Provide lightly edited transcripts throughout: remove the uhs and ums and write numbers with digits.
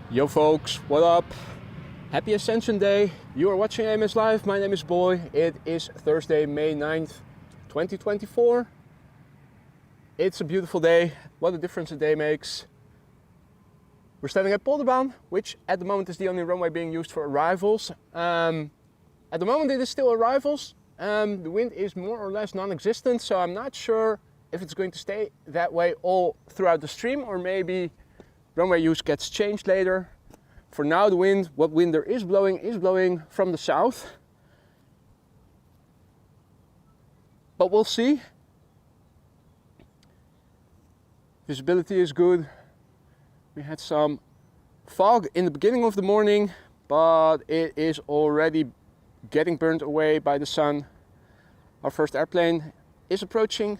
Yo folks, what up? Happy Ascension Day. You are watching AMS Live. My name is Boy. It is Thursday, May 9th, 2024. It's a beautiful day. What a difference a day makes. We're standing at Polderbaan, which at the moment is the only runway being used for arrivals. At the moment it is still arrivals. The wind is more or less non-existent, so I'm not sure if it's going to stay that way all throughout the stream, or maybe runway use gets changed later. For now, the wind, what wind there is blowing from the south. But we'll see. Visibility is good. We had some fog in the beginning of the morning, but it is already getting burned away by the sun. Our first airplane is approaching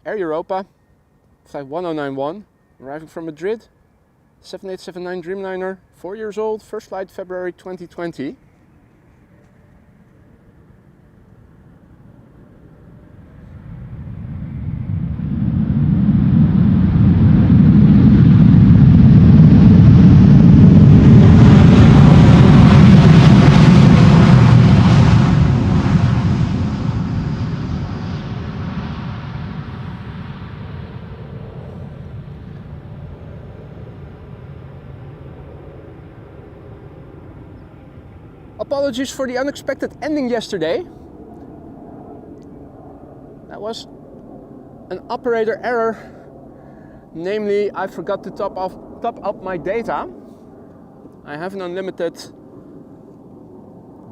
Air Europa, flight 1091, arriving from Madrid. 7879 Dreamliner, 4 years old, first flight February 2020. Apologies for the unexpected ending yesterday. That was an operator error. Namely, I forgot to top up my data. I have an unlimited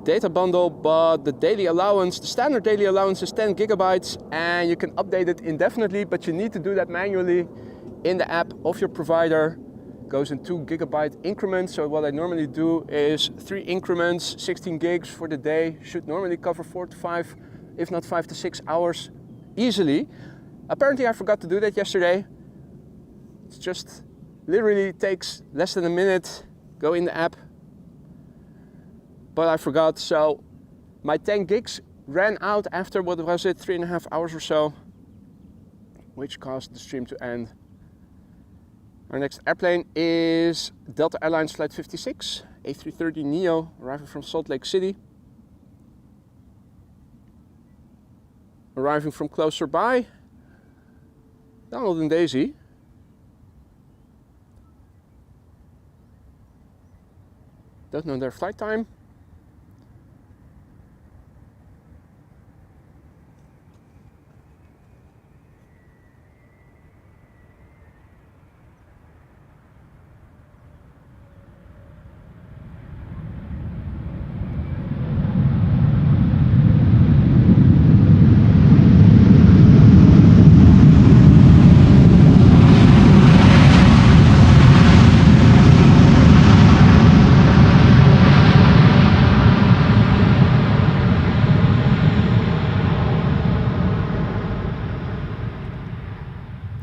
data bundle, but the daily allowance, the standard daily allowance is 10 gigabytes and you can update it indefinitely, but you need to do that manually in the app of your provider. Goes in 2 gigabyte increments. So what I normally do is 3 increments, 16 gigs for the day. Should normally cover 4 to 5, if not 5 to 6 hours easily. Apparently I forgot to do that yesterday. It's just literally takes less than a minute. Go in the app. But I forgot, so my 10 gigs ran out after, what was it, 3.5 hours or so, which caused the stream to end. Our next airplane is Delta Airlines Flight 56, A330neo, arriving from Salt Lake City. Arriving from closer by, Donald and Daisy. Don't know their flight time.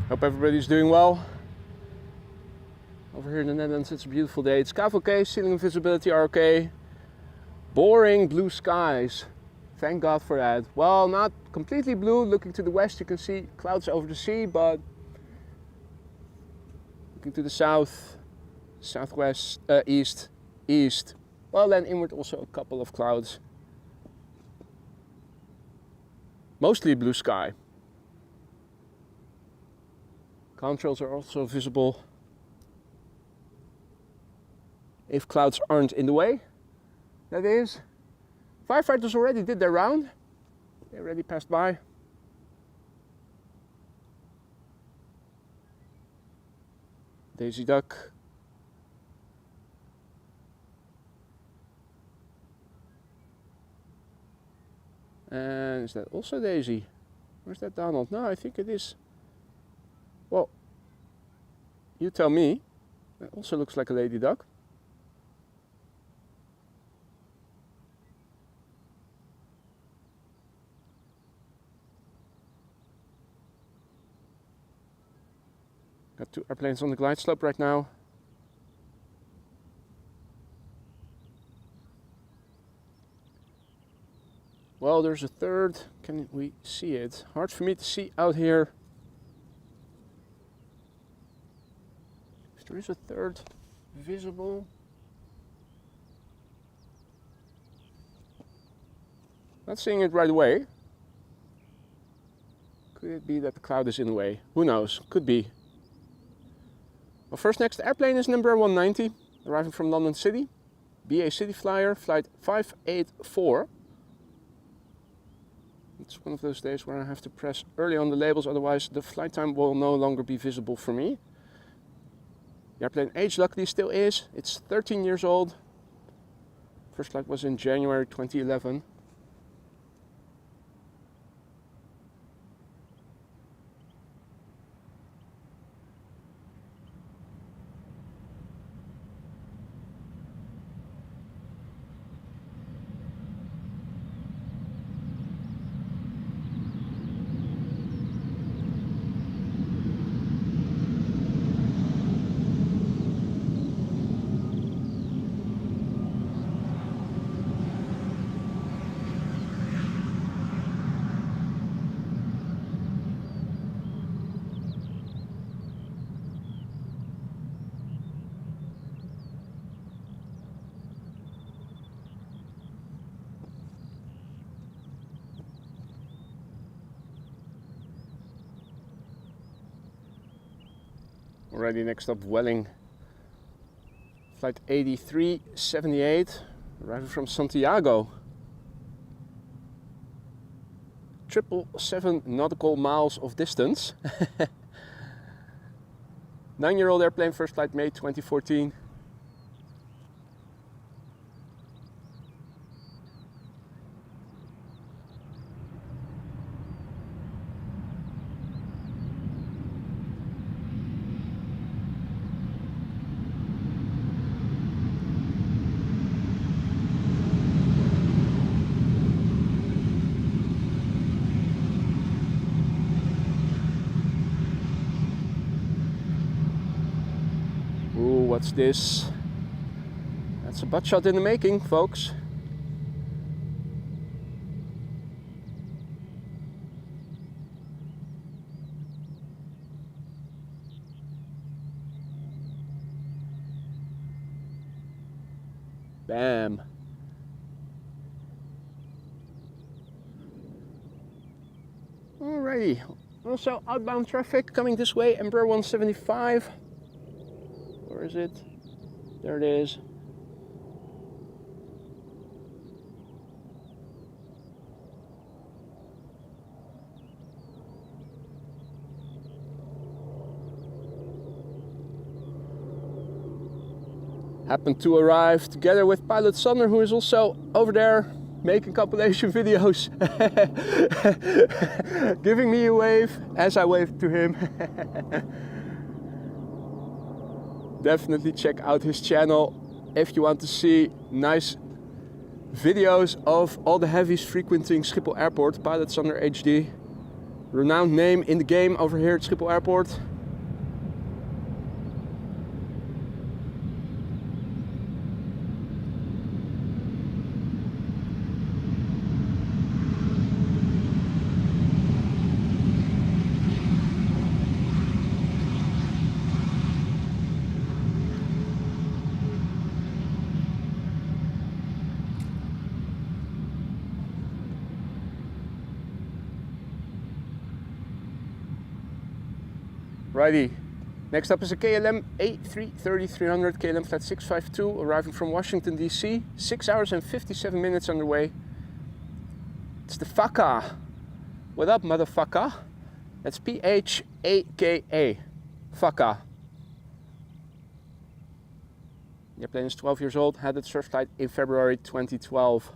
Hope everybody's doing well. Over here in the Netherlands, it's a beautiful day. It's sky okay, ceiling and visibility are okay. Boring blue skies. Thank God for that. Well, not completely blue. Looking to the west, you can see clouds over the sea, but looking to the south, southwest, east. Well, then inward also a couple of clouds. Mostly blue sky. Contrails are also visible if clouds aren't in the way, that is. Firefighters already did their round. They already passed by. Daisy Duck. And is that also Daisy? Where's that Donald? No, I think it is. Well, you tell me. That also looks like a lady duck. Got 2 airplanes on the glide slope right now. Well, there's a third. Can we see it? Hard for me to see out here. There is a third visible. Not seeing it right away. Could it be that the cloud is in the way? Who knows? Could be. Well, first next airplane is number 190, arriving from London City. BA City Flyer, flight 584. It's one of those days where I have to press early on the labels, otherwise the flight time will no longer be visible for me. The airplane age luckily still is. It's 13 years old. First flight was in January 2011. Already next up, Welling, flight 8378, arriving from Santiago. 777 nautical miles of distance. 9-year-old airplane, first flight May 2014. What's this? That's a butt shot in the making, folks. Bam. Alrighty. Also outbound traffic coming this way, Embraer 175. Where is it? There it is. Happened to arrive together with pilot Sundair, who is also over there making compilation videos. Giving me a wave as I wave to him. Definitely check out his channel if you want to see nice videos of all the heavies frequenting Schiphol Airport. Pilot Sundair HD, renowned name in the game over here at Schiphol Airport. Righty, next up is a KLM A330-300, KLM flight 652, arriving from Washington DC, 6 hours and 57 minutes underway. It's the Faka. What up, motherfucker? That's P-H-A-K-A, Faka. The airplane is 12 years old, had its first flight in February 2012.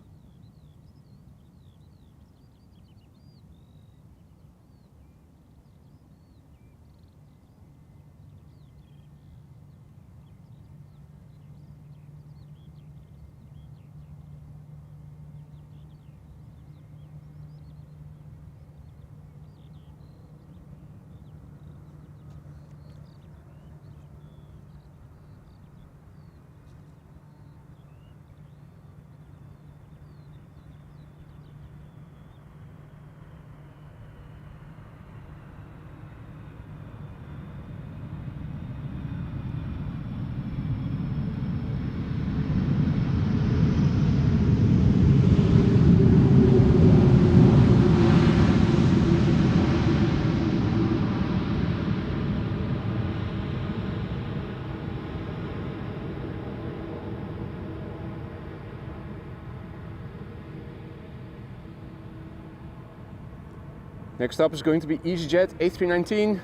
Next up is going to be EasyJet A319.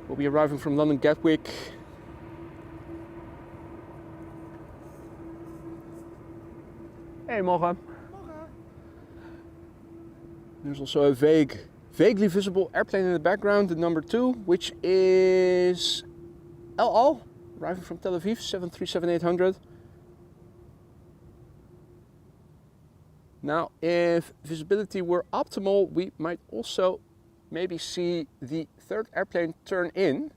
We'll be arriving from London Gatwick. Hey, morgen. There's also a vaguely visible airplane in the background, the number 2, which is El Al, arriving from Tel Aviv, 737-800. Now, if visibility were optimal, we might also maybe see the third airplane turn in,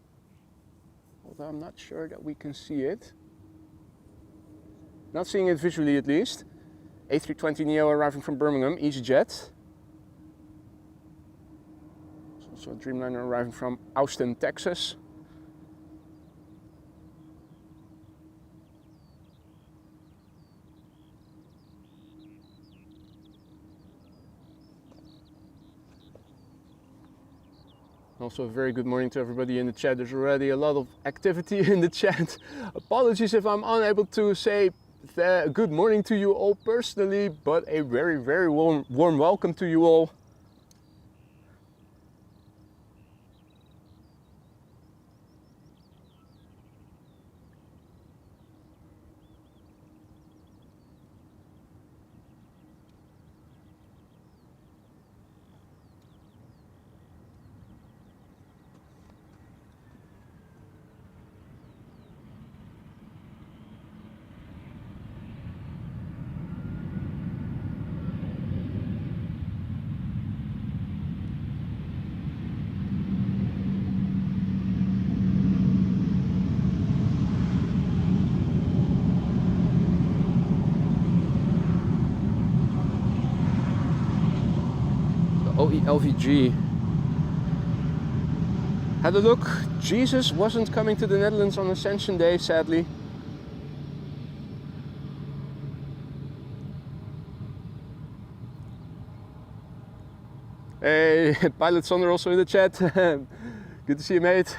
although I'm not sure that we can see it. Not seeing it visually at least. A320neo arriving from Birmingham, EasyJet. There's also a Dreamliner arriving from Austin, Texas. Also a very good morning to everybody in the chat. There's already a lot of activity in the chat. Apologies if I'm unable to say good morning to you all personally, but a very warm welcome to you all. LVG. Had a look. Jesus wasn't coming to the Netherlands on Ascension Day, sadly. Hey, Pilot Sander also in the chat. Good to see you, mate.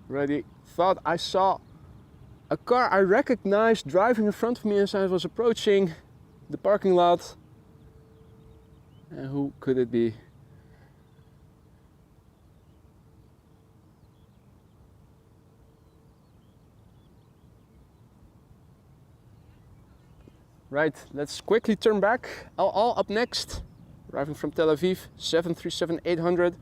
Ready. Thought I saw a car I recognized driving in front of me as I was approaching the parking lot. And who could it be? Right, let's quickly turn back. El Al up next, arriving from Tel Aviv, 737-800.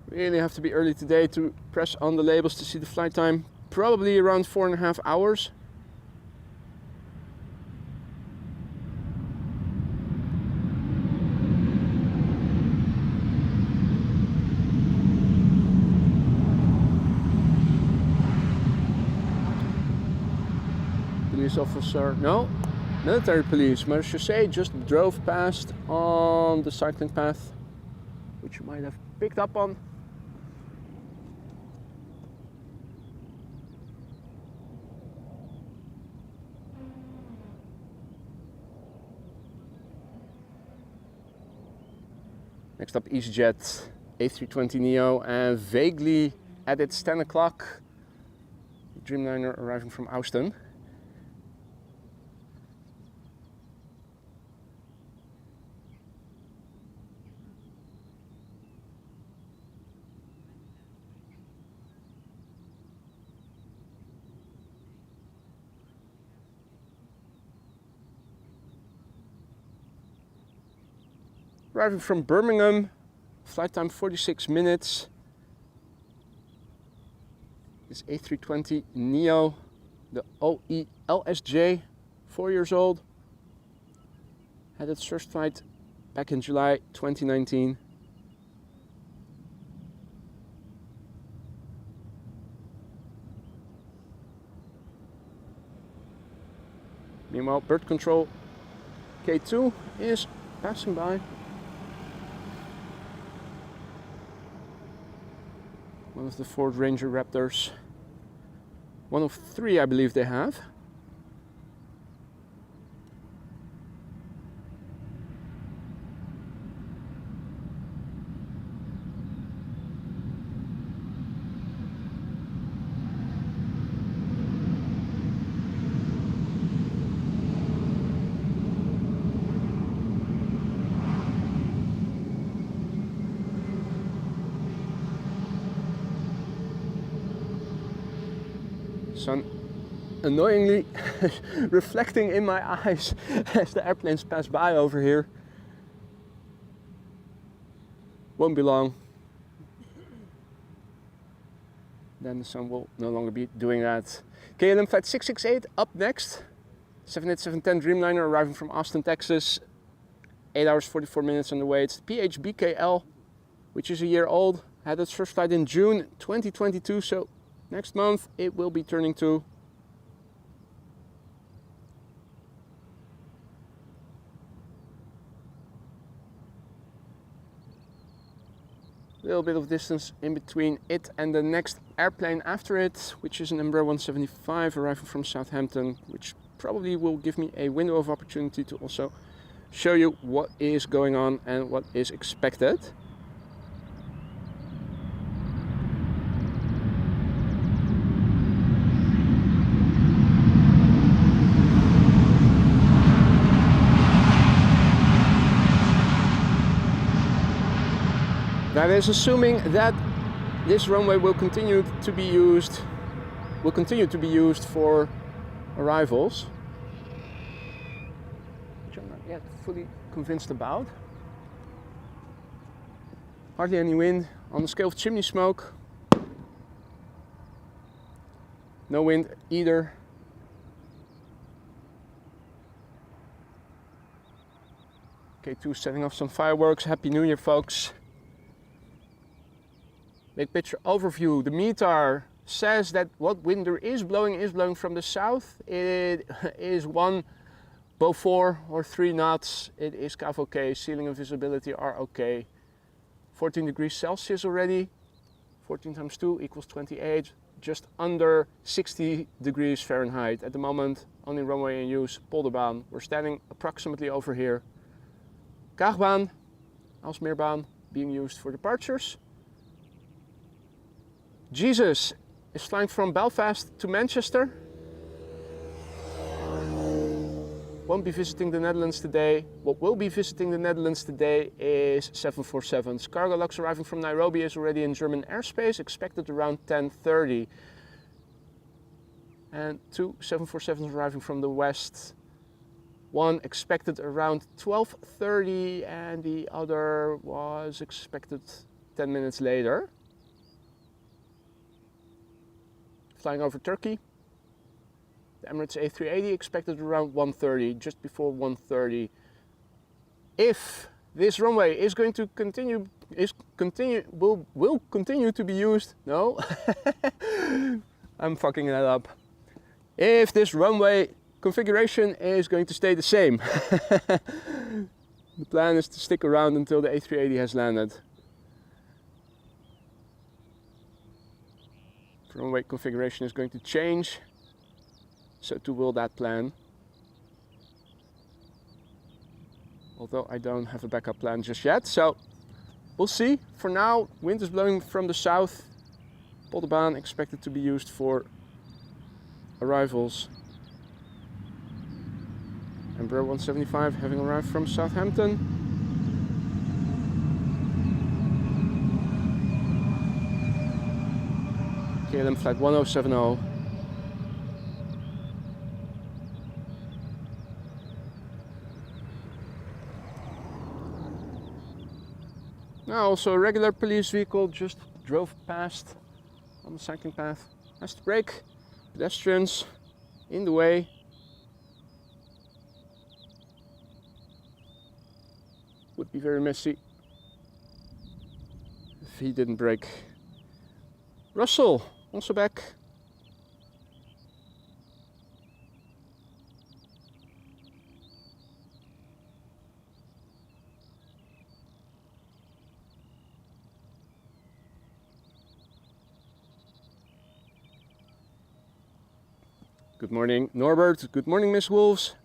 Really have to be early today to press on the labels to see the flight time. Probably around 4.5 hours. Police officer, no, military police, Marechaussee just drove past on the cycling path, which you might have picked up on. Next up, EasyJet A320neo, and vaguely at its 10 o'clock, Dreamliner arriving from Austin. Arriving from Birmingham, flight time 46 minutes. This A320neo, the OE LSJ, 4 years old. Had its first flight back in July 2019. Meanwhile, bird control K2 is passing by. One of the Ford Ranger Raptors. One of 3, I believe they have. Sun annoyingly reflecting in my eyes as the airplanes pass by over here. Won't be long. Then the sun will no longer be doing that. KLM Flight 668 up next. 787-10 Dreamliner arriving from Austin, Texas. 8 hours 44 minutes on the way. It's the PHBKL, which is a year old. Had its first flight in June 2022, so next month it will be turning 2. A little bit of distance in between it and the next airplane after it, which is an Embraer 175 arriving from Southampton, which probably will give me a window of opportunity to also show you what is going on and what is expected. That is assuming that this runway will continue to be used for arrivals, which I'm not yet fully convinced about. Hardly any wind on the scale of chimney smoke. No wind either. K2 setting off some fireworks. Happy New Year, folks. Big picture overview. The METAR says that what wind there is blowing from the south. It is 1 Beaufort or 3 knots. It is CAV okay. Ceiling and visibility are okay. 14 degrees Celsius already. 14 times 2 equals 28. Just under 60 degrees Fahrenheit. At the moment, only runway in use, Polderbaan. We're standing approximately over here. Kaagbaan, Aalsmeerbaan, being used for departures. Jesus is flying from Belfast to Manchester. Won't be visiting the Netherlands today. What will be visiting the Netherlands today is 747s. Cargolux arriving from Nairobi is already in German airspace, expected around 10:30. And 2 747s arriving from the west. One expected around 12:30 and the other was expected 10 minutes later. Flying over Turkey. The Emirates A380 expected around 1:30, just before 1:30. If this runway is going to will continue to be used, no, I'm fucking that up. If this runway configuration is going to stay the same, the plan is to stick around until the A380 has landed. Runway configuration is going to change, so too will that plan. Although I don't have a backup plan just yet, so we'll see. For now, wind is blowing from the south. Polderbaan expected to be used for arrivals. Embraer 175 having arrived from Southampton. KLM Flight 1070. Now also a regular police vehicle just drove past on the cycling path. Has to brake. Pedestrians in the way. Would be very messy if he didn't brake. Russell, also back. Good morning, Norbert. Good morning, Miss Wolves.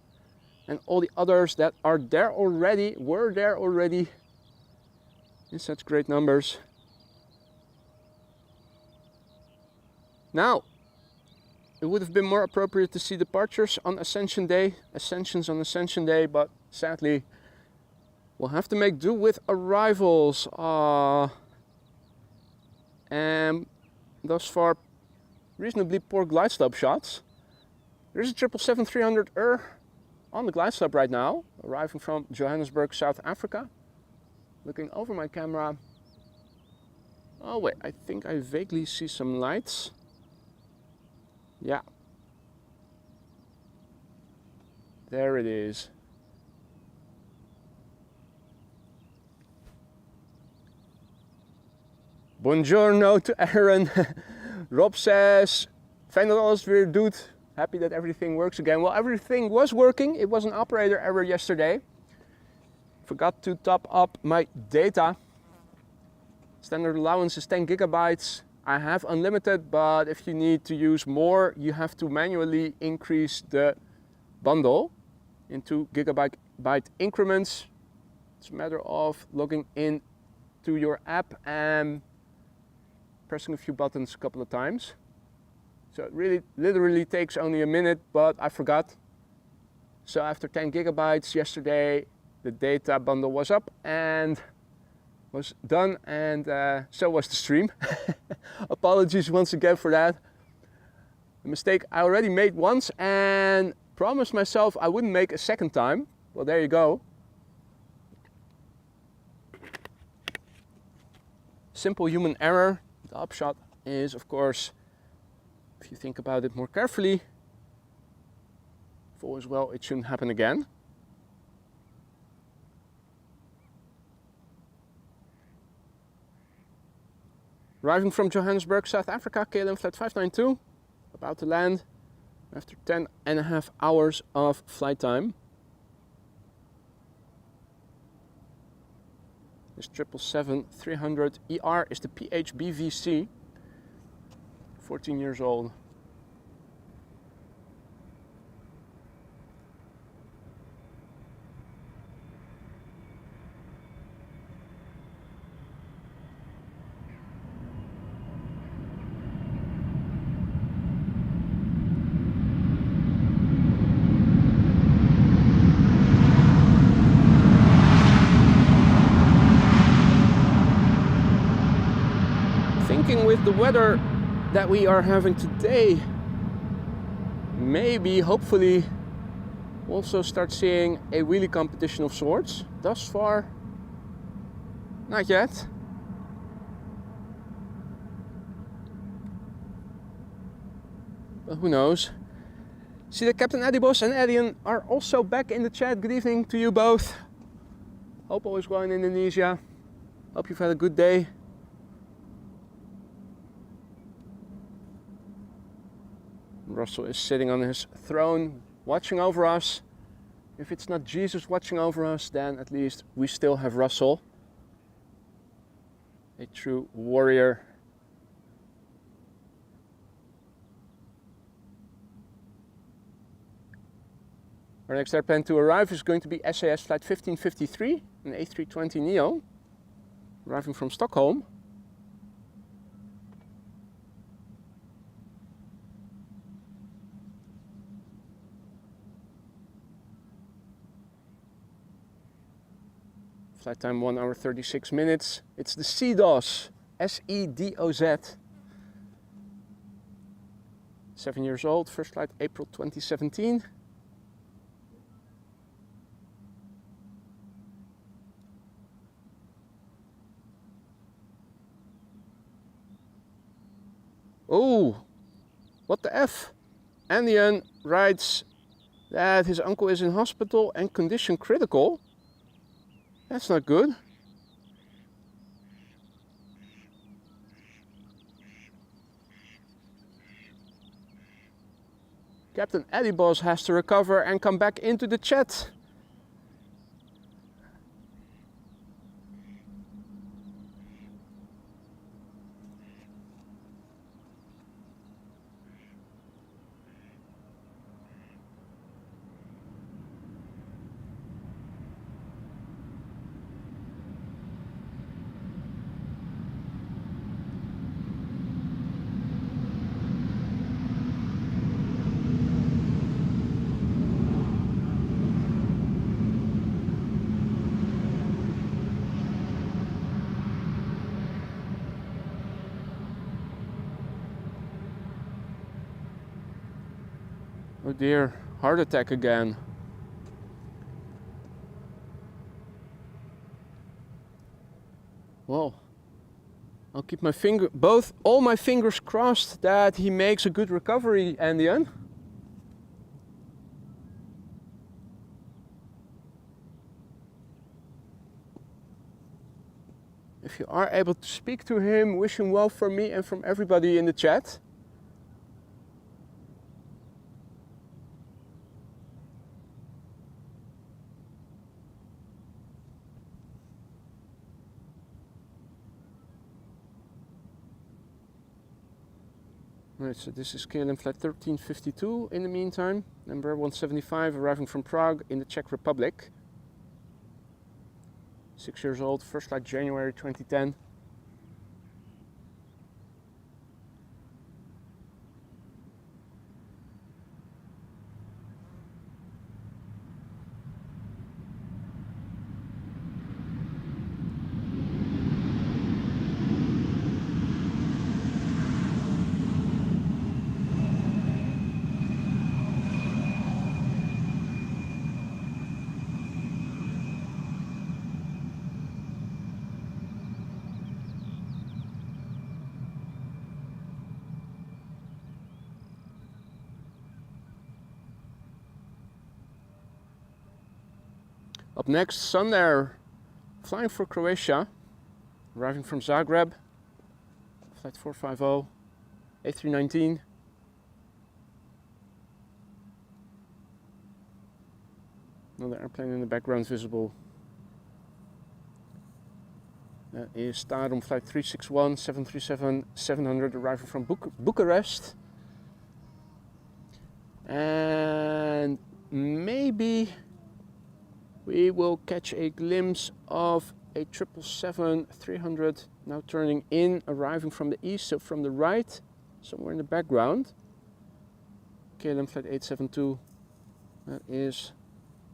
And all the others that are there already, were there already in such great numbers. Now, it would have been more appropriate to see departures on Ascension Day, Ascensions on Ascension Day, but sadly, we'll have to make do with arrivals. And thus far, reasonably poor glide slope shots. There's a 777-300 on the glide slope right now, arriving from Johannesburg, South Africa. Looking over my camera. Oh wait, I think I vaguely see some lights. Yeah. There it is. Buongiorno to Aaron. Rob says, fijn dat alles weer doet. Happy that everything works again. Well, everything was working. It was an operator error yesterday. Forgot to top up my data. Standard allowance is 10 gigabytes. I have unlimited, but if you need to use more, you have to manually increase the bundle into gigabyte increments. It's a matter of logging in to your app and pressing a few buttons a couple of times. So it really literally takes only a minute, but I forgot. So after 10 gigabytes yesterday, the data bundle was up and was done, and so was the stream. Apologies once again for that. A mistake I already made once and promised myself I wouldn't make a second time. Well, there you go. Simple human error. The upshot is, of course, if you think about it more carefully, if all is well, it shouldn't happen again. Arriving from Johannesburg, South Africa, KLM flight 592, about to land after 10.5 hours of flight time. This 777-300 ER is the PHBVC, 14 years old. With the weather that we are having today, maybe, hopefully, we'll also start seeing a wheelie competition of sorts. Thus far, not yet. But who knows? See that Captain Adibos and Edian are also back in the chat. Good evening to you both. Hope all is well in Indonesia. Hope you've had a good day. Russell is sitting on his throne, watching over us. If it's not Jesus watching over us, then at least we still have Russell, a true warrior. Our next airplane to arrive is going to be SAS flight 1553, an A320neo, arriving from Stockholm. Flight time 1 hour 36 minutes. It's the SEDOZ, S-E-D-O-Z. 7 years old, first flight April 2017. Oh, what the F? Andian writes that his uncle is in hospital and condition critical. That's not good. Captain Adibos has to recover and come back into the chat. Oh dear, heart attack again. Well, I'll keep my all my fingers crossed that he makes a good recovery, Andian. If you are able to speak to him, wish him well from me and from everybody in the chat. Right, so this is KLM flight 1352 in the meantime, number 175, arriving from Prague in the Czech Republic. 6 years old, first flight January 2010. Up next, Sundair, flying for Croatia, arriving from Zagreb, flight 450, A319. Another airplane in the background visible. That is Tarom flight 361, 737-700, arriving from Bucharest. And maybe we will catch a glimpse of a 777-300 now turning in, arriving from the east, so from the right, somewhere in the background. KLM flight 872, that is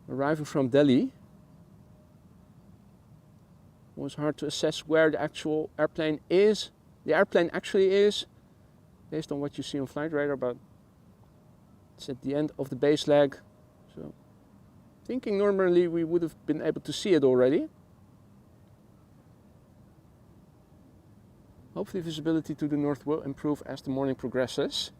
arriving from Delhi. It was hard to assess where the actual airplane is. The airplane actually is, based on what you see on flight radar, but it's at the end of the base leg. So thinking normally we would have been able to see it already. Hopefully visibility to the north will improve as the morning progresses.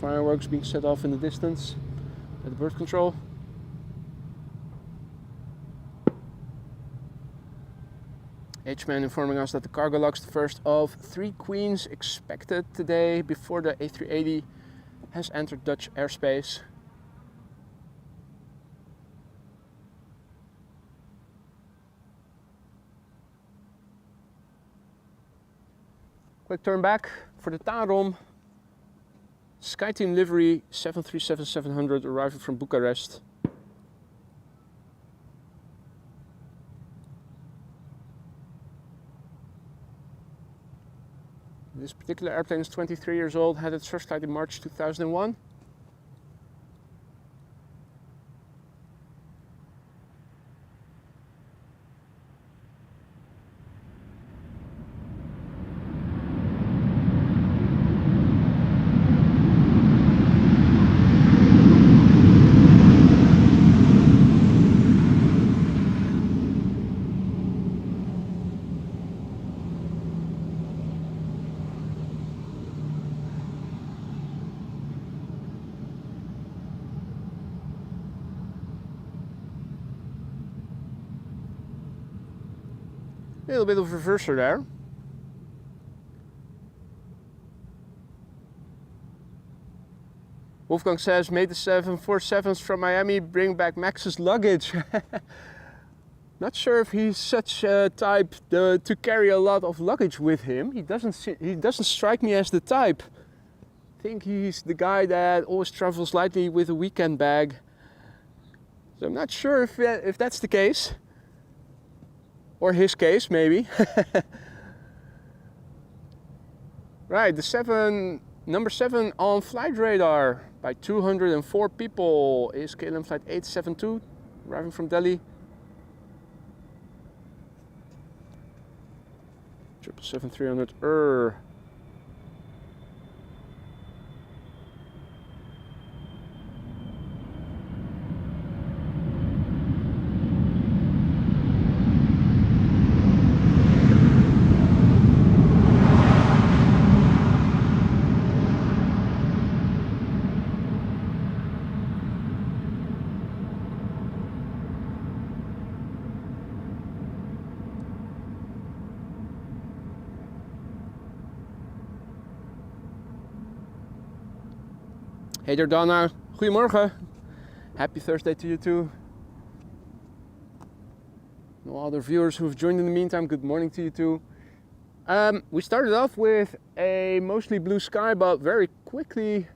Fireworks being set off in the distance at the bird control. H-man informing us that the Cargolux, the first of 3 queens expected today before the A380 has entered Dutch airspace. Quick turn back for the Tarom. SkyTeam livery 737-700 arriving from Bucharest. This particular airplane is 23 years old, had its first flight in March 2001. A little bit of reverser there. Wolfgang says, may the 747s from Miami bring back Max's luggage. Not sure if he's such a type to carry a lot of luggage with him. He doesn't strike me as the type. I think he's the guy that always travels lightly with a weekend bag. So I'm not sure if that's the case. Or his case, maybe. Right, number 7 on flight radar by 204 people is KLM flight 872, arriving from Delhi. 777-300. Hey there Donna, goedemorgen. Happy Thursday to you too. No other viewers who've joined in the meantime, good morning to you too. We started off with a mostly blue sky, but very quickly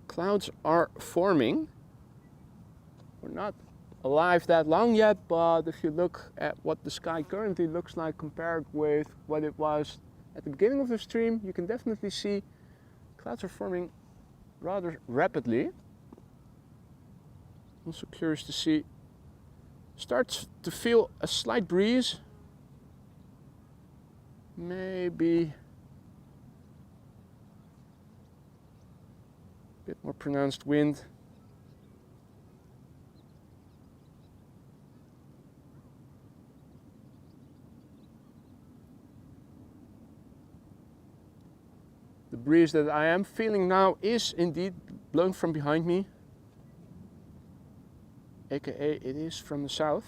clouds are forming. We're not alive that long yet, but if you look at what the sky currently looks like compared with what it was at the beginning of the stream, you can definitely see clouds are forming rather rapidly. Also curious to see, starts to feel a slight breeze, maybe a bit more pronounced wind. The breeze that I am feeling now is indeed blowing from behind me, aka it is from the south.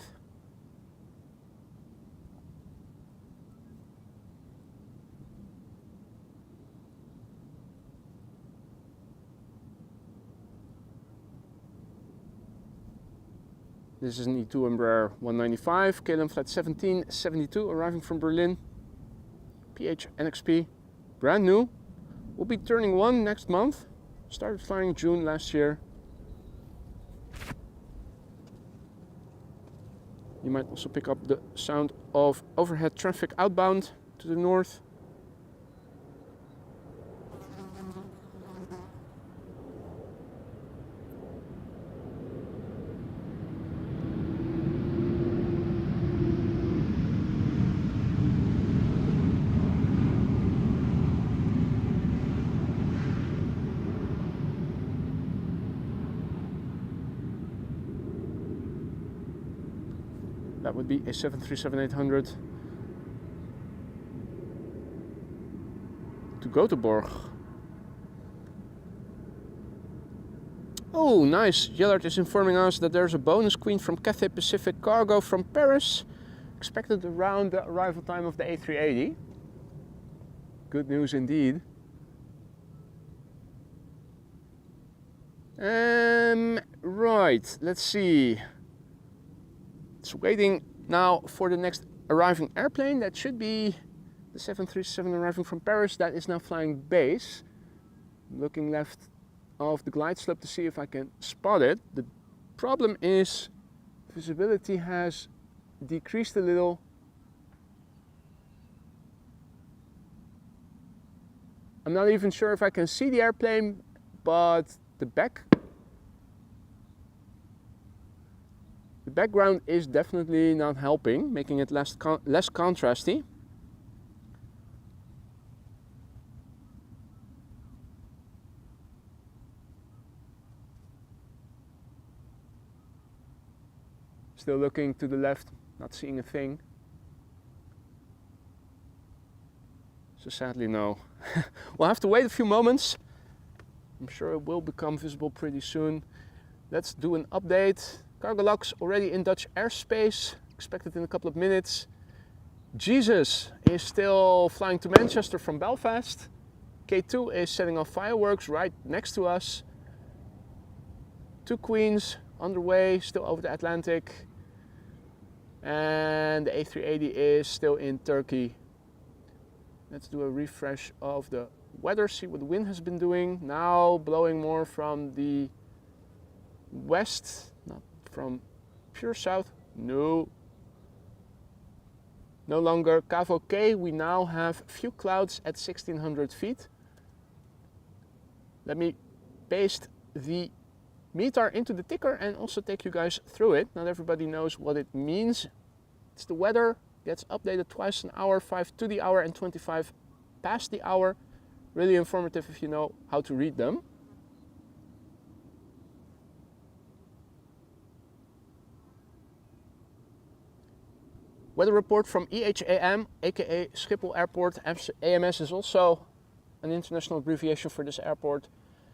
This is an E2 Embraer 195, KLM flight 1772, arriving from Berlin. PH NXP, brand new. Will be turning 1 next month. Started flying June last year. You might also pick up the sound of overhead traffic outbound to the north. That would be a 737-800 to Göteborg. Oh, nice. Jellert is informing us that there's a bonus queen from Cathay Pacific Cargo from Paris, expected around the arrival time of the A380. Good news indeed. Right, let's see. It's waiting now for the next arriving airplane. That should be the 737 arriving from Paris. That is now flying base. Looking left of the glide slope to see if I can spot it. The problem is visibility has decreased a little. I'm not even sure if I can see the airplane, but the background is definitely not helping, making it less contrasty. Still looking to the left, not seeing a thing. So sadly no. We'll have to wait a few moments. I'm sure it will become visible pretty soon. Let's do an update. Cargolux already in Dutch airspace, expected in a couple of minutes. Jesus is still flying to Manchester from Belfast. K2 is setting off fireworks right next to us. 2 Queens underway, still over the Atlantic. And the A380 is still in Turkey. Let's do a refresh of the weather, see what the wind has been doing. Now blowing more from the west, not from pure south. No longer Cavo K. We now have few clouds at 1600 feet. Let me paste the meter into the ticker and also take you guys through it. Not everybody knows what it means. It's the weather, gets updated twice an hour, 5 to the hour and 25 past the hour. Really informative if you know how to read them. Weather report from EHAM, aka Schiphol Airport. AMS is also an international abbreviation for this airport.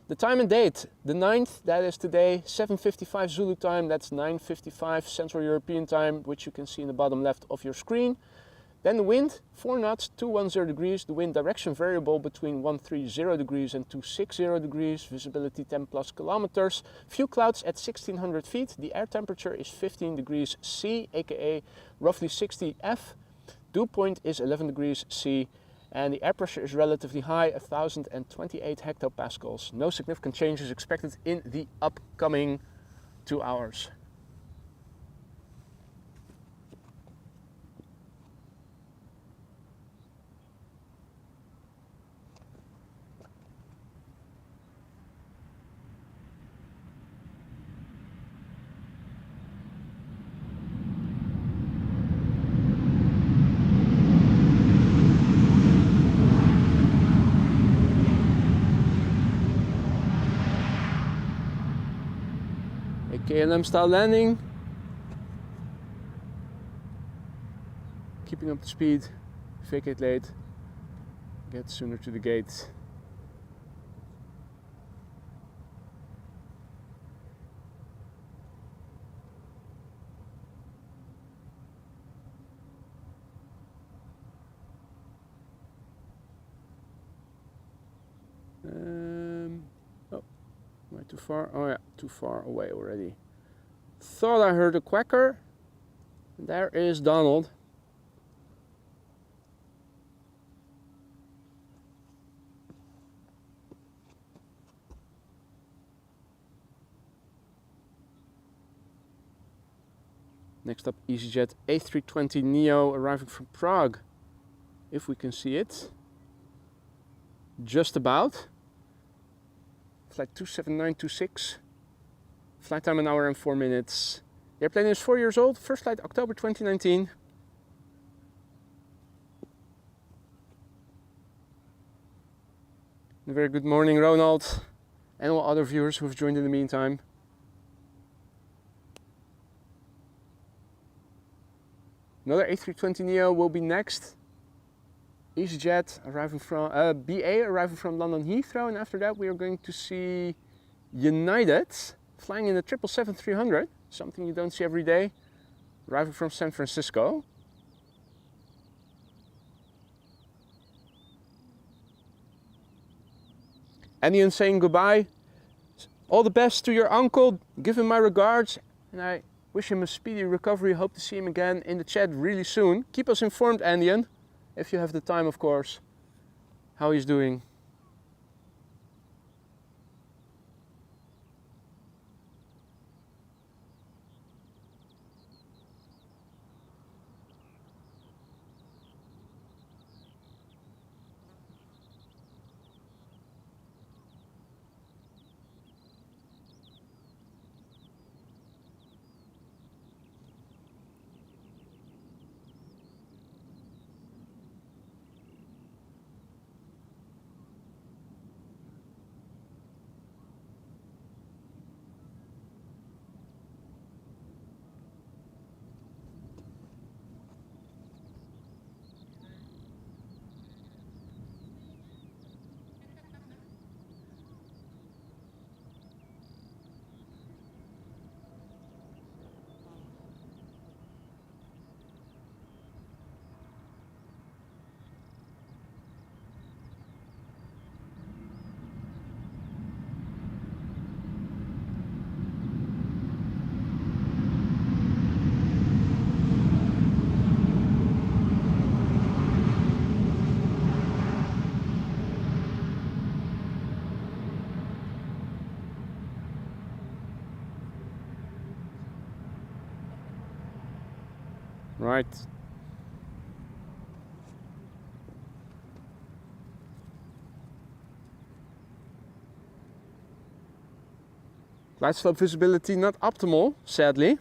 The time and date, the 9th, that is today, 7:55 Zulu time, that's 9:55 Central European time, which you can see in the bottom left of your screen. Then the wind, 4 knots, 210 degrees, the wind direction variable between 130 degrees and 260 degrees, visibility 10 plus kilometers, few clouds at 1600 feet, the air temperature is 15 degrees C, aka roughly 60 F, dew point is 11 degrees C, and the air pressure is relatively high, 1028 hectopascals. No significant changes expected in the upcoming 2 hours. KLM style landing. Keeping up the speed, vacate late, get sooner to the gate. Oh, am I too far? Oh yeah, too far away already. Thought I heard a quacker. There is Donald. Next up, EasyJet A320neo arriving from Prague. If we can see it. Just about. Flight 27926. Flight time 1 hour and 4 minutes. The airplane is 4 years old. First flight October 2019. A very good morning, Ronald, and all other viewers who have joined in the meantime. Another A320neo will be next. EasyJet arriving from BA arriving from London Heathrow, and after that we are going to see United flying in the 777-300, something you don't see every day, arriving from San Francisco. Andian saying goodbye. All the best to your uncle. Give him my regards, and I wish him a speedy recovery. Hope to see him again in the chat really soon. Keep us informed, Andian, if you have the time, of course, how he's doing. Right. Glide slope visibility not optimal, sadly.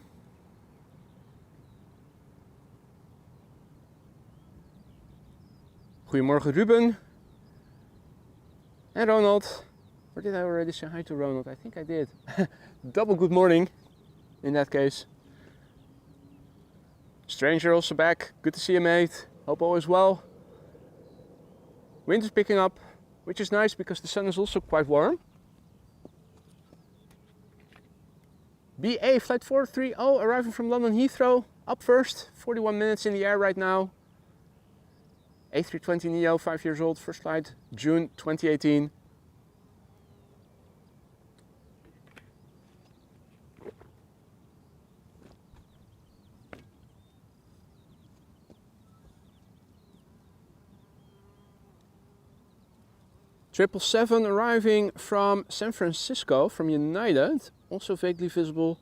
Goedemorgen Ruben. And Ronald. Or did I already say hi to Ronald? I think I did. Double good morning in that case. Stranger also back. Good to see you, mate. Hope all is well. Wind is picking up, which is nice because the sun is also quite warm. BA flight 430 arriving from London Heathrow. Up first, 41 minutes in the air right now. A320neo, 5 years old, first flight, June 2018. Triple seven arriving from San Francisco, from United, also vaguely visible.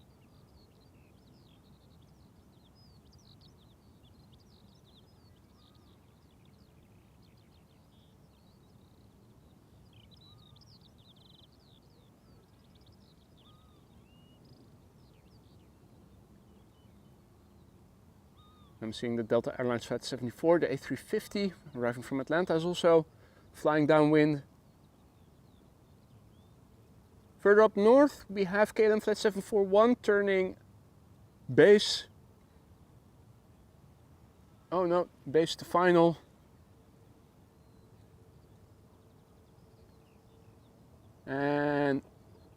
I'm seeing the Delta Airlines Flight 74, the A350 arriving from Atlanta is also flying downwind. Further up north, we have KLM Flight 741 turning base. Oh no, base to final. And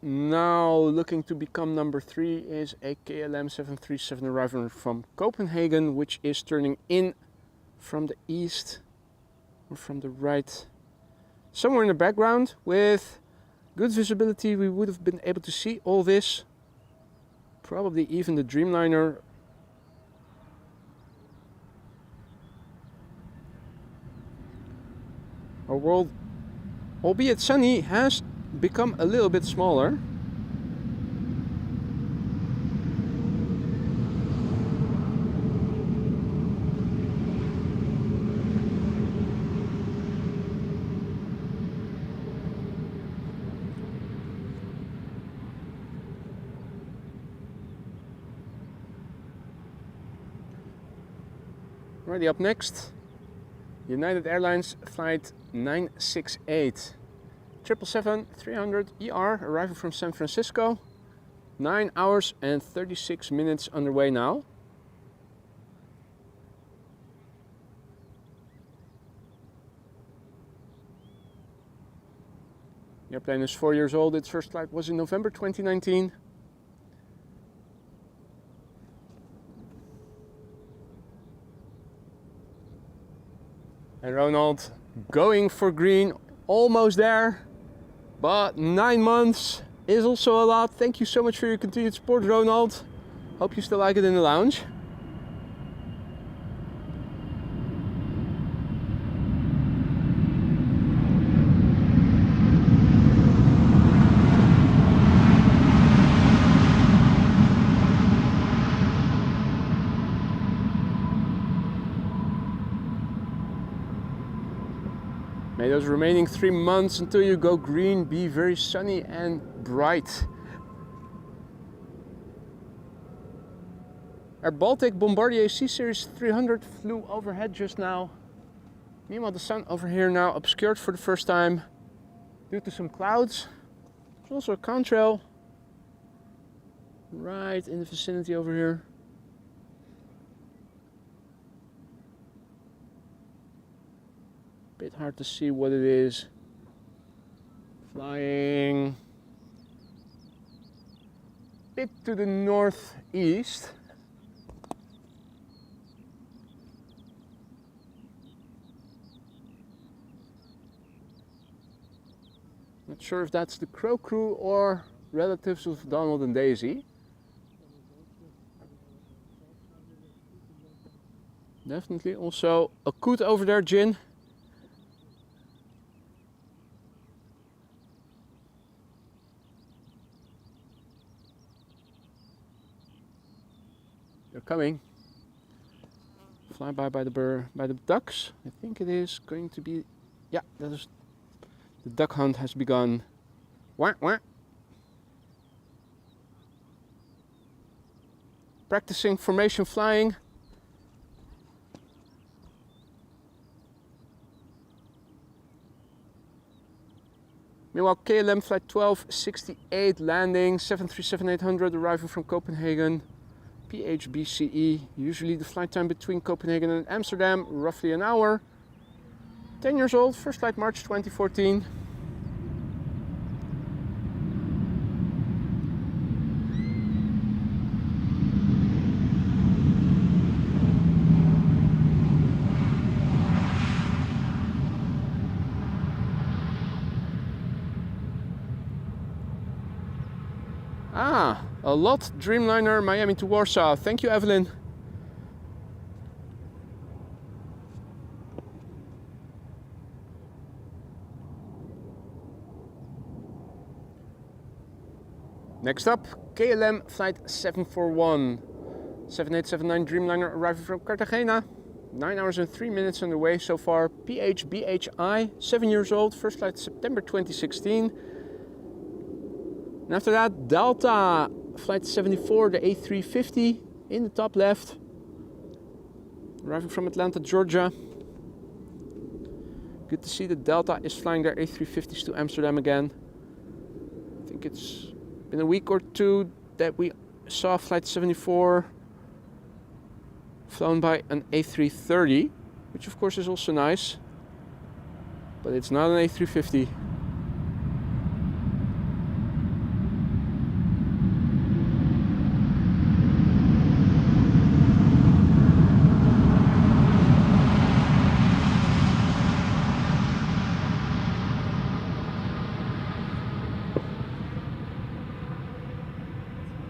now looking to become number 3 is a KLM 737 arriving from Copenhagen, which is turning in from the east or from the right. Somewhere in the background with good visibility, we would have been able to see all this. Probably even the Dreamliner. Our world, albeit sunny, has become a little bit smaller. Already up next, United Airlines Flight 968. 777-300 ER arriving from San Francisco. 9 hours and 36 minutes underway now. The airplane is 4 years old. Its first flight was in November 2019. And Ronald going for green, almost there. But 9 months is also a lot. Thank you so much for your continued support, Ronald. Hope you still like it in the lounge. May those remaining 3 months until you go green be very sunny and bright. Our Baltic Bombardier C-Series 300 flew overhead just now. Meanwhile, the sun over here now obscured for the first time due to some clouds. There's also a contrail right in the vicinity over here. Bit hard to see what it is. Flying a bit to the northeast. Not sure if that's the Crow crew or relatives of Donald and Daisy. Definitely also a coot over there, Jin. They're coming. flyby by the ducks. I think it is going to be, yeah, that is, the duck hunt has begun. Wah, wah. Practicing formation flying. Meanwhile, KLM Flight 1268 landing, 737-800 arriving from Copenhagen, PHBCE. Usually the flight time between Copenhagen and Amsterdam, roughly an hour. 10 years old, first flight March 2014. Ah, a lot Dreamliner Miami to Warsaw. Thank you, Evelyn. Next up, KLM Flight 741. 7879 Dreamliner arriving from Cartagena. 9 hours and 3 minutes on the way so far. PHBHI, 7 years old, first flight September 2016. And after that, Delta Flight 74, the A350 in the top left. Arriving from Atlanta, Georgia. Good to see that Delta is flying their A350s to Amsterdam again. I think it's been a week or two that we saw Flight 74 flown by an A330, which of course is also nice, but it's not an A350.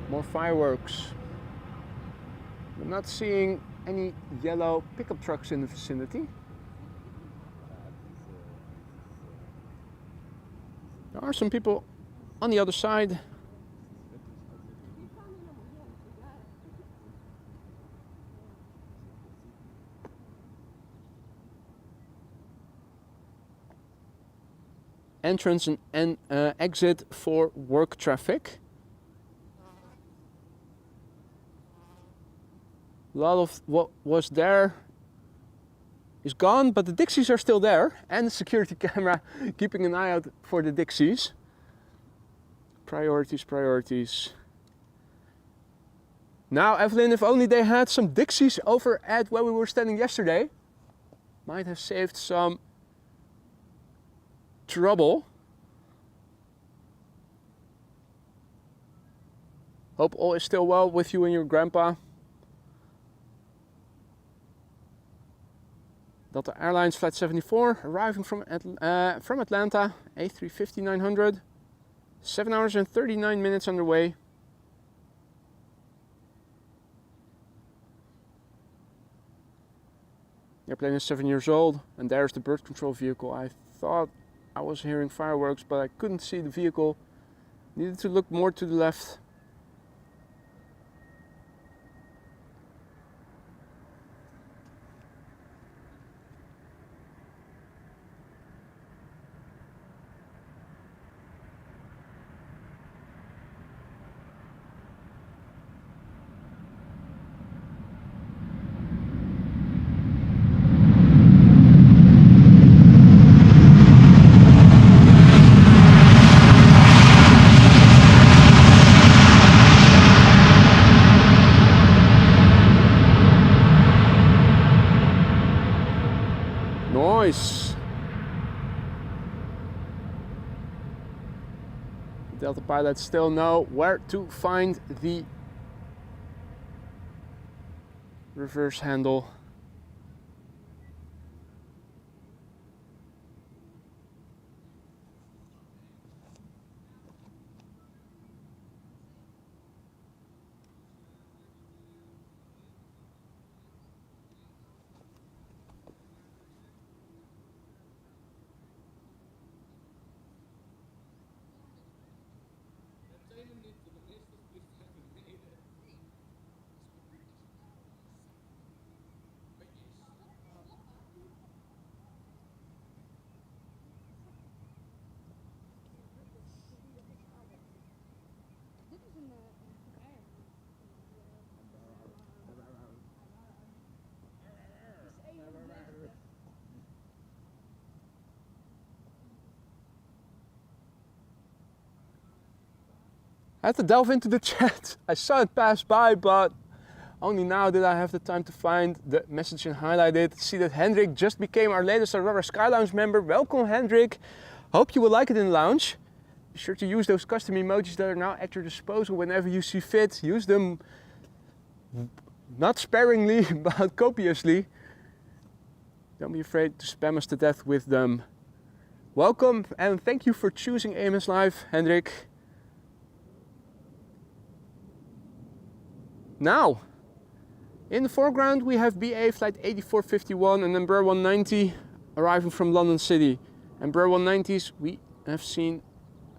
More fireworks. I'm not seeing any yellow pickup trucks in the vicinity. There are some people on the other side. Entrance and exit for work traffic. A lot of what was there is gone, but the Dixies are still there, and the security camera keeping an eye out for the Dixies. Priorities, priorities. Now, Evelyn, if only they had some Dixies over at where we were standing yesterday, might have saved some trouble. Hope all is still well with you and your grandpa. Delta Airlines Flight 74 arriving from Atlanta, A350-900, 7 hours and 39 minutes underway. The airplane is 7 years old, and there's the bird control vehicle. I thought I was hearing fireworks, but I couldn't see the vehicle. Needed to look more to the left. Nice. Delta pilots still know where to find the reverse handle. I had to delve into the chat. I saw it pass by, but only now did I have the time to find the message and highlight it. See that Hendrik just became our latest Aurora Sky Lounge member. Welcome, Hendrik. Hope you will like it in the lounge. Be sure to use those custom emojis that are now at your disposal whenever you see fit. Use them not sparingly, but copiously. Don't be afraid to spam us to death with them. Welcome and thank you for choosing AMS Live, Hendrik. Now, in the foreground we have BA flight 8451 and Embraer 190 arriving from London City. Embraer 190s we have seen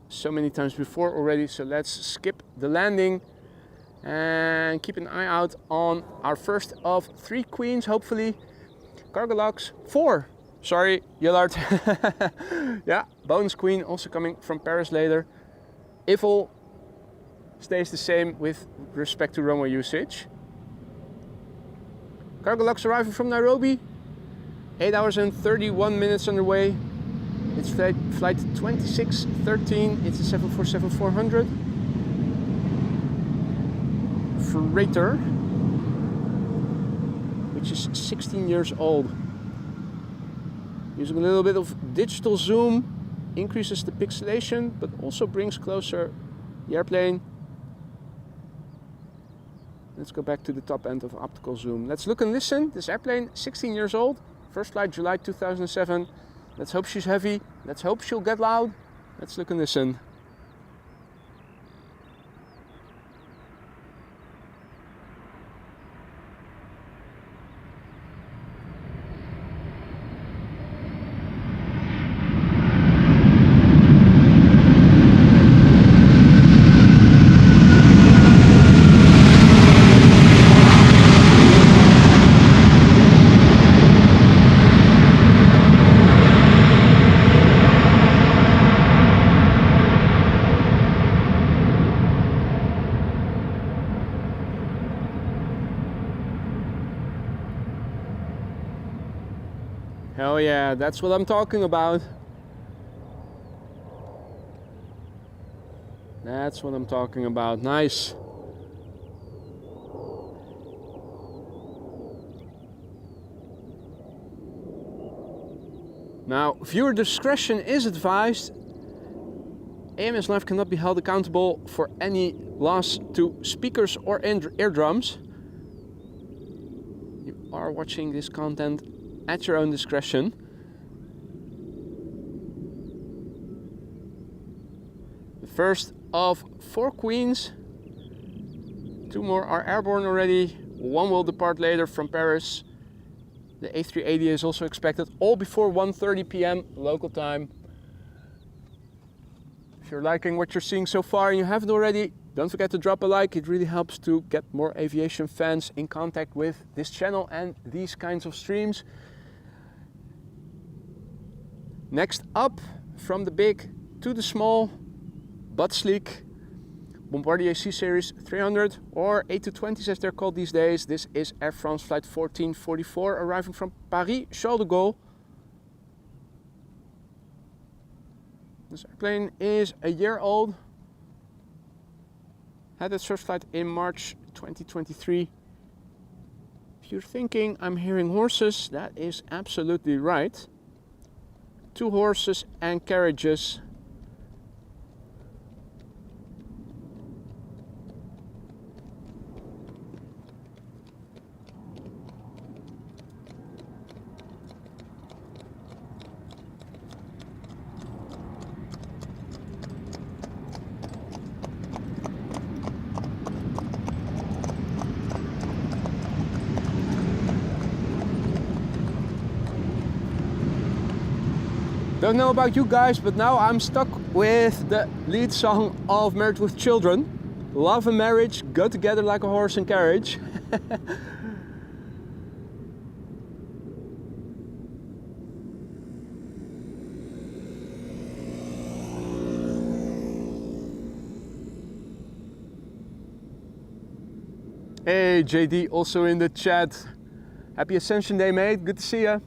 so many times before already, so let's skip the landing and keep an eye out on our first of 3 queens, hopefully. Cargolux 4, sorry, Yellard. Yeah, bonus queen also coming from Paris later. If all stays the same with respect to runway usage. Cargolux arriving from Nairobi, 8 hours and 31 minutes underway. It's flight 2613, it's a 747-400. Freighter, which is 16 years old. Using a little bit of digital zoom, increases the pixelation, but also brings closer the airplane. Let's go back to the top end of optical zoom. Let's look and listen. This airplane, 16 years old, first flight July 2007. Let's hope she's heavy. Let's hope she'll get loud. Let's look and listen. Hell yeah, that's what I'm talking about. That's what I'm talking about. Nice. Now, viewer discretion is advised. AMS Live cannot be held accountable for any loss to speakers or eardrums. You are watching this content at your own discretion. The first of 4 queens. 2 more are airborne already. 1 will depart later from Paris. The A380 is also expected, all before 1:30 p.m. local time. If you're liking what you're seeing so far and you haven't already, don't forget to drop a like. It really helps to get more aviation fans in contact with this channel and these kinds of streams. Next up, from the big to the small, but sleek, Bombardier C-Series 300 or A220s as they're called these days. This is Air France flight 1444 arriving from Paris, Charles de Gaulle. This airplane is a year old. Had its first flight in March 2023. If you're thinking I'm hearing horses, that is absolutely right. 2 horses and carriages. Don't know about you guys, but now I'm stuck with the lead song of Married with Children. Love and marriage go together like a horse and carriage. Hey JD, also in the chat. Happy Ascension Day, mate. Good to see you.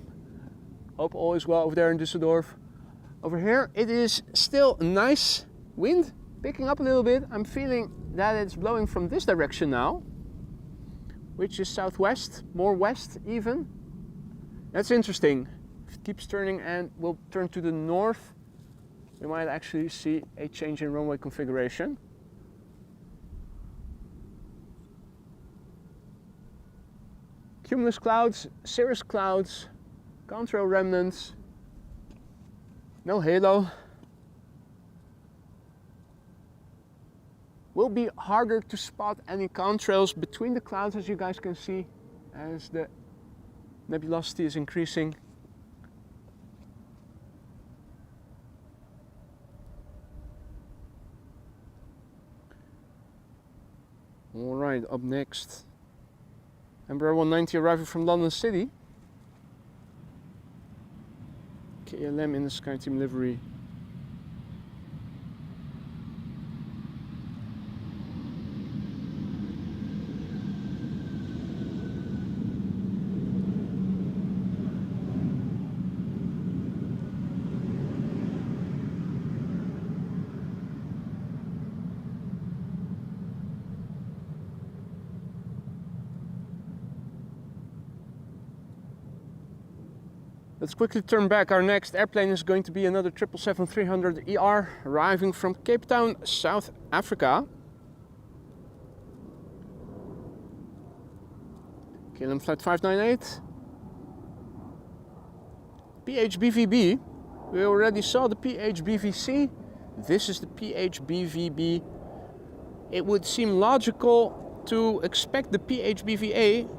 Hope all is well over there in Düsseldorf. Over here it is still nice wind, picking up a little bit. I'm feeling that it's blowing from this direction now, which is southwest, more west even. That's interesting. If it keeps turning and will turn to the north, we might actually see a change in runway configuration. Cumulus clouds, cirrus clouds, contrail remnants, no halo. Will be harder to spot any contrails between the clouds, as you guys can see, as the nebulosity is increasing. All right, up next, Embraer 190 arriving from London City. KLM in the SkyTeam livery. Let's quickly turn back. Our next airplane is going to be another 777-300ER arriving from Cape Town, South Africa. KLM Flight 598. PHBVB. We already saw the PHBVC. This is the PHBVB. It would seem logical to expect the PHBVA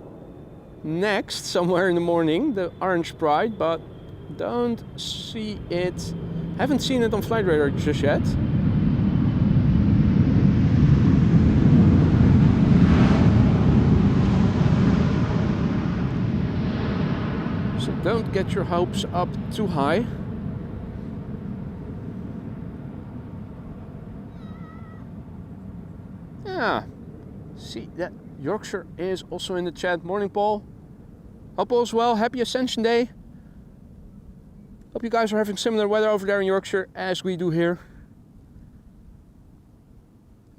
next, somewhere in the morning, the Orange Pride, but don't see it, haven't seen it on flight radar just yet. So don't get your hopes up too high. Yeah, see that Yorkshire is also in the chat. Morning, Paul. Hope all is well. Happy Ascension Day. Hope you guys are having similar weather over there in Yorkshire as we do here.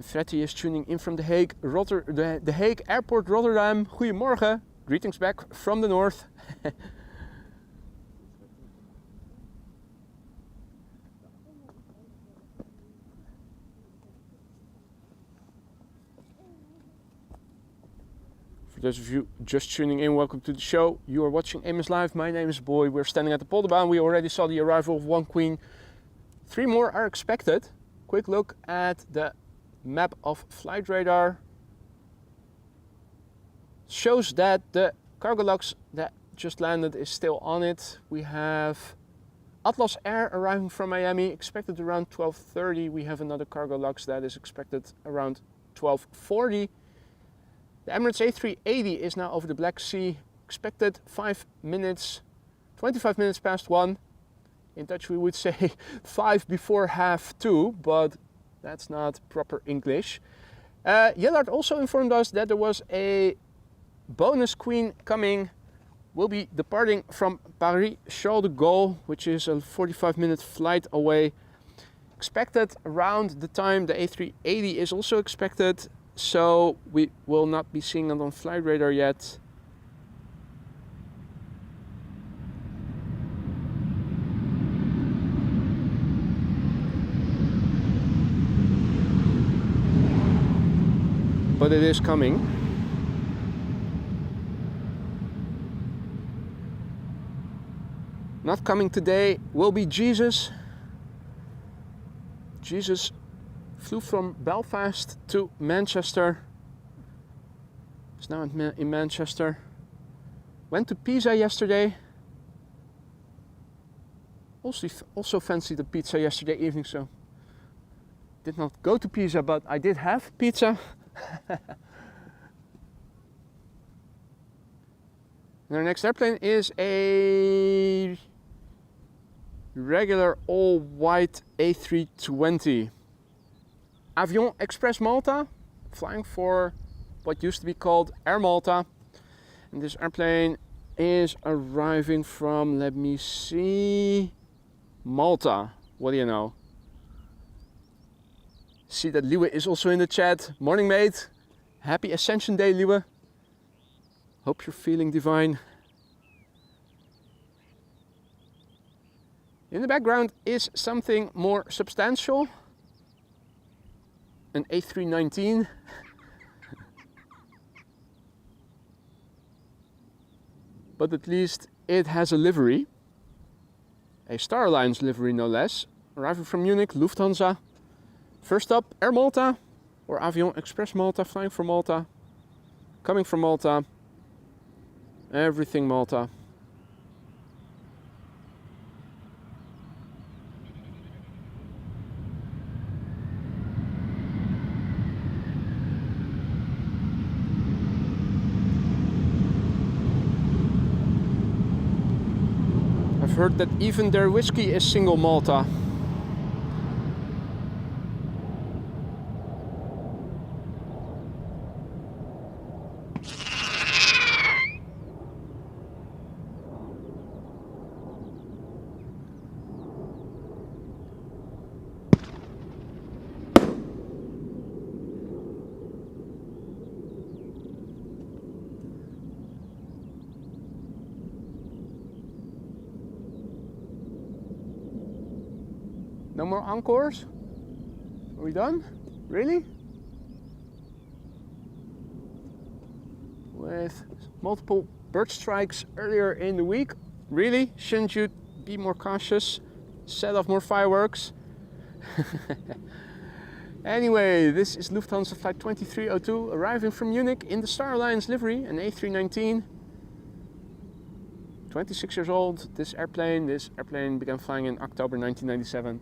Freddy is tuning in from The Hague, The Hague Airport, Rotterdam. Goedemorgen. Greetings back from the north. For those of you just tuning in, welcome to the show. You are watching Amos Live. My name is Boy. We're standing at the Polderbaan. We already saw the arrival of one queen. 3 more are expected. Quick look at the map of flight radar. Shows that the Cargolux that just landed is still on it. We have Atlas Air arriving from Miami, expected around 12:30. We have another Cargolux that is expected around 12:40. The Emirates A380 is now over the Black Sea, expected 5 minutes, 25 minutes past 1. In Dutch we would say 5 before half 2, but that's not proper English. Jellard also informed us that there was a bonus queen coming. Will be departing from Paris Charles de Gaulle, which is a 45-minute flight away. Expected around the time the A380 is also expected. So we will not be seeing it on flight radar yet. But it is coming. Not coming today will be Jesus. Jesus flew from Belfast to Manchester. Is now in Manchester. Went to Pisa yesterday. Also fancied the pizza yesterday evening, so did not go to Pisa, but I did have pizza. And our next airplane is a regular all-white A320. Avion Express Malta, flying for what used to be called Air Malta. And this airplane is arriving from, let me see, Malta. What do you know? See that Liwe is also in the chat. Morning, mate. Happy Ascension Day, Liwe. Hope you're feeling divine. In the background is something more substantial. An A319. But at least it has a livery. A Star Alliance livery, no less. Arriving from Munich, Lufthansa. First up, Air Malta or Avion Express Malta, flying from Malta. Coming from Malta. Everything Malta. I've heard that even their whiskey is single Malta. No more encores? Are we done? Really? With multiple bird strikes earlier in the week? Really? Shouldn't you be more cautious? Set off more fireworks? Anyway, this is Lufthansa flight 2302 arriving from Munich in the Star Alliance livery, an A319. 26 years old, this airplane began flying in October 1997.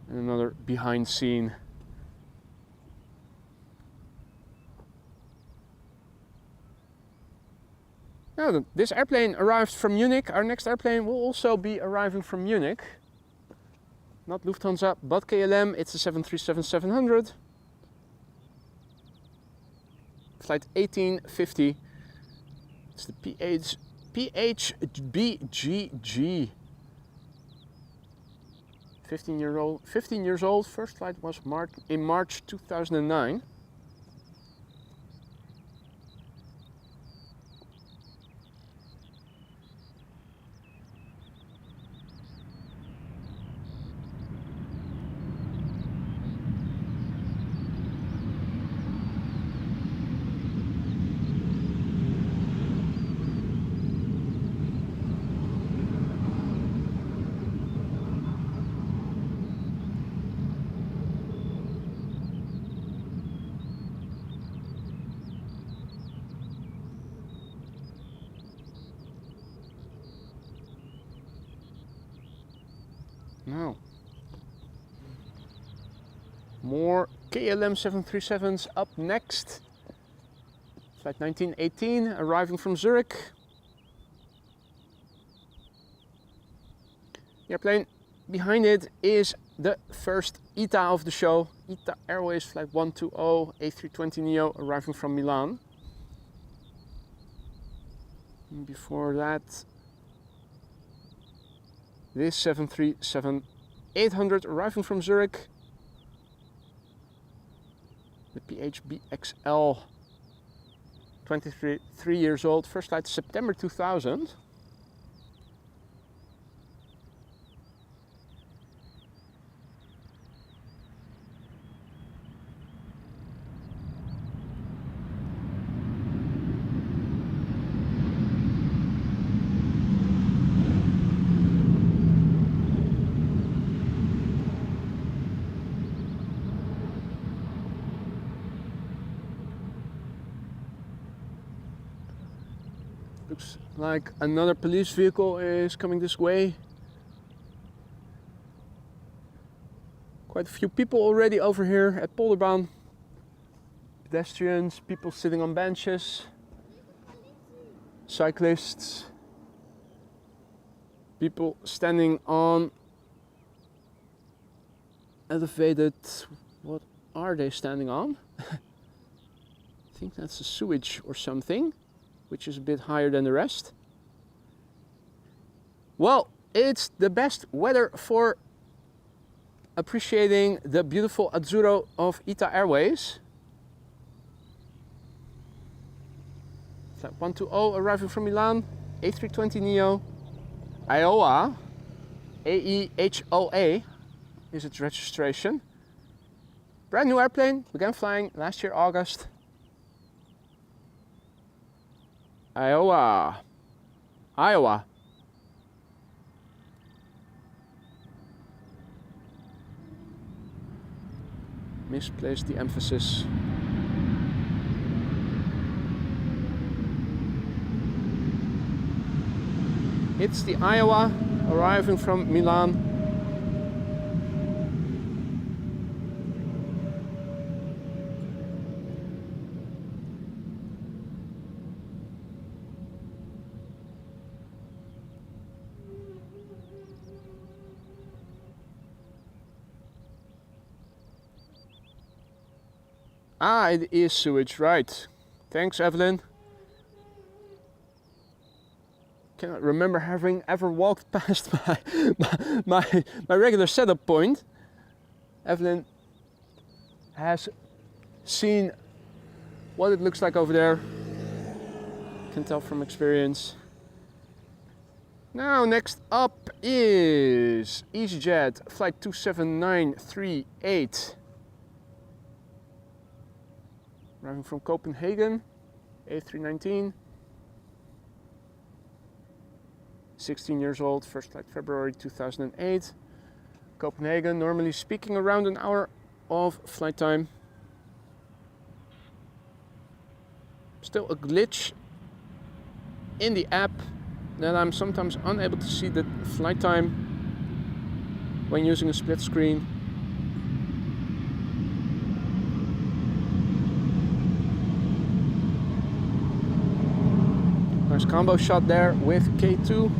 And another behind scene. Now, this airplane arrived from Munich. Our next airplane will also be arriving from Munich. Not Lufthansa, but KLM. It's a 737-700. Flight 1850. It's the PHBGG. 15 years old. First flight was in March 2009. Now, more KLM 737s up next. Flight 1918 arriving from Zurich. The airplane behind it is the first ITA of the show. ITA Airways Flight 120 A320neo arriving from Milan. And before that, this 737-800 arriving from Zurich. The PHBXL, 23 years old, first flight September 2000. Looks like another police vehicle is coming this way. Quite a few people already over here at Polderbaan. Pedestrians, people sitting on benches, cyclists, people standing on elevated, what are they standing on? I think that's a sewage or something, which is a bit higher than the rest. Well, it's the best weather for appreciating the beautiful Azzurro of ITA Airways. Flight 120 arriving from Milan, A320neo, Iowa, AEHOA is its registration. Brand new airplane, began flying last year August. Iowa. Misplaced the emphasis. It's the Iowa arriving from Milan. Ah, it is sewage, right. Thanks, Evelyn. Cannot remember having ever walked past my regular setup point. Evelyn has seen what it looks like over there. Can tell from experience. Now, next up is EasyJet flight 27938. Arriving from Copenhagen, A319. 16 years old, first flight February 2008. Copenhagen, normally speaking around an hour of flight time. Still a glitch in the app that I'm sometimes unable to see the flight time when using a split screen. Nice combo shot there with K2.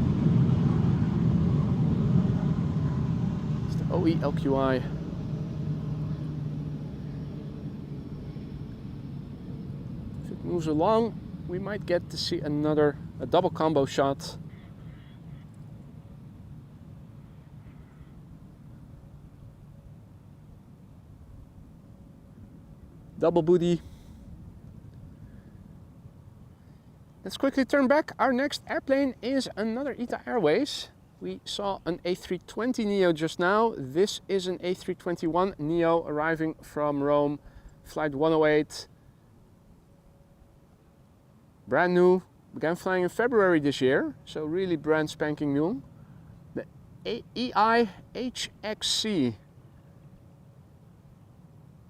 It's the OE LQI. If it moves along, we might get to see a double combo shot. Double booty. Let's quickly turn back. Our next airplane is another ITA Airways. We saw an A320neo just now. This is an A321neo arriving from Rome, flight 108. Brand new, began flying in February this year, so really brand spanking new. The AIHXC.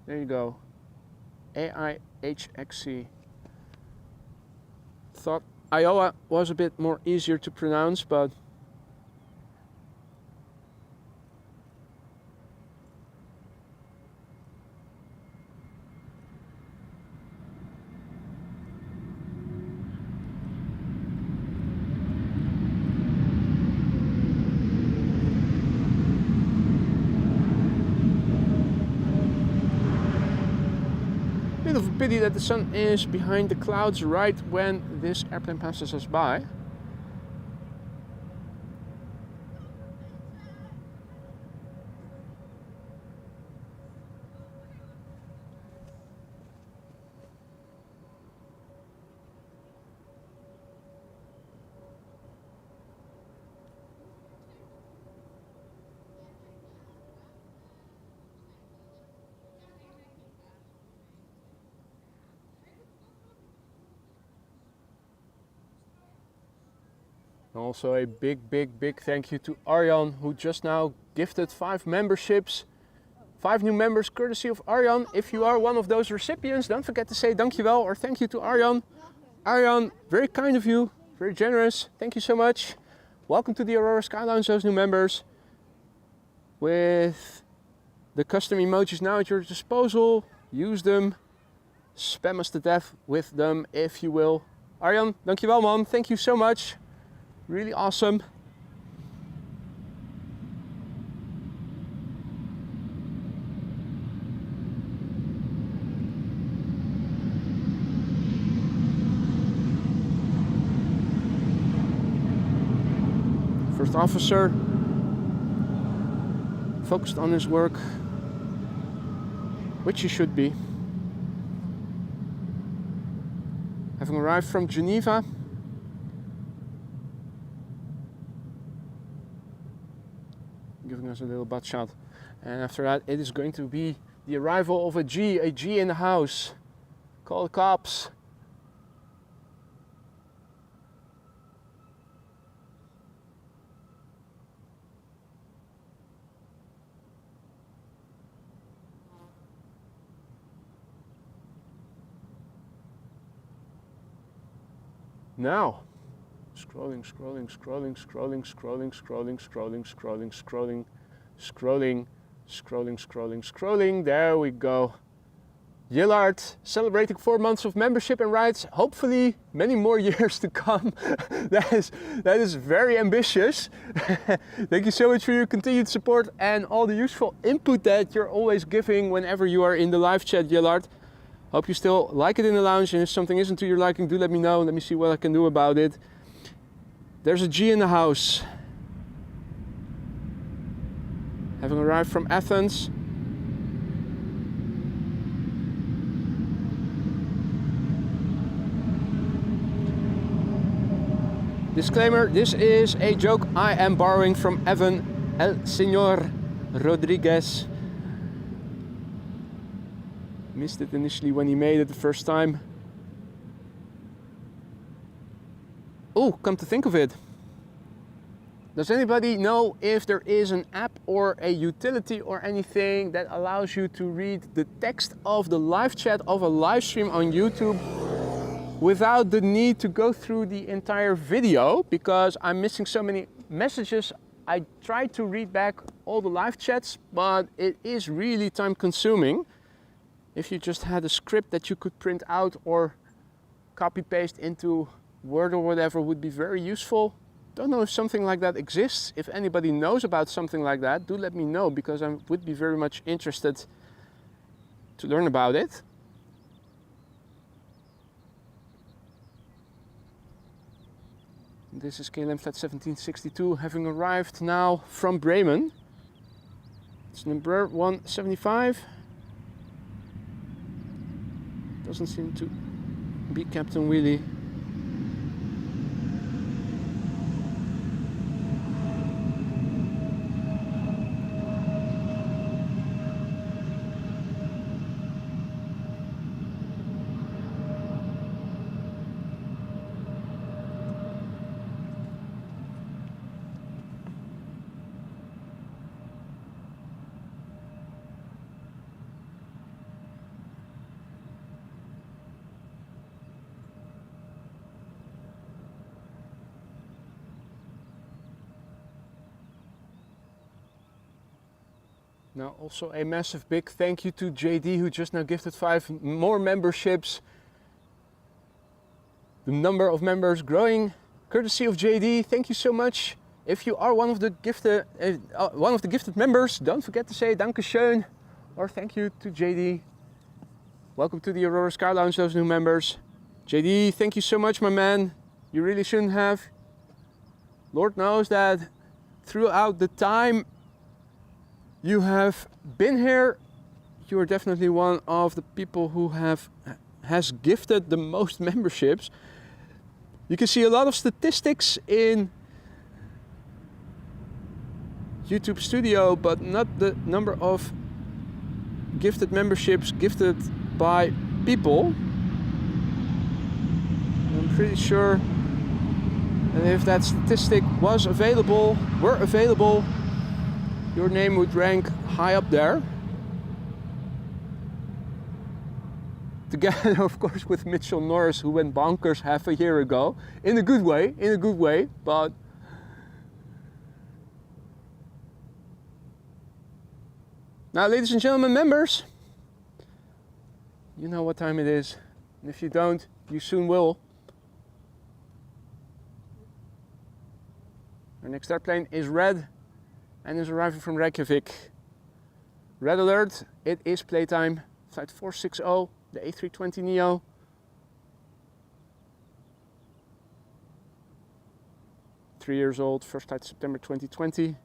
There you go. AIHXC. Thought Iowa was a bit more easier to pronounce, but bit of a pity that the sun is behind the clouds right when this airplane passes us by. Also a big thank you to Arjan, who just now gifted 5 memberships. 5 new members courtesy of Arjan. If you are one of those recipients, don't forget to say dankjewel or thank you to Arjan. Arjan, very kind of you, Very generous. Thank you so much. Welcome to the Aurora Sky Lounge, those new members. With the custom emojis now at your disposal, use them. Spam us to death with them if you will. Arjan, dankjewel man. Thank you so much. Really awesome. First officer, focused on his work, which he should be. Having arrived from Geneva, giving us a little butt shot. And after that, it is going to be the arrival of a G in the house. Call the cops. Now, scrolling, there we go. Yillard, celebrating 4 months of membership and rides, hopefully many more years to come. That is very ambitious. Thank you so much for your continued support and all the useful input that you're always giving whenever you are in the live chat, Yillard. Hope you still like it in the lounge, and if something isn't to your liking, do let me know. Let me see what I can do about it. There's a G in the house. Having arrived from Athens. Disclaimer, this is a joke I am borrowing from Evan El Señor Rodriguez. Missed it initially when he made it the first time. Oh, come to think of it. Does anybody know if there is an app or a utility or anything that allows you to read the text of the live chat of a live stream on YouTube without the need to go through the entire video? Because I'm missing so many messages. I tried to read back all the live chats, but it is really time consuming. If you just had a script that you could print out or copy paste into Word or whatever would be very useful. Don't know if something like that exists. If anybody knows about something like that, do let me know, because I would be very much interested to learn about it. This is KLM Flight 1762, having arrived now from Bremen. It's number 175. Doesn't seem to be Captain Wheelie. Now also a massive big thank you to JD, who just now gifted 5 more memberships. The number of members growing courtesy of JD. Thank you so much. If you are one of the gifted members, don't forget to say Dankeschön or thank you to JD. Welcome to the Aurora Sky Lounge, those new members. JD, thank you so much, my man. You really shouldn't have. Lord knows that throughout the time you have been here, you are definitely one of the people who has gifted the most memberships. You can see a lot of statistics in YouTube Studio, but not the number of gifted memberships gifted by people. I'm pretty sure that if that statistic were available, your name would rank high up there. together of course with Mitchell Norris, who went bonkers half a year ago, in a good way, but now, ladies and gentlemen, members, you know what time it is, and if you don't, you soon will. Our next airplane is red and is arriving from Reykjavik. Red alert, it is playtime, flight 460, the A320neo. Three years old, first flight September 2020.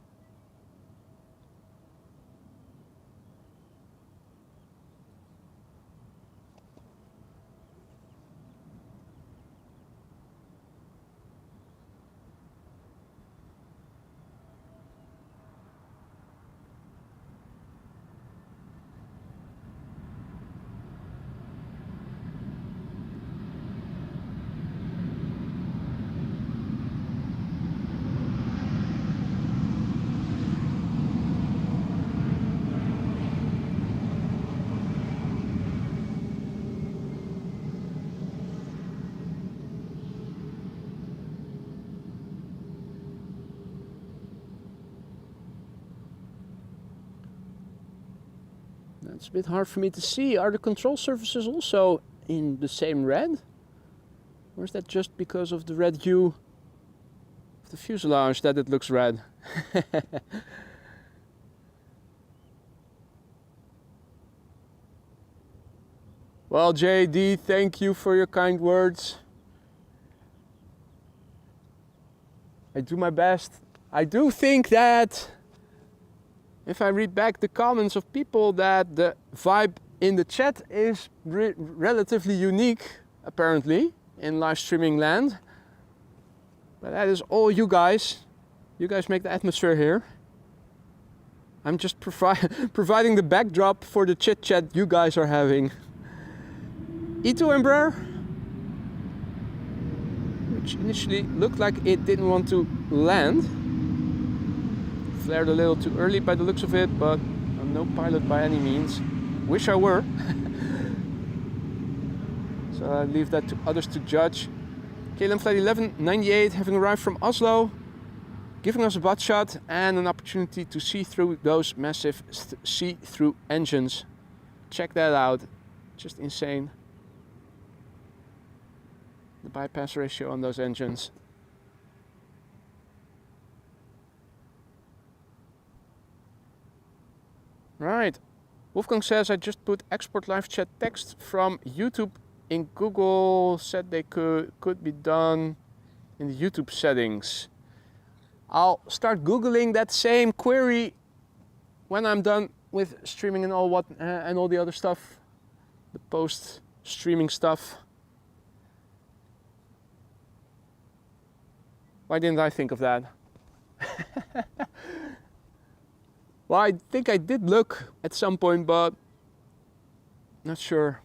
It's a bit hard for me to see. Are the control surfaces also in the same red? Or is that just because of the red hue of the fuselage that it looks red? Well, JD, thank you for your kind words. I do my best. I do think that if I read back the comments of people, that the vibe in the chat is relatively unique, apparently, in live streaming land. But that is all you guys. You guys make the atmosphere here. I'm just providing the backdrop for the chit chat you guys are having. E2 Embraer, which initially looked like it didn't want to land. Flared a little too early by the looks of it, but I'm no pilot by any means. Wish I were. So I leave that to others to judge. KLM Flight 1198 having arrived from Oslo, giving us a butt shot and an opportunity to see through those massive see-through engines. Check that out. Just insane. The bypass ratio on those engines. Right, Wolfgang says I just put export live chat text from YouTube in Google, said they could be done in the YouTube settings. I'll start Googling that same query when I'm done with streaming and all the other stuff, the post streaming stuff. Why didn't I think of that? Well, I think I did look at some point, but not sure.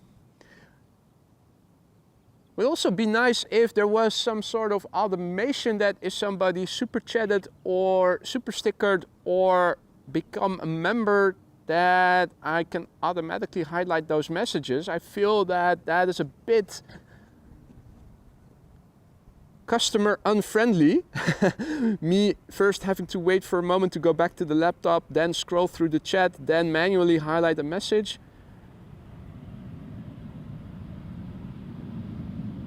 Would also be nice if there was some sort of automation that if somebody super chatted or super stickered or become a member, that I can automatically highlight those messages. I feel that that is a bit customer unfriendly. Me first having to wait for a moment to go back to the laptop, then scroll through the chat, then manually highlight a message.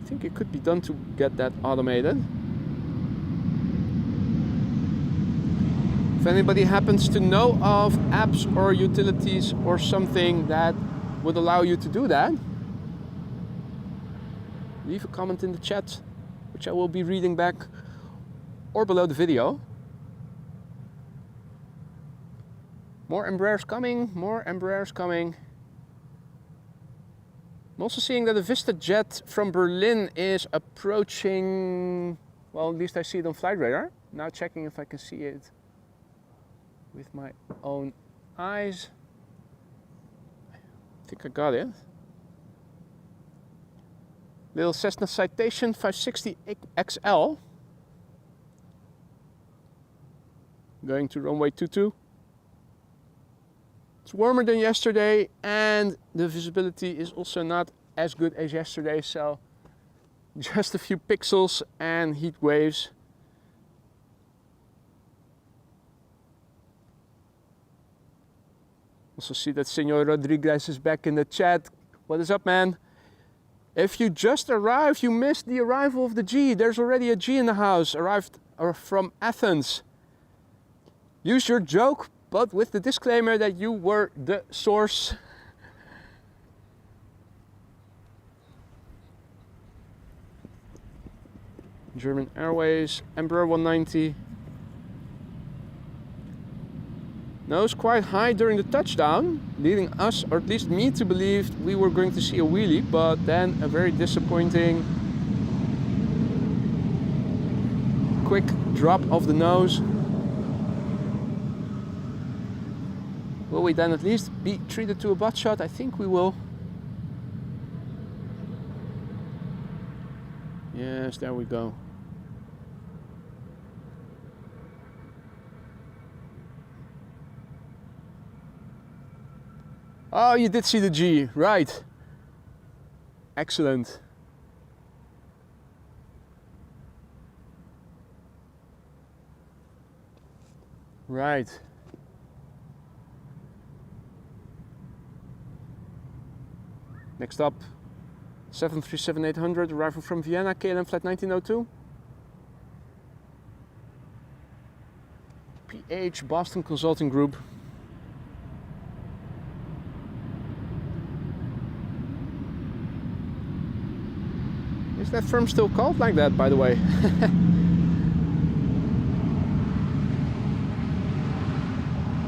I think it could be done to get that automated. If anybody happens to know of apps or utilities or something that would allow you to do that, leave a comment in the chat, which I will be reading back, or below the video. More Embraers coming, more Embraers coming. I'm also seeing that a VistaJet from Berlin is approaching, well, at least I see it on flight radar. Now checking if I can see it with my own eyes. I think I got it. Little Cessna Citation 560 XL. Going to runway 22. It's warmer than yesterday and the visibility is also not as good as yesterday, so just a few pixels and heat waves. Also see that Senor Rodriguez is back in the chat. What is up, man? If you just arrived, you missed the arrival of the G. There's already a G in the house, arrived from Athens. Use your joke, but with the disclaimer that you were the source. German Airways, Embraer 190. Nose quite high during the touchdown, leading us, or at least me, to believe we were going to see a wheelie, but then a very disappointing quick drop of the nose. Will we then at least be treated to a butt shot? I think we will. Yes, there we go. Oh, you did see the G, right. Excellent. Right. Next up, 737-800, arriving from Vienna, KLM flight 1902. PH Boston Consulting Group. Is that firm still called like that, by the way?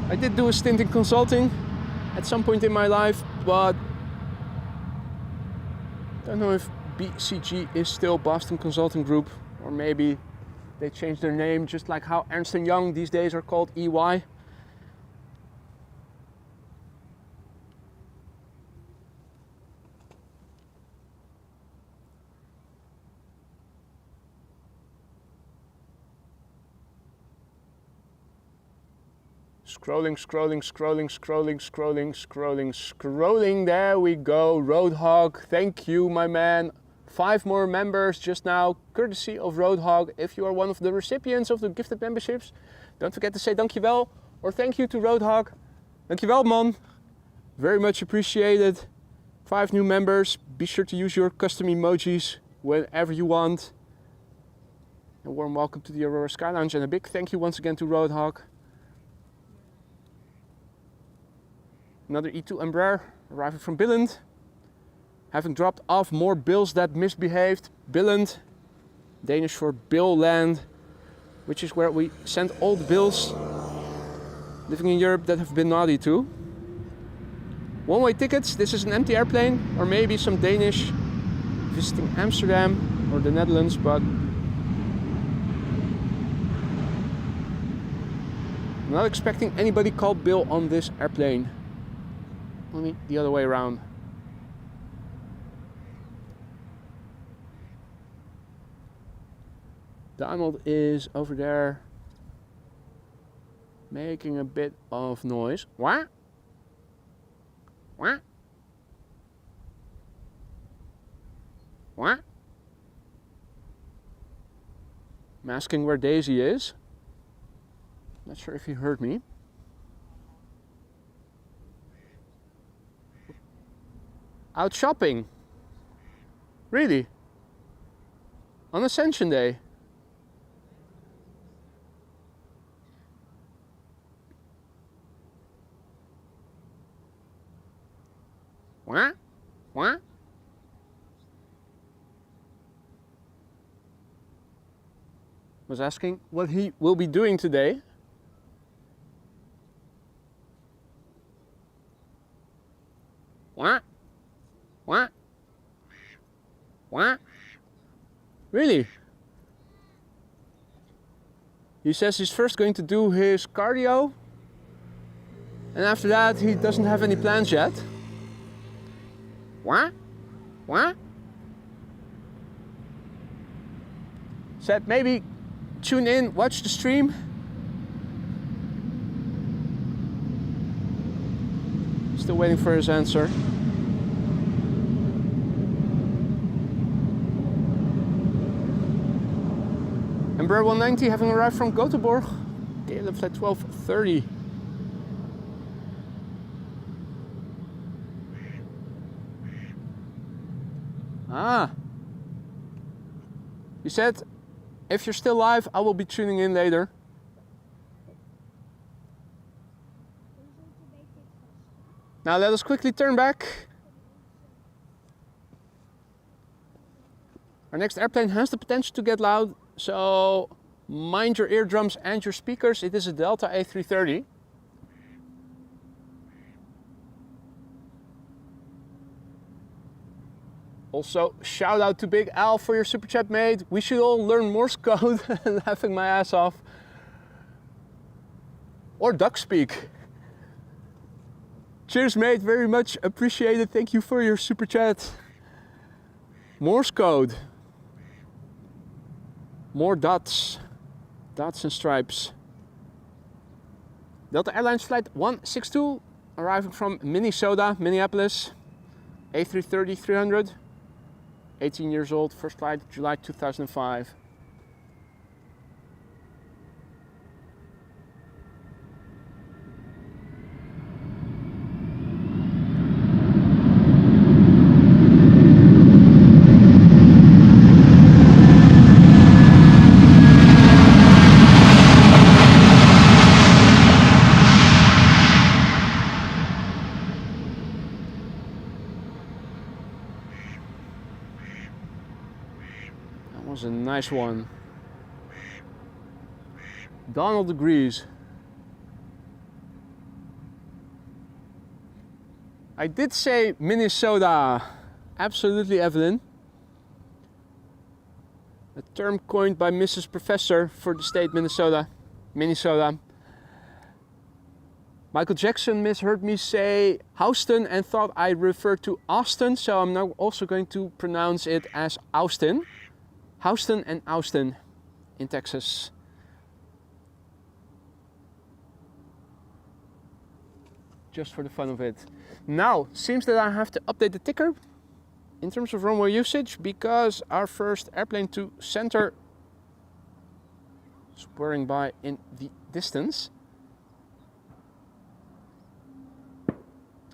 I did do a stint in consulting at some point in my life, but I don't know if BCG is still Boston Consulting Group, or maybe they changed their name, just like how Ernst & Young these days are called EY. Scrolling. There we go. Roadhog, thank you, my man. 5 more members just now, courtesy of Roadhog. If you are one of the recipients of the gifted memberships, don't forget to say dankjewel or thank you to Roadhog. Dankjewel, man. Very much appreciated. 5 new members. Be sure to use your custom emojis whenever you want. A warm welcome to the Aurora Sky Lounge and a big thank you once again to Roadhog. Another E2 Embraer arriving from Billund. Having dropped off more bills that misbehaved. Billund, Danish for Bill Land, which is where we send all the bills living in Europe that have been naughty too. One-way tickets, this is an empty airplane, or maybe some Danish visiting Amsterdam or the Netherlands, but I'm not expecting anybody called Bill on this airplane. Only the other way around. Donald is over there making a bit of noise. What? What? What? I'm asking where Daisy is. Not sure if he heard me. Out shopping? Really? On Ascension Day? What? What? Was asking what he will be doing today. What? What? What? Really? He says he's first going to do his cardio, and after that he doesn't have any plans yet. What? What? Said maybe tune in, watch the stream. Still waiting for his answer. Embraer 190 having arrived from Göteborg, KLM flight 1230. Ah, you said if you're still live, I will be tuning in later. Now let us quickly turn back. Our next airplane has the potential to get loud, so mind your eardrums and your speakers. It is a Delta A330. Also, shout out to Big Al for your super chat, mate. We should all learn Morse code. Laughing my ass off. Or duck speak. Cheers, mate. Very much appreciated. Thank you for your super chat. Morse code. More dots. Dots and stripes. Delta Airlines flight 162 arriving from Minnesota, Minneapolis. A330-300. 18 years old, first flight July 2005. Was a nice one. Donald agrees. I did say Minnesota. Absolutely, Evelyn. A term coined by Mrs. Professor for the state Minnesota. Minnesota. Michael Jackson misheard me say Houston and thought I referred to Austin, so I'm now also going to pronounce it as Austin. Houston and Austin in Texas. Just for the fun of it. Now, seems that I have to update the ticker in terms of runway usage because our first airplane to center is whirring by in the distance.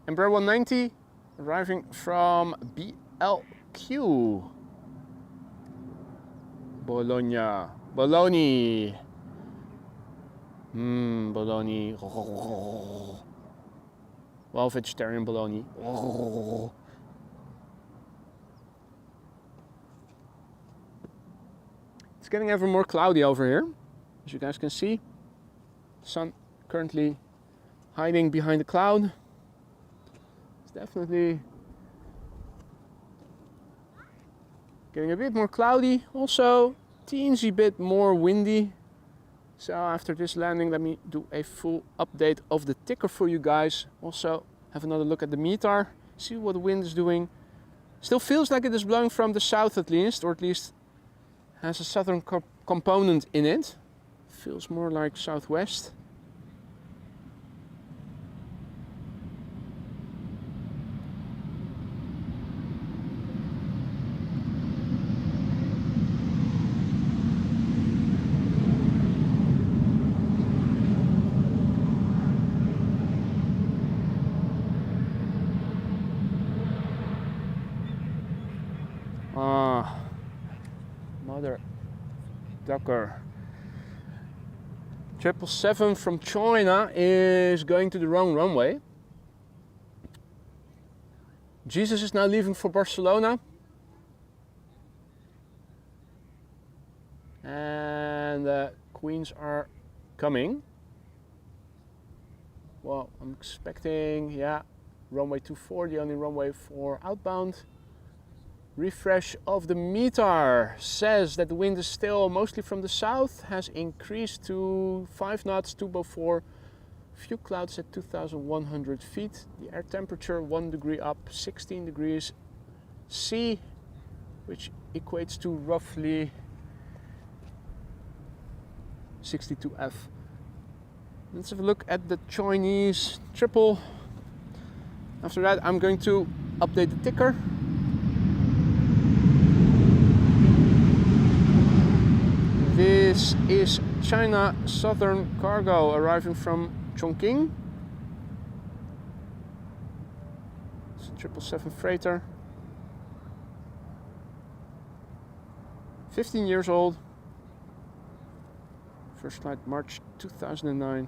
Embraer 190 arriving from BLQ. Bologna. Bologna. Bologna. Well, vegetarian bologna. It's getting ever more cloudy over here. As you guys can see, the sun currently hiding behind the cloud. It's definitely getting a bit more cloudy, also teensy bit more windy. So after this landing, let me do a full update of the ticker for you guys. Also have another look at the METAR, see what the wind is doing. Still feels like it is blowing from the south at least, or at least has a southern component in it. Feels more like southwest. Mother ducker. 777 from China is going to the wrong runway. Jesus is now leaving for Barcelona. And the Queens are coming. Well, I'm expecting, yeah, runway 24, the only runway for outbound. Refresh of the METAR says that the wind is still mostly from the south, has increased to 5 knots, 204, few clouds at 2,100 feet. The air temperature 1 degree up, 16 degrees C, which equates to roughly 62 F. Let's have a look at the Chinese triple. After that, I'm going to update the ticker. This This is China Southern Cargo arriving from Chongqing. It's a 777 freighter. 15 years old. First flight March 2009.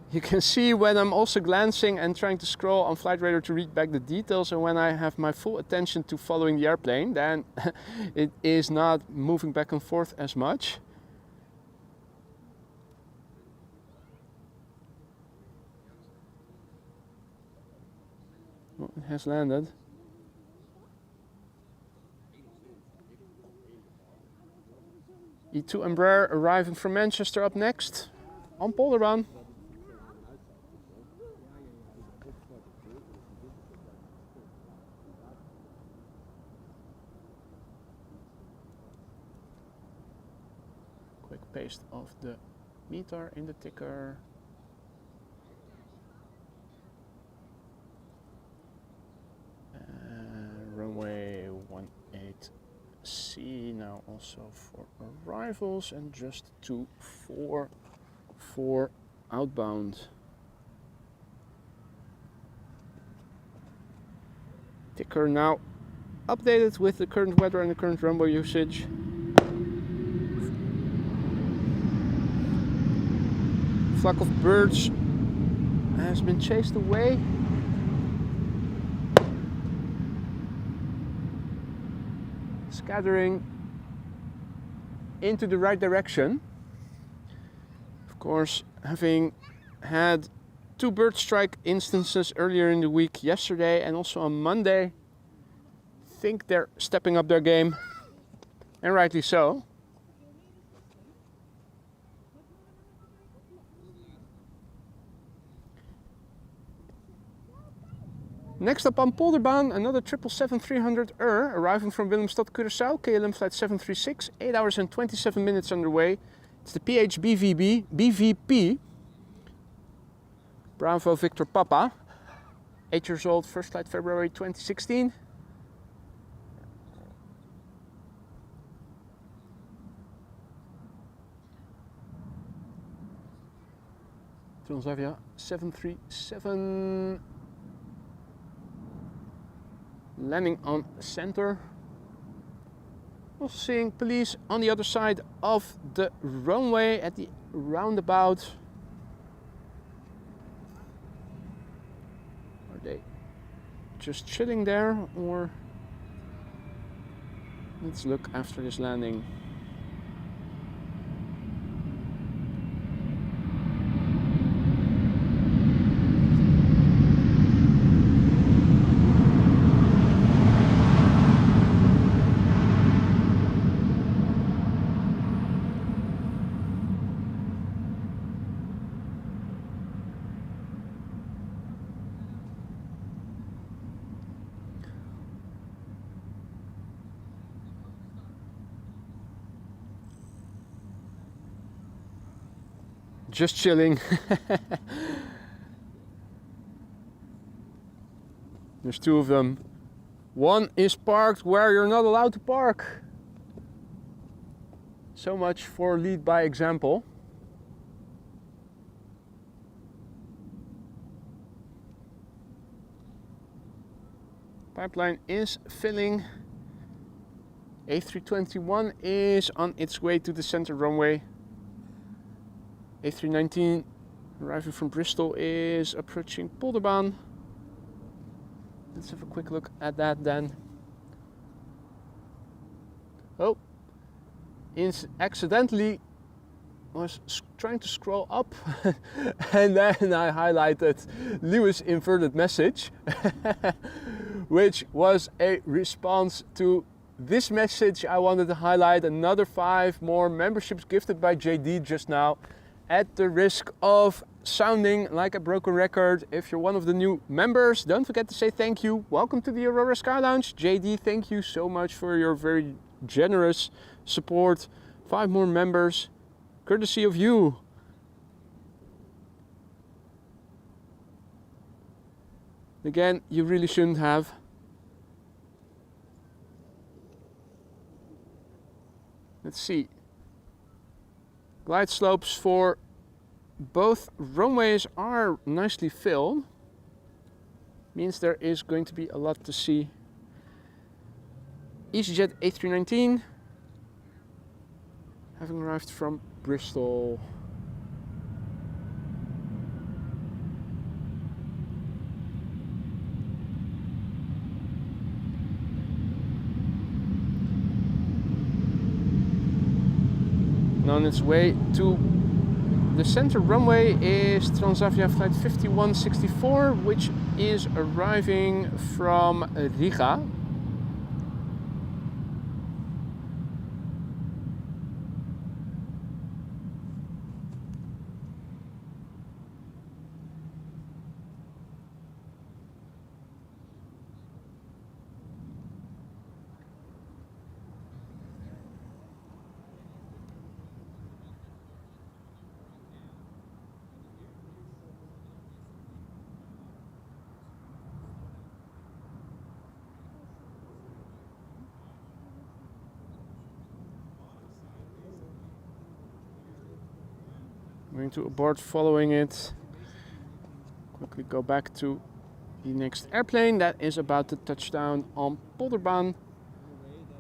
You can see when I'm also glancing and trying to scroll on Flight Radar to read back the details, and when I have my full attention to following the airplane, then it is not moving back and forth as much. Well, it has landed. E2 Embraer arriving from Manchester up next on Polderban. Quick paste of the meter in the ticker. Runway 18C now also for arrivals, and just 244 outbound. Ticker now updated with the current weather and the current runway usage. Flock of birds has been chased away. Scattering into the right direction. Of course, having had 2 bird strike instances earlier in the week, yesterday and also on Monday, I think they're stepping up their game, and rightly so. Next up on Polderbaan, another 777-300 arriving from Willemstad, Curaçao, KLM flight 736, 8 hours and 27 minutes underway. It's the BVP, Bravo Victor Papa, 8 years old, first flight February 2016. Transavia 737. Landing on center. Also seeing police on the other side of the runway at the roundabout. Are they just chilling there, or let's look after this landing. Just chilling. There's 2 of them. One is parked where you're not allowed to park. So much for lead by example. Pipeline is filling. A321 is on its way to the center runway. A319 arriving from Bristol is approaching Polderbaan. Let's have a quick look at that then. Oh, accidentally was trying to scroll up and then I highlighted Lewis inverted message, which was a response to this message. I wanted to highlight another 5 more memberships gifted by JD just now. At the risk of sounding like a broken record, if you're one of the new members, don't forget to say thank you. Welcome to the Aurora Sky Lounge. JD, thank you so much for your very generous support. 5 more members, courtesy of you. Again, you really shouldn't have. Let's see. Glide slopes for both runways are nicely filled. Means there is going to be a lot to see. EasyJet A319, having arrived from Bristol. And on its way to the center runway is Transavia flight 5164, which is arriving from Riga. Going to abort following it. Quickly go back to the next airplane that is about to touch down on Polderbaan.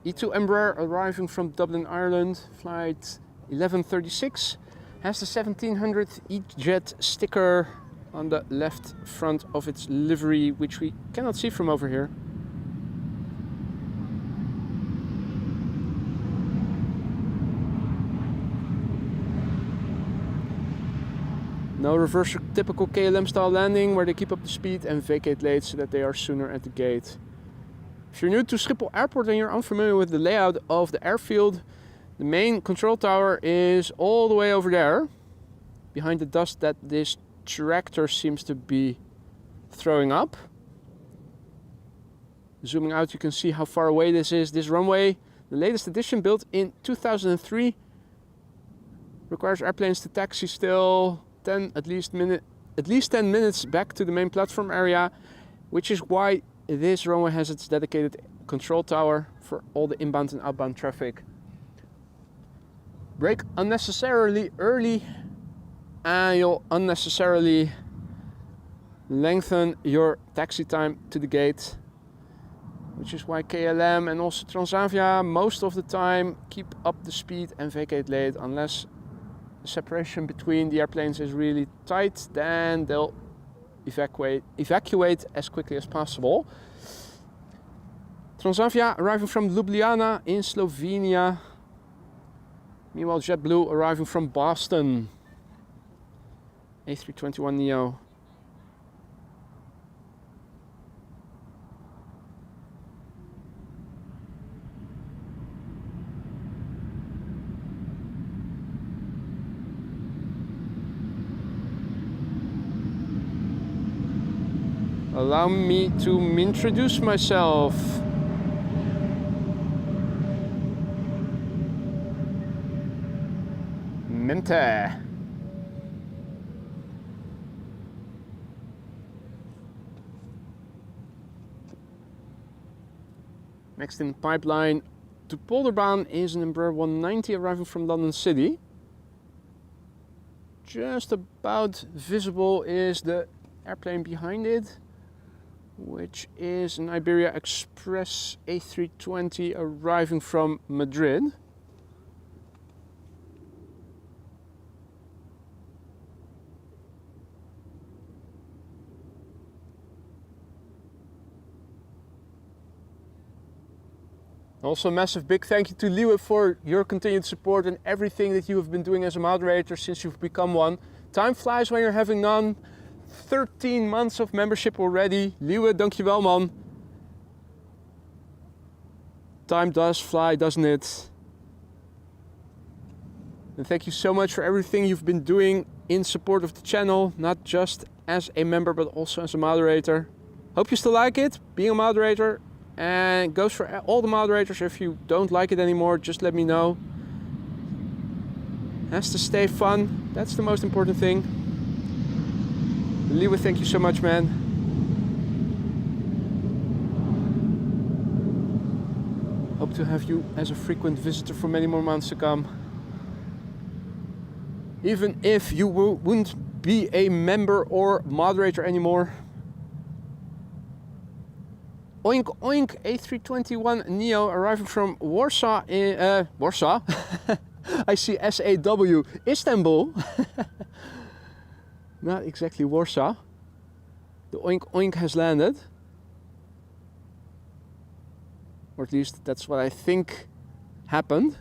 E2 Embraer arriving from Dublin, Ireland, flight 1136. Has the 1700 EasyJet sticker on the left front of its livery, which we cannot see from over here. No reverse typical KLM style landing where they keep up the speed and vacate late so that they are sooner at the gate. If you're new to Schiphol Airport and you're unfamiliar with the layout of the airfield, the main control tower is all the way over there, behind the dust that this tractor seems to be throwing up. Zooming out, you can see how far away this is. This runway, the latest edition, built in 2003, requires airplanes to taxi still at least 10 minutes back to the main platform area, which is why this runway has its dedicated control tower for all the inbound and outbound traffic. Brake unnecessarily early and you'll unnecessarily lengthen your taxi time to the gate, which is why KLM and also Transavia most of the time keep up the speed and vacate late. Unless the separation between the airplanes is really tight, then they'll evacuate as quickly as possible. Transavia arriving from Ljubljana in Slovenia. Meanwhile, JetBlue arriving from Boston. A321neo. Allow me to introduce myself. Mente. Next in the pipeline to Polderbaan is an Embraer 190 arriving from London City. Just about visible is the airplane behind it, which is an Iberia Express A320 arriving from Madrid. Also a massive big thank you to Liwe for your continued support and everything that you have been doing as a moderator since you've become one. Time flies when you're having none. 13 months of membership already. Liwe, dankjewel man. Time does fly, doesn't it? And thank you so much for everything you've been doing in support of the channel, not just as a member but also as a moderator. Hope you still like it, being a moderator. And it goes for all the moderators. If you don't like it anymore, just let me know. It has to stay fun. That's the most important thing. Liwe, thank you so much, man. to have you as a frequent visitor for many more months to come. Even if you wouldn't be a member or moderator anymore. Oink oink, A321neo arriving from Warsaw in Warsaw. I see SAW, Istanbul. Not exactly Warsaw. The oink oink has landed. Or at least that's what I think happened.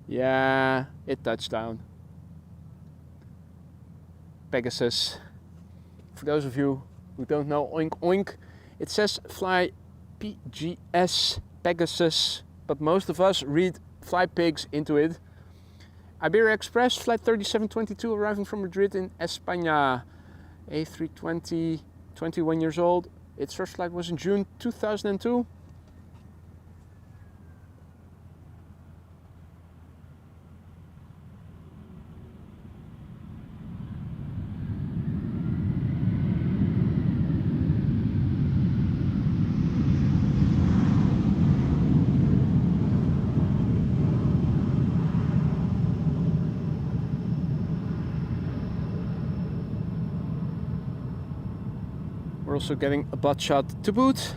Yeah, it touched down. Pegasus. For those of you who don't know oink oink, it says fly PGS Pegasus, but most of us read fly pigs into it. Iberia Express flight 3722 arriving from Madrid in España. A320, 21 years old. Its first flight was in June 2002. We're also getting a butt shot to boot.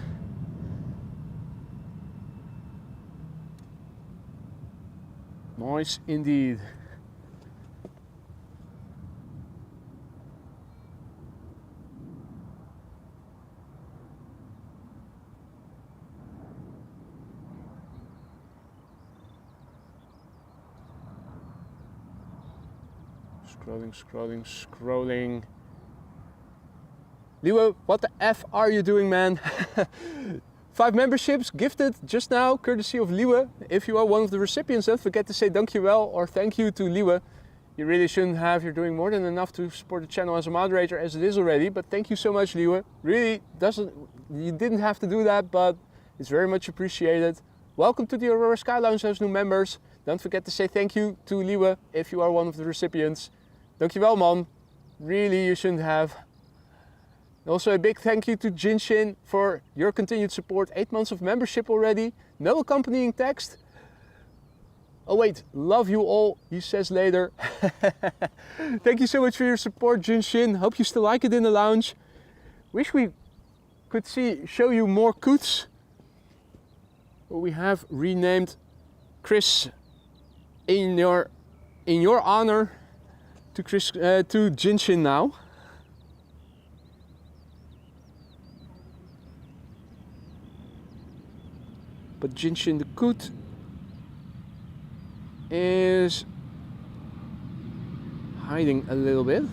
Nice indeed. Scrolling. Liwe, what the F are you doing, man? 5 memberships gifted just now, courtesy of Liwe. If you are one of the recipients, don't forget to say dankjewel or thank you to Liwe. You really shouldn't have, you're doing more than enough to support the channel as a moderator as it is already, but thank you so much, Liwe. Really you didn't have to do that, but it's very much appreciated. Welcome to the Aurora Sky Lounge, those new members. Don't forget to say thank you to Liwe if you are one of the recipients. Dankjewel, man. Really, you shouldn't have. Also a big thank you to Jinshin for your continued support. 8 months of membership already. No accompanying text. Oh wait, love you all, he says later. Thank you so much for your support, Jinshin. Hope you still like it in the lounge. Wish we could show you more coots. But we have renamed Chris in your honor to Jinshin now. But Jinshin the Coot is hiding a little bit.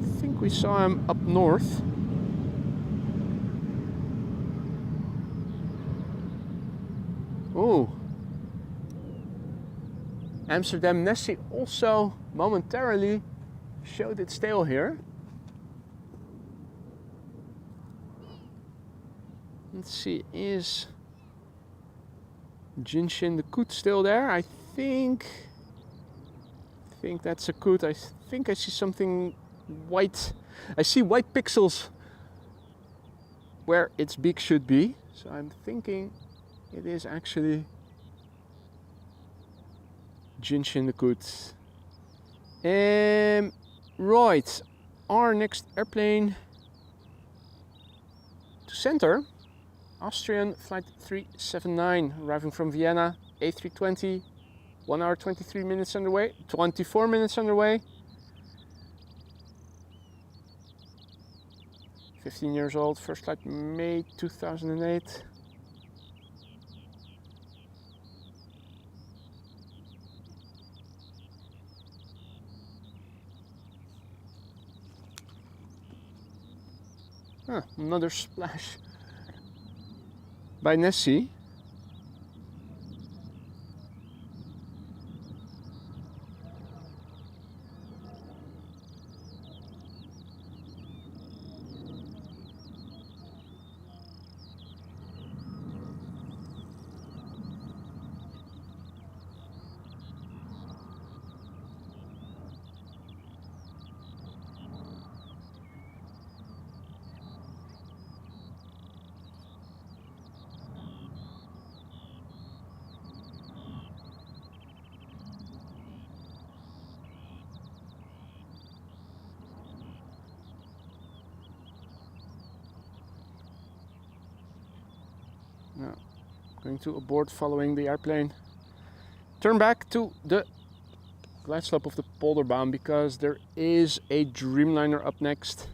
I think we saw him up north. Oh, Amsterdam Nessie also momentarily showed its tail here. Let's see, is Jinshin the Coot still there? I think that's a coot. I think I see something white. I see white pixels where its beak should be. So I'm thinking it is actually Jinshin the Coot. Right, our next airplane to center. Austrian flight 379 arriving from Vienna, A320, 1 hour 23 minutes underway, 24 minutes underway. 15 years old, first flight May 2008. Another splash by Nessie. Now, going to abort following the airplane. Turn back to the glide slope of the Polderbaan because there is a Dreamliner up next.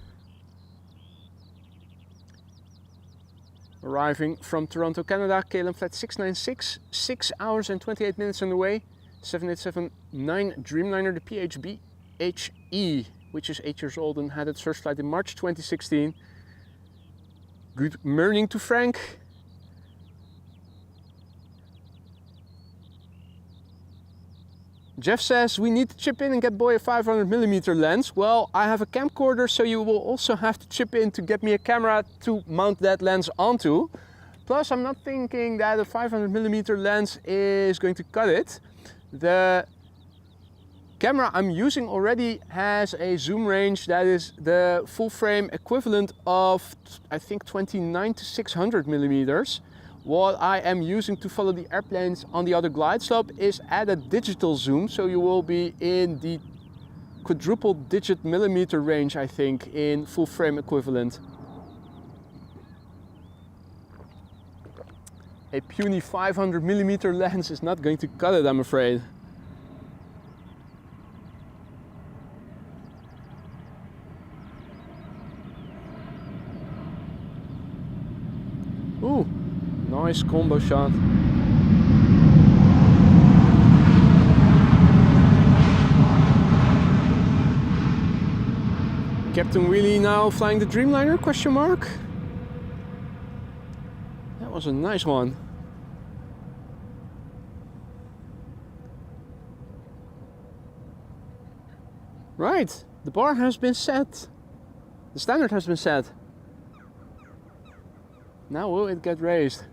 Arriving from Toronto, Canada, KLM Flight 696, 6 hours and 28 minutes on the way. 7879 Dreamliner, the PHB HE, which is 8 years old and had its first flight in March 2016. Good morning to Frank. Jeff says we need to chip in and get Boy a 500mm lens. Well, I have a camcorder, so you will also have to chip in to get me a camera to mount that lens onto. Plus, I'm not thinking that a 500mm lens is going to cut it. The camera I'm using already has a zoom range that is the full frame equivalent of, I think, 29 to 600mm. What I am using to follow the airplanes on the other glide slope is at a digital zoom, so you will be in the quadruple digit millimeter range, I think, in full frame equivalent. A puny 500mm lens is not going to cut it, I'm afraid. Ooh. Nice combo shot. Captain Wheelie now flying the Dreamliner, question mark? That was a nice one. Right, the bar has been set. The standard has been set. Now will it get raised?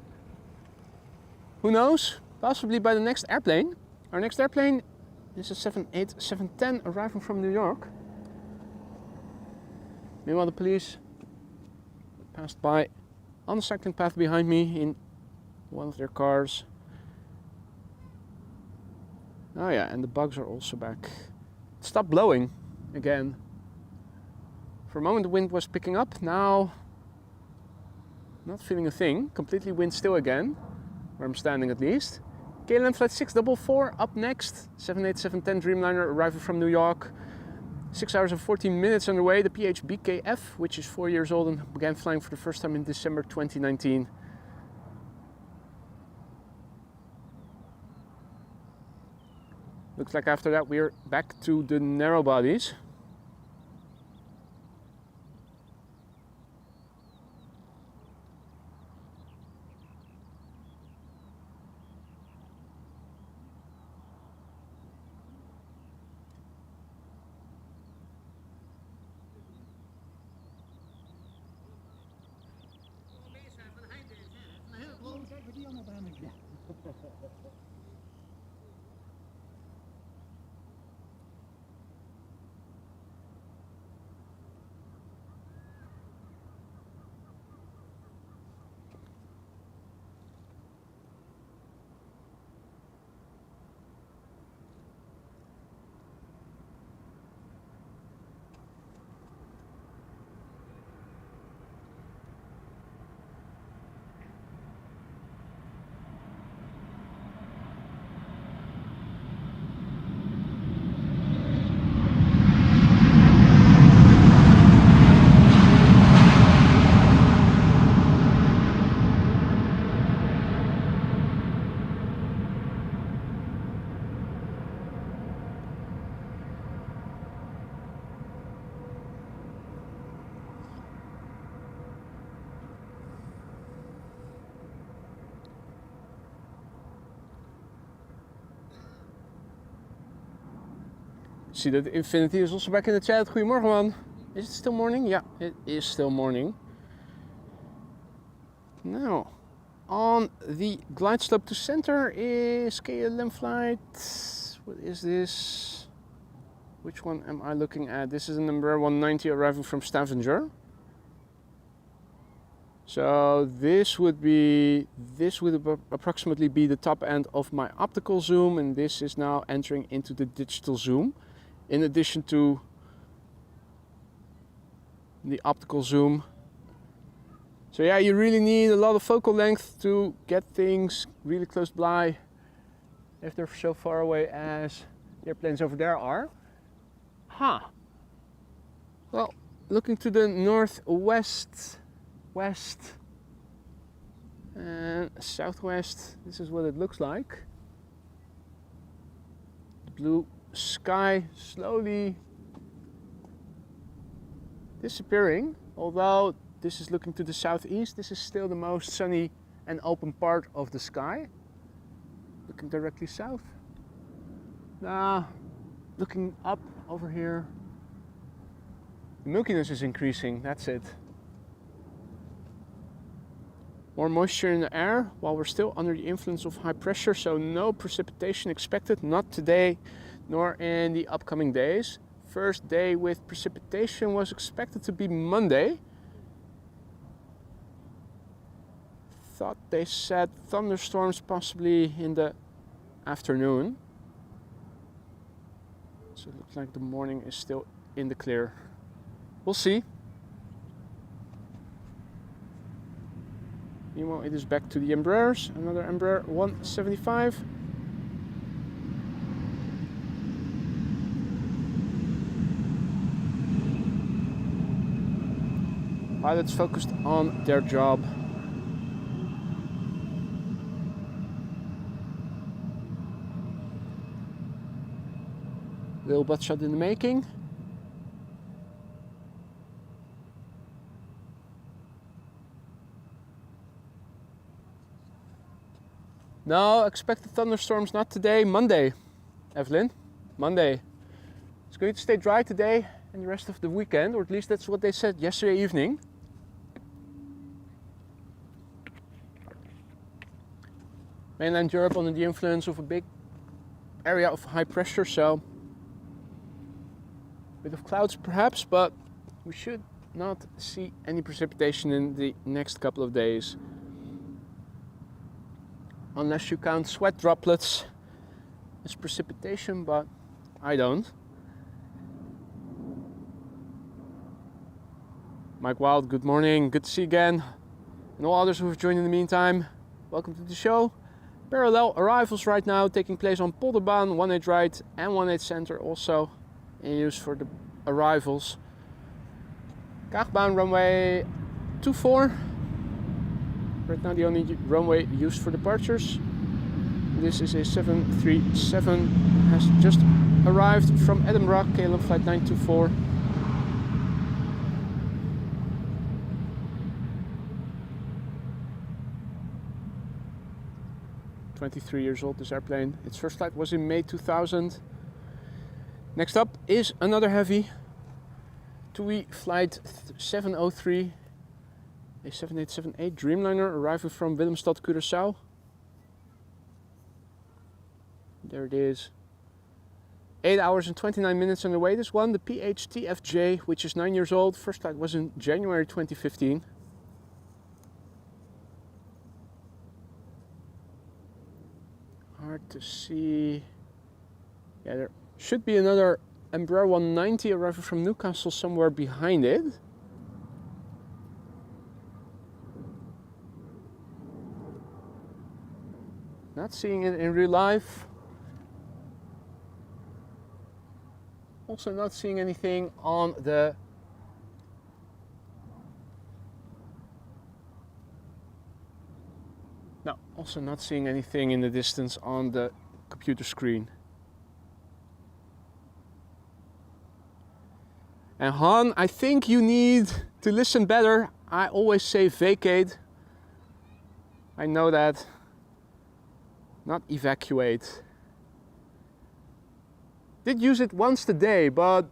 Who knows? Possibly by the next airplane. Our next airplane is a 787-10 arriving from New York. Meanwhile, the police passed by on the cycling path behind me in one of their cars. Oh yeah, and the bugs are also back. It stopped blowing again. For a moment the wind was picking up. Now, not feeling a thing. Completely wind still again. Where I'm standing at least. KLM Flight 644 up next. 787-10 Dreamliner arriving from New York. 6 hours and 14 minutes on the way. The PHBKF, which is 4 years old and began flying for the first time in December 2019. Looks like after that we're back to the narrow bodies. See that Infinity is also back in the chat. Goedemorgen man. Is it still morning? Yeah, it is still morning. Now, on the glide slope to center is KLM flight. What is this? Which one am I looking at? This is the number 190 arriving from Stavanger. So this would approximately be the top end of my optical zoom, and this is now entering into the digital zoom. In addition to the optical zoom. So yeah, you really need a lot of focal length to get things really close by if they're so far away as the airplanes over there are. Well, looking to the northwest, west and southwest, this is what it looks like. The blue sky slowly disappearing, although this is looking to the southeast. This is still the most sunny and open part of the sky. Looking directly south. Now, looking up over here, the milkiness is increasing, that's it. More moisture in the air while we're still under the influence of high pressure, so no precipitation expected, not today nor in the upcoming days. First day with precipitation was expected to be Monday. Thought they said thunderstorms possibly in the afternoon. So it looks like the morning is still in the clear. We'll see. Meanwhile, it is back to the Embraers. Another Embraer 175. Pilots focused on their job. Little butt shot in the making. No, expected thunderstorms not today, Monday, Evelyn. Monday. It's going to stay dry today and the rest of the weekend, or at least that's what they said yesterday evening. Mainland Europe under the influence of a big area of high pressure, so a bit of clouds perhaps, but we should not see any precipitation in the next couple of days. Unless you count sweat droplets as precipitation, but I don't. Mike Wild, good morning, good to see you again. And all others who have joined in the meantime, welcome to the show. Parallel arrivals right now taking place on Polderbaan, 18 right and 18 center also in use for the arrivals. Kaagbaan runway 24. Right now the only runway used for departures. This is a 737, has just arrived from Edinburgh, KLM flight 924. "23 years old, this airplane. Its first flight was in May 2000. Next up is another heavy. TUI flight 703. A 7878 Dreamliner arriving from Willemstad, Curaçao. There it is. 8 hours and 29 minutes on the way. This one, the PHTFJ, which is 9 years old. First flight was in January 2015. Hard to see. Yeah, there should be another Embraer 190 arriving from Newcastle somewhere behind it. Not seeing it in real life. Also not seeing anything on the also not seeing anything in the distance on the computer screen. And Han, I think you need to listen better. I always say vacate. I know that. Not evacuate. Did use it once today, but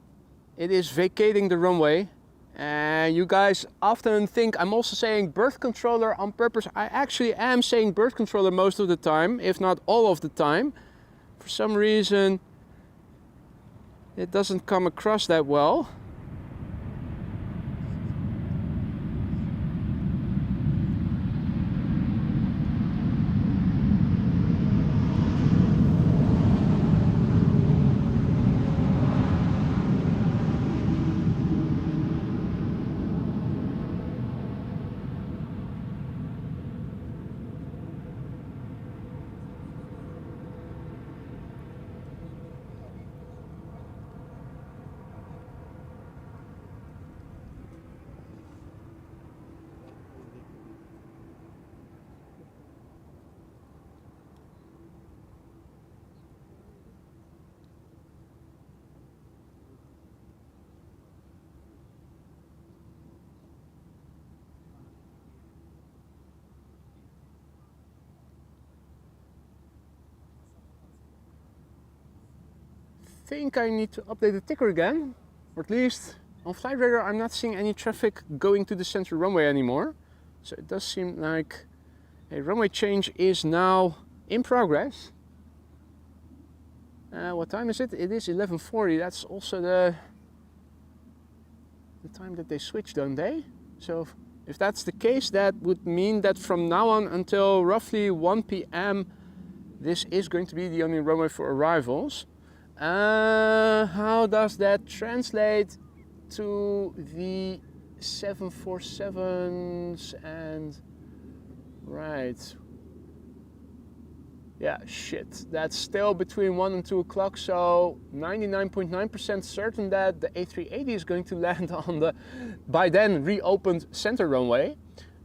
it is vacating the runway. And you guys often think I'm also saying birth controller on purpose. I actually am saying birth controller most of the time, if not all of the time. For some reason, it doesn't come across that well. think I need to update the ticker again, or at least on Flight Radar I'm not seeing any traffic going to the center runway anymore. So it does seem like a runway change is now in progress. What time is it? It is 11:40. That's also the time that they switch, don't they? So if that's the case, that would mean that from now on until roughly 1 p.m. this is going to be the only runway for arrivals. How does that translate to the 747s and right? Yeah, shit. That's still between 1 and 2 o'clock, so 99.9% certain that the A380 is going to land on the by then reopened center runway.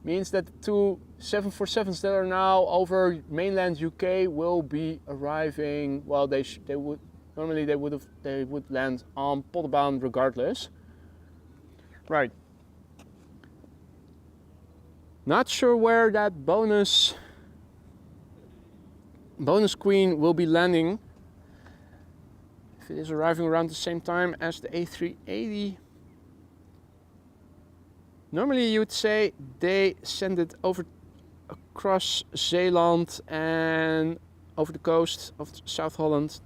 Means that the 2 747s that are now over mainland UK will be arriving. Well, they would normally they would land on Potterbound regardless. Right. Not sure where that bonus Queen will be landing. If it is arriving around the same time as the A380. Normally you would say they send it over across Zeeland and over the coast of South Holland,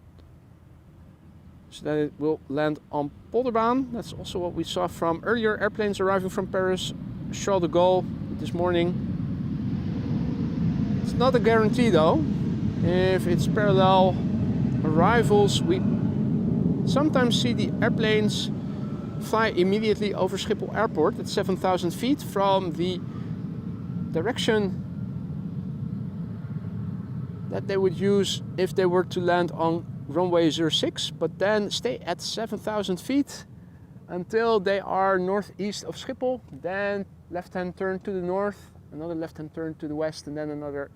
so that it will land on Potterbound. That's also what we saw from earlier airplanes arriving from Paris, Charles de Gaulle this morning. It's not a guarantee though. If it's parallel arrivals, we sometimes see the airplanes fly immediately over Schiphol Airport at 7,000 feet from the direction that they would use if they were to land on runway 06, but then stay at 7,000 feet until they are northeast of Schiphol, then left-hand turn to the north, another left-hand turn to the west, and then another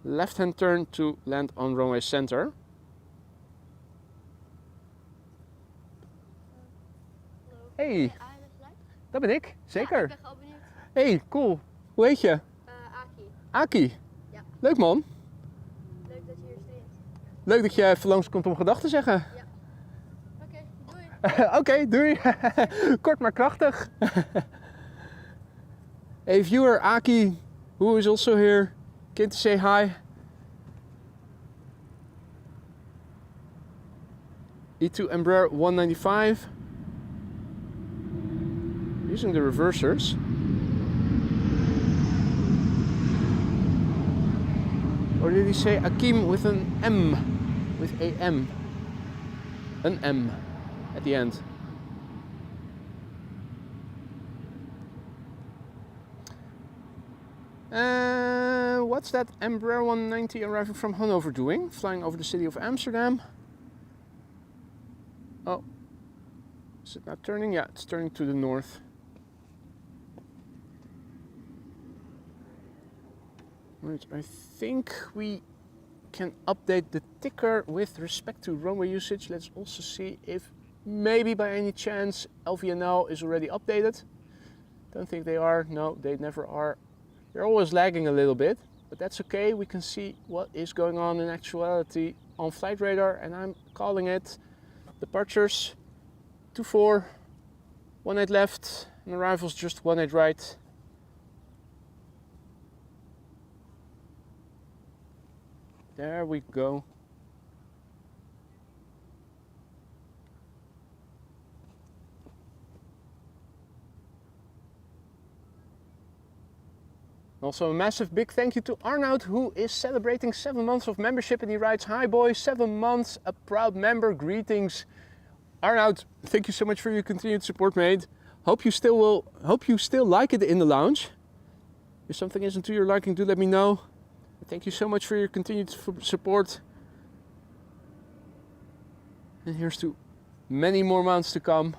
left-hand turn to land on runway center. Hey, dat ben ik, zeker. Ja, ik ben gewoon benieuwd. Hey, cool. Hoe heet je? Aki. Aki. Ja. Leuk man. Leuk dat je hier staat. Leuk dat je even langskomt om gedag te zeggen. Ja. Oké, doei. Oké, doei. Kort maar krachtig. A viewer, Aki, who is also here, came to say hi. E2 Embraer 195. Using the reversers. Or did he say Akim with an M? With a M. An M at the end. What's that Embraer 190 arriving from Hanover doing? Flying over the city of Amsterdam. Oh. Is it not turning? Yeah, it's turning to the north. Right, I think we can update the ticker with respect to runway usage. Let's also see if maybe by any chance LVNL is already updated. Don't think they are. No, they never are. They're always lagging a little bit, but that's okay. We can see what is going on in actuality on Flight Radar, and I'm calling it departures 24, 18 left, and arrivals just 18 right. There we go. Also a massive big thank you to Arnoud, who is celebrating 7 months of membership, and he writes, "Hi boys, 7 months, a proud member, greetings." Arnoud, thank you so much for your continued support, mate. Hope you still like it in the lounge. If something isn't to your liking, do let me know. Thank you so much for your continued support. And here's to many more months to come.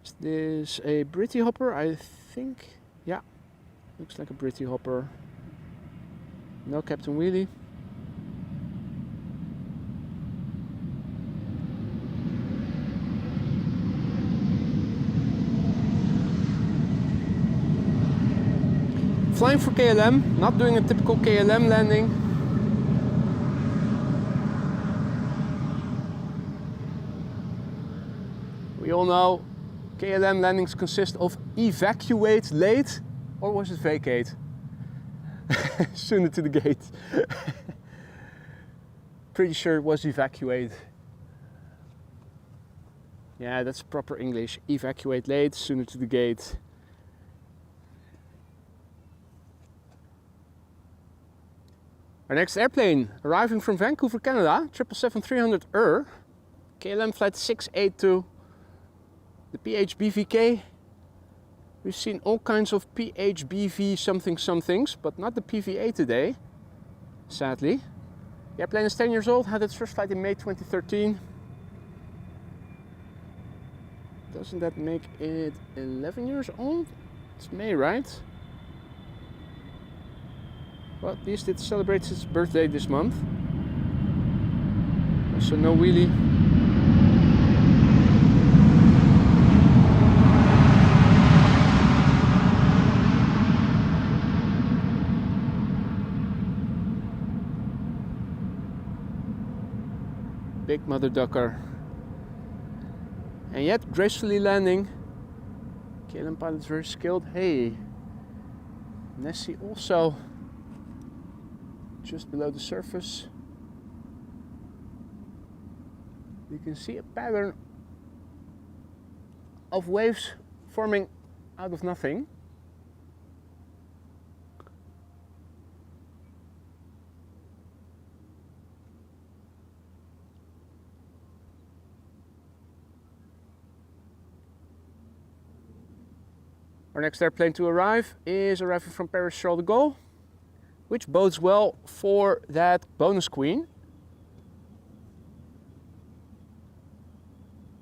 Is this a Britty hopper? I think, yeah, looks like a Britty hopper. No Captain Wheelie. Flying for KLM, not doing a typical KLM landing. all know KLM landings consist of evacuate late, or was it vacate? Sooner to the gate. Pretty sure it was evacuate. Yeah, that's proper English. Evacuate late, sooner to the gate. Our next airplane arriving from Vancouver, Canada, 777-300 KLM flight 682, the PHBVK. We've seen all kinds of PHBV somethings, but not the PVA today, sadly. The airplane is 10 years old, had its first flight in May 2013. Doesn't that make it 11 years old? It's May, right? Well, at least it celebrates its birthday this month. Also no wheelie. Big mother ducker. And yet gracefully landing. KLM pilot's very skilled. Hey, Nessie also just below the surface. You can see a pattern of waves forming out of nothing. Our next airplane to arrive is arriving from Paris Charles de Gaulle, which bodes well for that bonus queen.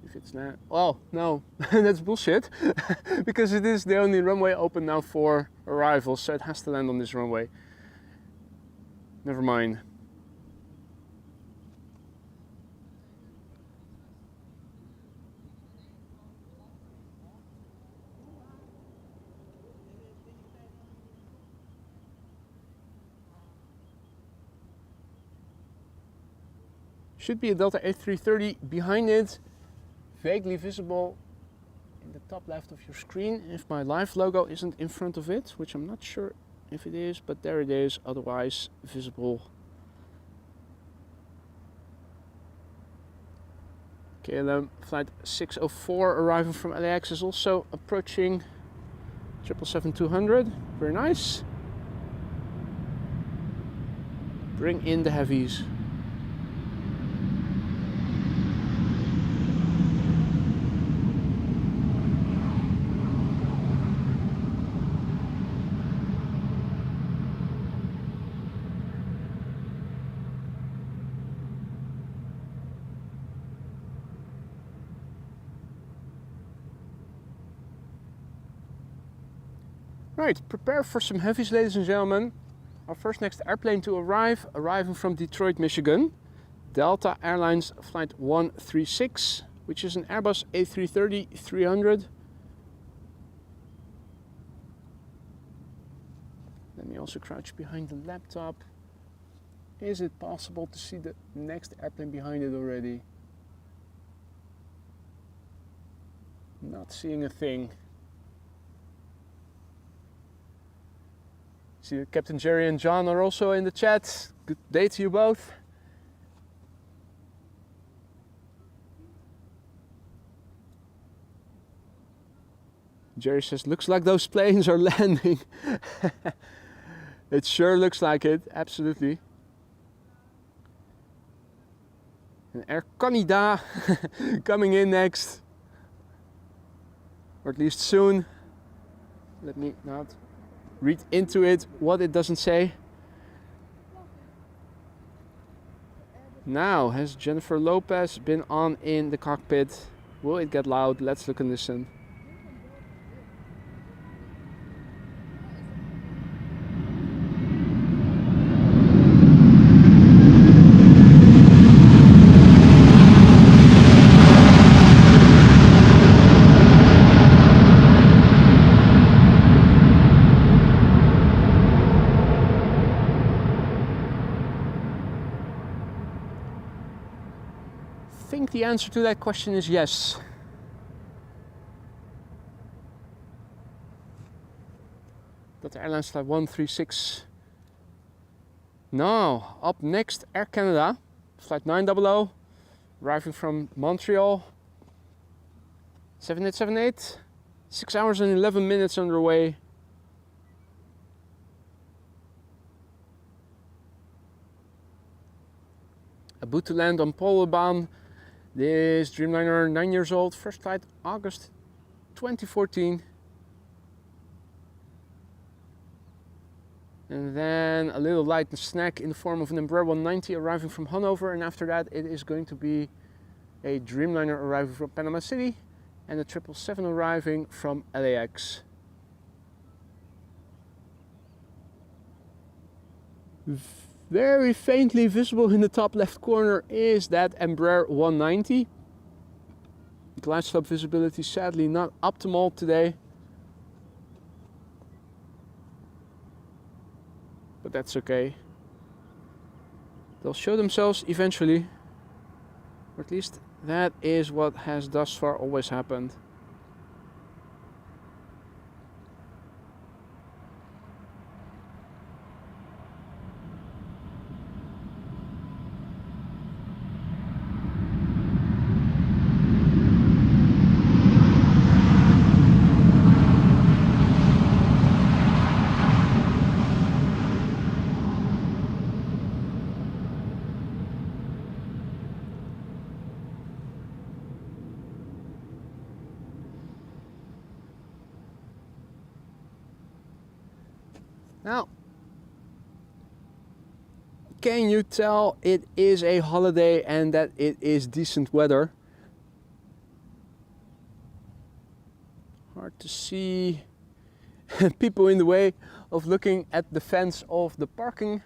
If it's not, oh no, that's bullshit, because it is the only runway open now for arrivals, so it has to land on this runway. Never mind. Should be a Delta A330 behind it, vaguely visible in the top left of your screen if my live logo isn't in front of it, which I'm not sure if it is, but there it is, otherwise visible. KLM flight 604 arriving from LAX is also approaching 777-200, very nice. Bring in the heavies. Right, prepare for some heavies, ladies and gentlemen. Our first next airplane to arrive, arriving from Detroit, Michigan. Delta Airlines flight 136, which is an Airbus A330-300. Let me also crouch behind the laptop. Is it possible to see the next airplane behind it already? Not seeing a thing. See that Captain Jerry and John are also in the chat. Good day to you both. Jerry says, looks like those planes are landing. It sure looks like it, absolutely. And Air Canada coming in next. Or at least soon. Let me not read into it what it doesn't say. Now, has Jennifer Lopez been on in the cockpit? Will it get loud? Let's look and listen. I think the answer to that question is yes. Delta Airlines flight 136. Now, up next, Air Canada, flight 900, arriving from Montreal. 7878, 6 hours and 11 minutes underway. About to land on Polebaan. This Dreamliner, 9 years old, first flight August 2014. And then a little light snack in the form of an Embraer 190 arriving from Hanover, and after that it is going to be a Dreamliner arriving from Panama City and a 777 arriving from LAX. Very faintly visible in the top left corner is that Embraer 190. Glide slope visibility sadly not optimal today, but that's okay. They'll show themselves eventually, or at least that is what has thus far always happened. Now, can you tell it is a holiday and that it is decent weather? Hard to see people in the way of looking at the fence of the parking.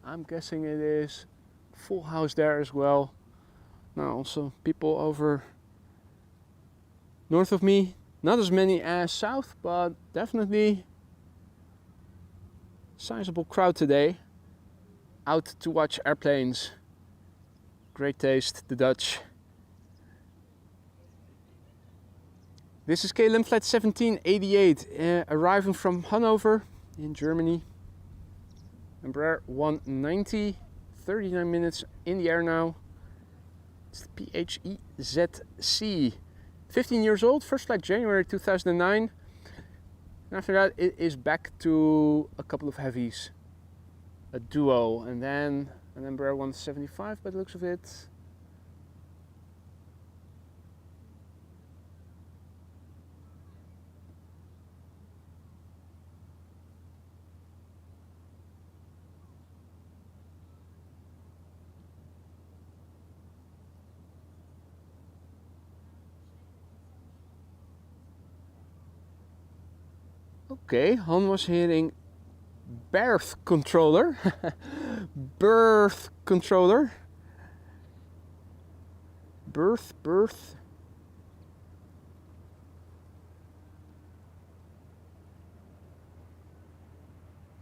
I'm guessing it is full house there as well. Now also people over north of me, not as many as south, but definitely sizable crowd today, out to watch airplanes. Great taste, the Dutch. This is KLM flight 1788, arriving from Hanover in Germany. Embraer 190, 39 minutes in the air now. It's the PHEZC. 15 years old, first flight January 2009. And after that it is back to a couple of heavies, a duo, and then an Embraer 175 by the looks of it. Okay, Han was hitting berth controller. Berth controller. Berth.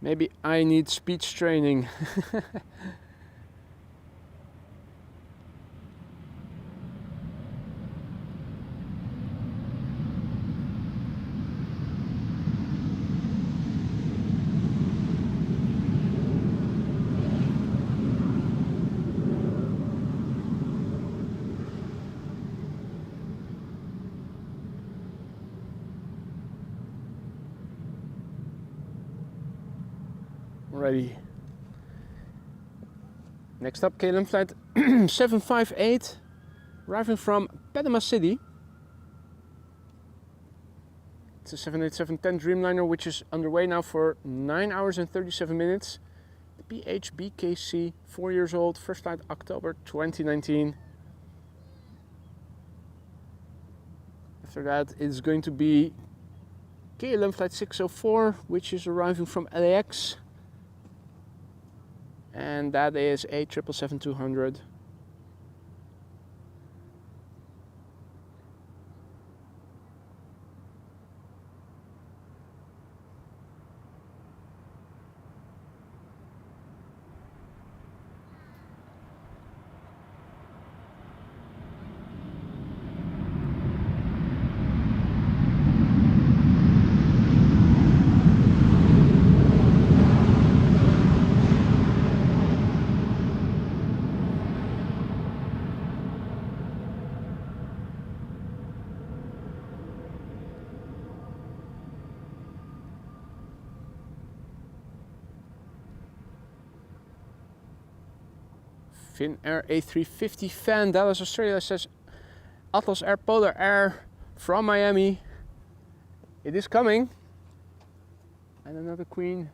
Maybe I need speech training. Ready. Next up, KLM flight 758, arriving from Panama City. It's a 787-10 Dreamliner, which is underway now for 9 hours and 37 minutes. The PHBKC, 4 years old, first flight October 2019. After that, it's going to be KLM flight 604, which is arriving from LAX. And that is a 777-200. Finnair A350 fan, Dallas, Australia says Atlas Air Polar Air from Miami. It is coming. And another Queen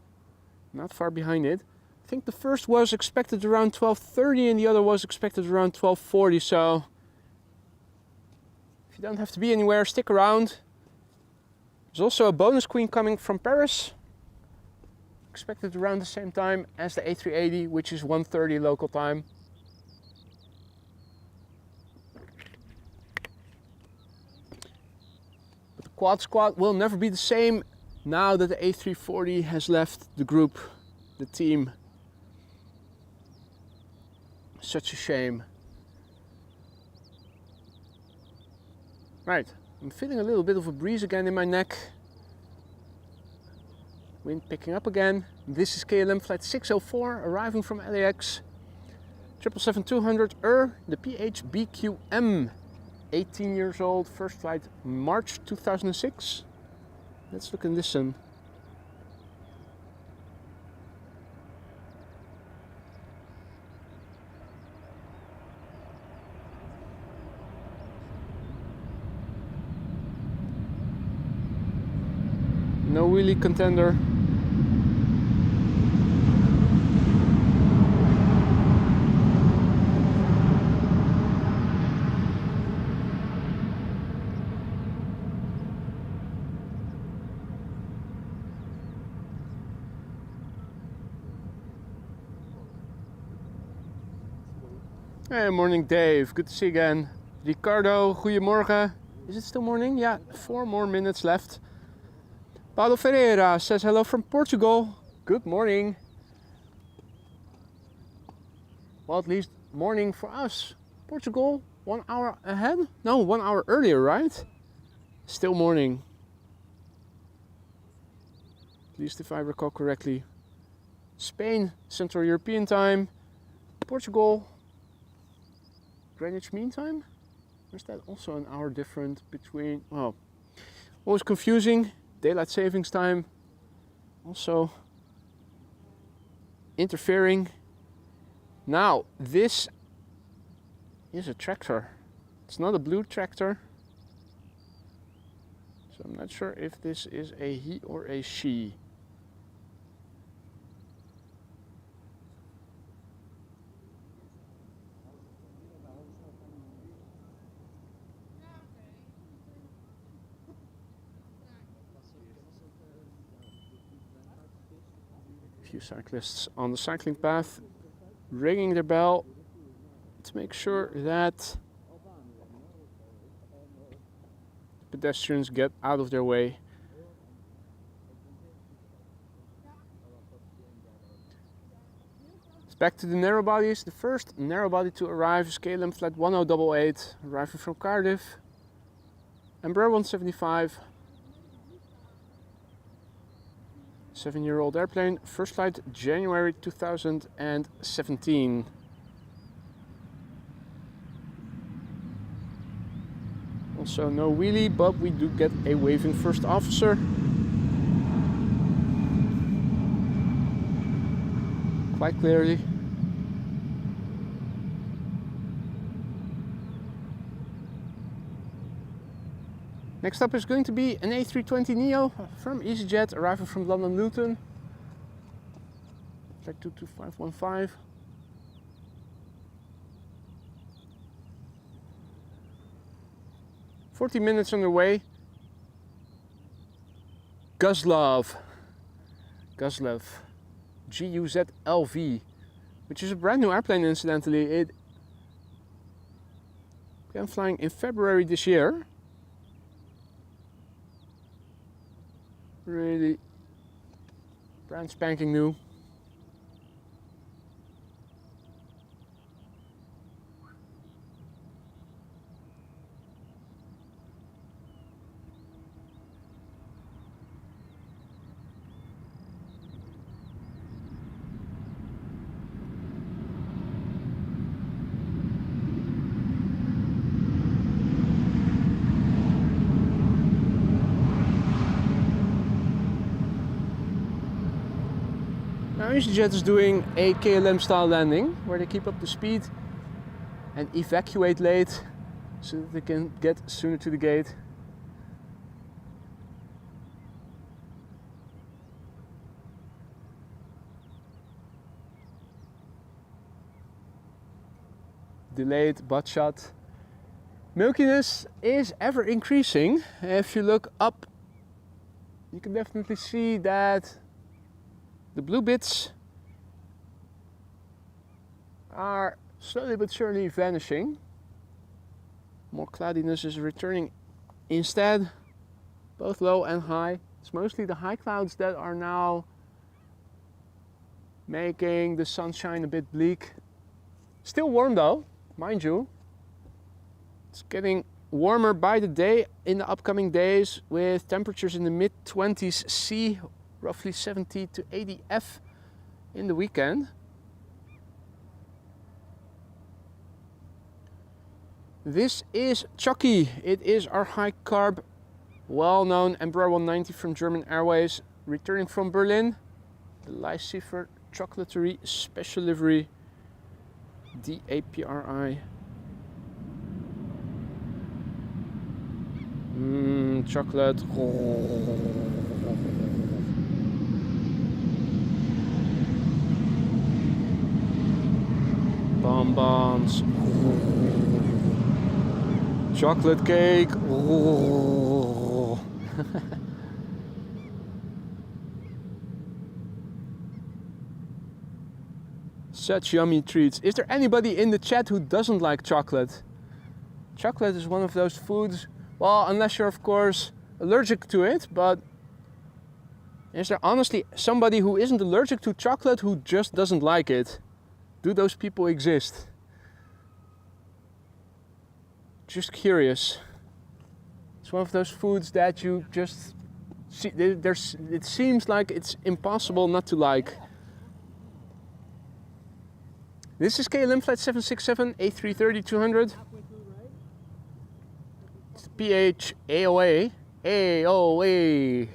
not far behind it. I think the first was expected around 12:30 and the other was expected around 12:40. So if you don't have to be anywhere, stick around. There's also a bonus Queen coming from Paris. Expected around the same time as the A380, which is 1:30 local time. But the Quad Squad will never be the same now that the A340 has left the group, the team. Such a shame. Right, I'm feeling a little bit of a breeze again in my neck. Wind picking up again. This is KLM flight 604 arriving from LAX. 777-200 the PHBQM. 18 years old, first flight March 2006. Let's look and listen. No wheelie contender. Hey, morning Dave, good to see you again. Ricardo, goedemorgen. Is it still morning? Yeah, 4 more minutes left. Paulo Ferreira says hello from Portugal. Good morning. Well, at least morning for us. Portugal, 1 hour ahead? No, 1 hour earlier, right? Still morning. At least if I recall correctly. Spain, Central European time. Portugal, Greenwich Mean Time? Or is that also an hour different between... Well, always confusing. Daylight savings time also interfering. Now, this is a tractor. It's not a blue tractor. So I'm not sure if this is a he or a she. Few cyclists on the cycling path ringing their bell to make sure that pedestrians get out of their way. It's back to the narrow bodies. The first narrow body to arrive is KLM flight 1088 arriving from Cardiff. Embraer 175. 7-year-old airplane, first flight January 2017. Also no wheelie, but we do get a waving first officer. Quite clearly. Next up is going to be an A320neo from EasyJet arriving from London Luton. Flight 22515. "40 minutes underway. Guzlov. GUZLV, which is a brand new airplane incidentally. It began flying in February this year. Really brand spanking new. EasyJet is doing a KLM style landing where they keep up the speed and evacuate late so that they can get sooner to the gate. Delayed butt shot. Milkiness is ever increasing. If you look up, you can definitely see that the blue bits are slowly but surely vanishing. More cloudiness is returning instead, both low and high. It's mostly the high clouds that are now making the sunshine a bit bleak. Still warm though, mind you. It's getting warmer by the day in the upcoming days with temperatures in the mid-20s C, roughly 70 to 80 F in the weekend. This is Choc-y. It is our high carb, well-known Embraer 190 from German Airways, returning from Berlin. The Lycifer Chocolaterie Special Livery DAPRI. Chocolate. Bonbons. Chocolate cake. Such yummy treats. Is there anybody in the chat who doesn't like chocolate? Chocolate is one of those foods, well, unless you're of course allergic to it, but is there honestly somebody who isn't allergic to chocolate who just doesn't like it? Do those people exist? Just curious. It's one of those foods that you just see, it seems like it's impossible not to like. This is KLM flight 767 A330-200. It's PH AOA. AOA.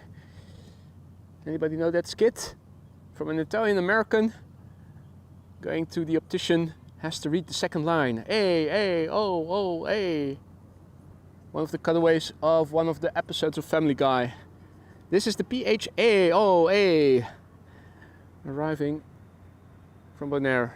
Anybody know that skit? From an Italian American going to the optician, has to read the second line. A-O-O-A. One of the cutaways of one of the episodes of Family Guy. This is the PH-AOA. Arriving from Bonaire.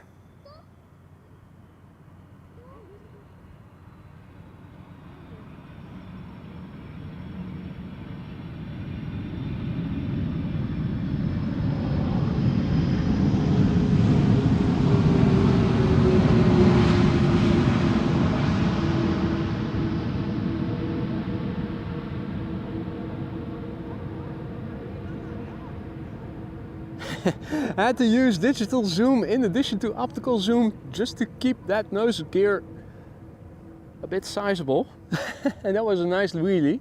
I had to use digital zoom in addition to optical zoom just to keep that nose gear a bit sizable. And that was a nice wheelie.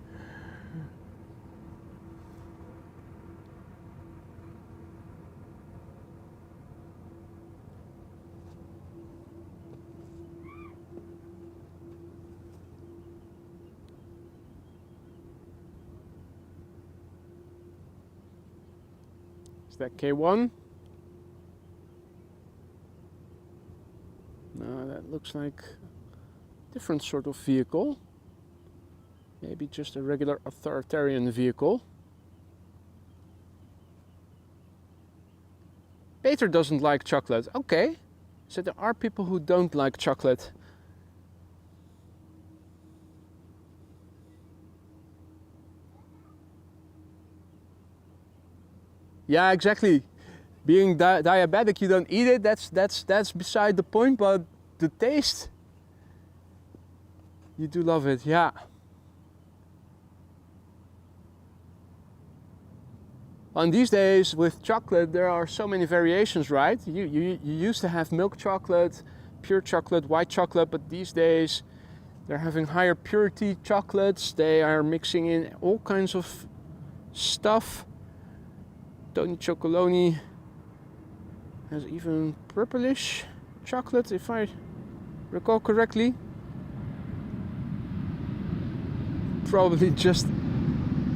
Is that K1? No, that looks like a different sort of vehicle. Maybe just a regular authoritarian vehicle. Peter doesn't like chocolate. Okay, so there are people who don't like chocolate. Yeah, exactly. Being diabetic, you don't eat it. That's beside the point. But the taste, you do love it. Yeah. On these days with chocolate, there are so many variations, right? You used to have milk chocolate, pure chocolate, white chocolate, but these days they're having higher purity chocolates. They are mixing in all kinds of stuff. Tony Chocoloni has even purplish chocolate, if I recall correctly. Probably just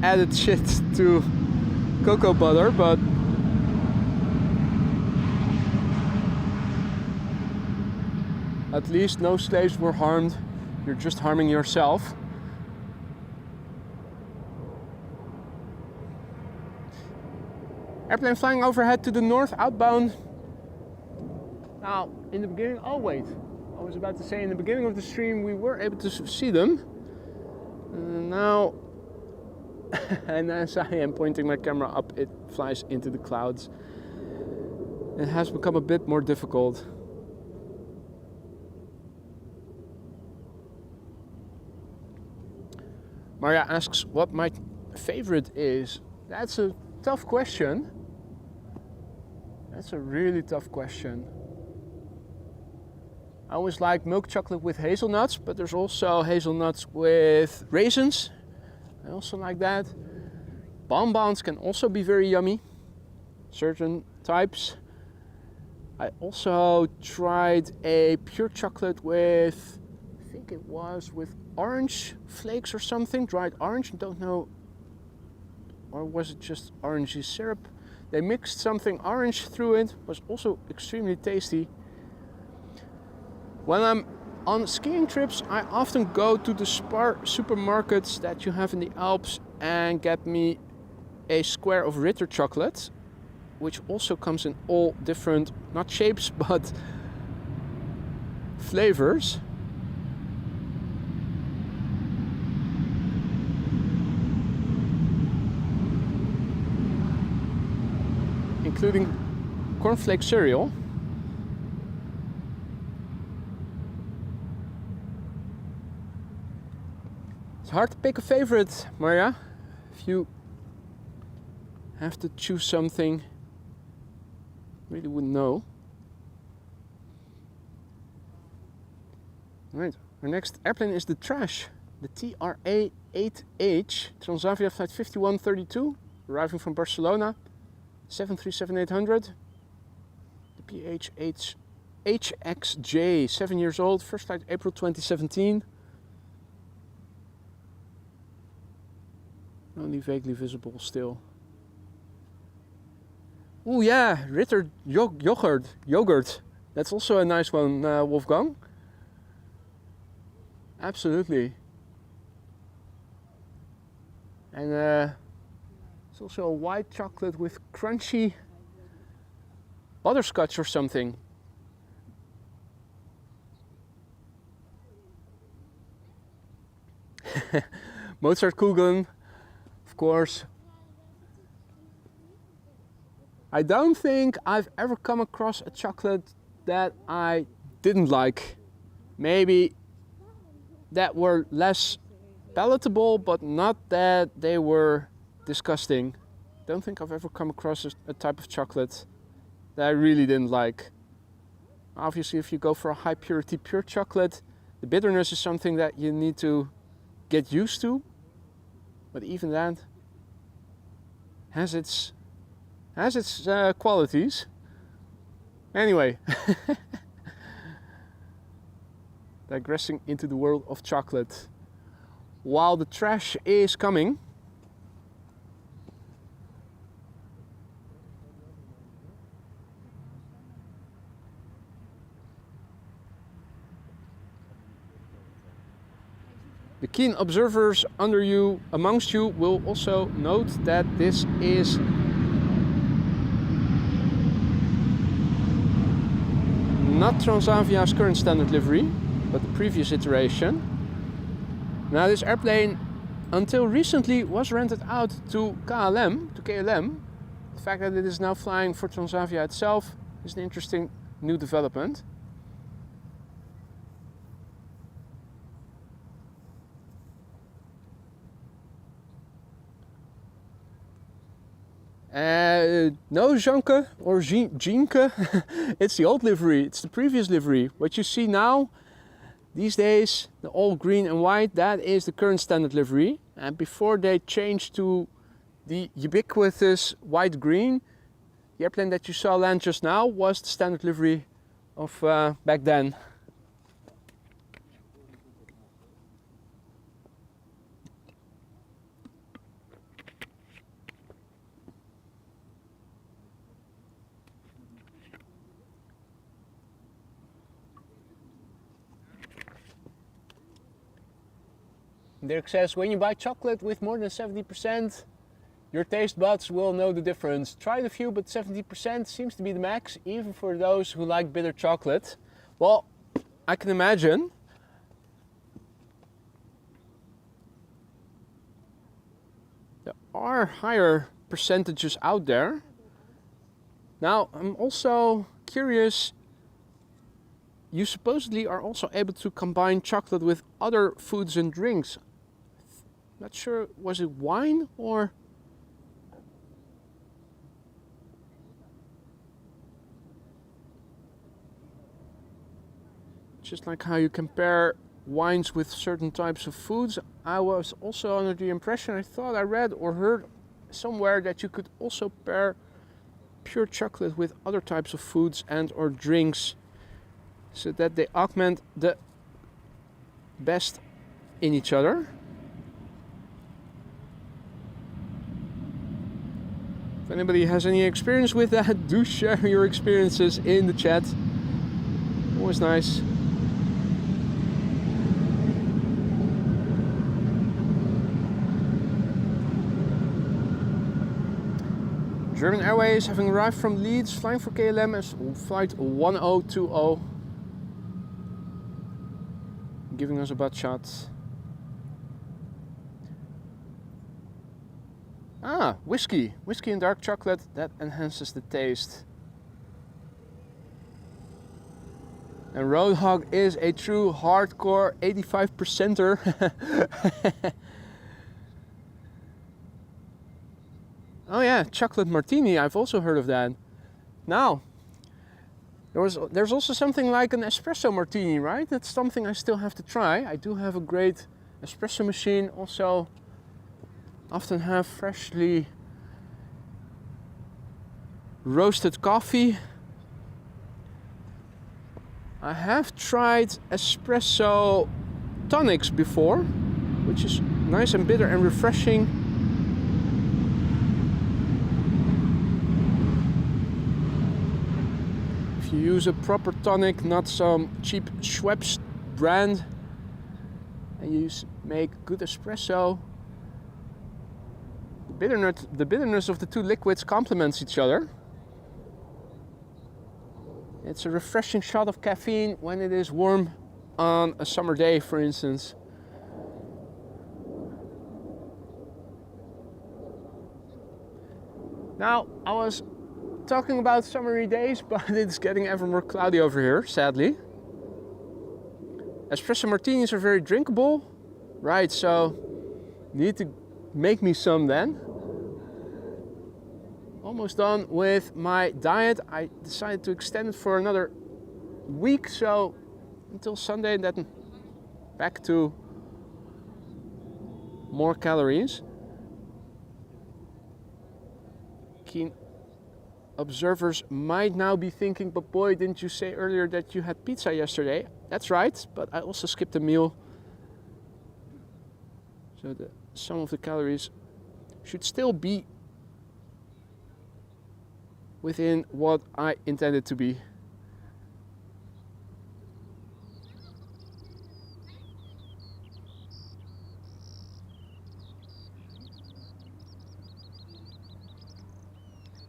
added shit to cocoa butter, but At least no slaves were harmed. You're just harming yourself. Airplane flying overhead to the north, outbound. Now, in the beginning, oh wait, I was about to say in the beginning of the stream we were able to see them. Now, and as I am pointing my camera up, it flies into the clouds. It has become a bit more difficult. Maria asks what my favorite is. That's a tough question. That's a really tough question. I always like milk chocolate with hazelnuts, but there's also hazelnuts with raisins. I also like that. Bonbons can also be very yummy, certain types. I also tried a pure chocolate with, I think it was with orange flakes or something, dried orange, don't know, or was it just orangey syrup? They mixed something orange through it, was also extremely tasty. When I'm on skiing trips, I often go to the supermarkets that you have in the Alps and get me a square of Ritter chocolate, which also comes in all different, not shapes, but flavors. Including cornflake cereal. It's hard to pick a favorite, Maria. If you have to choose something, really wouldn't know. Right, our next airplane is the trash, the TRA-8H, Transavia flight 5132, arriving from Barcelona, 737-800. The PH-HXJ, 7 years old, first flight April 2017. Only vaguely visible still. Oh yeah, Ritter yogurt. That's also a nice one, Wolfgang. Absolutely. And it's also a white chocolate with crunchy butterscotch or something. Mozartkugeln, of course. I don't think I've ever come across a chocolate that I didn't like. Maybe that were less palatable, but not that they were disgusting. Don't think I've ever come across a type of chocolate that I really didn't like. Obviously, if you go for a high purity pure chocolate, the bitterness is something that you need to get used to. But even that has its qualities. Anyway, digressing into the world of chocolate. While the trash is coming, the keen observers amongst you will also note that this is not Transavia's current standard livery, but the previous iteration. Now this airplane until recently was rented out to KLM. The fact that it is now flying for Transavia itself is an interesting new development. No, Janke or Jeanke, it's the old livery, it's the previous livery. What you see now, these days, the all green and white, that is the current standard livery. And before they changed to the ubiquitous white-green, the airplane that you saw land just now was the standard livery of back then. Dirk says, when you buy chocolate with more than 70%, your taste buds will know the difference. Tried a few, but 70% seems to be the max, even for those who like bitter chocolate. Well, I can imagine. There are higher percentages out there. Now, I'm also curious, you supposedly are also able to combine chocolate with other foods and drinks. Not sure, was it wine or? Just like how you compare wines with certain types of foods, I was also under the impression, I thought I read or heard somewhere that you could also pair pure chocolate with other types of foods and or drinks, so that they augment the best in each other. If anybody has any experience with that, do share your experiences in the chat. Always nice. German Airways having arrived from Leeds, flying for KLM as flight 1020. Giving us a butt shot. Ah, whiskey. Whiskey and dark chocolate, that enhances the taste. And Roadhog is a true hardcore 85%er. Oh yeah, chocolate martini, I've also heard of that. Now, there's also something like an espresso martini, right? That's something I still have to try. I do have a great espresso machine, also often have freshly roasted coffee. I have tried espresso tonics before, which is nice and bitter and refreshing. If you use a proper tonic, not some cheap Schweppes brand, and you make good espresso, the bitterness of the two liquids complements each other. It's a refreshing shot of caffeine when it is warm on a summer day, for instance. Now, I was talking about summery days, but it's getting ever more cloudy over here, sadly. Espresso martinis are very drinkable, right? So, need to make me some then. Almost done with my diet. I decided to extend it for another week, so until Sunday, then back to more calories. Keen observers might now be thinking, but boy, didn't you say earlier that you had pizza yesterday? That's right, but I also skipped a meal. So some of the calories should still be within what I intended to be.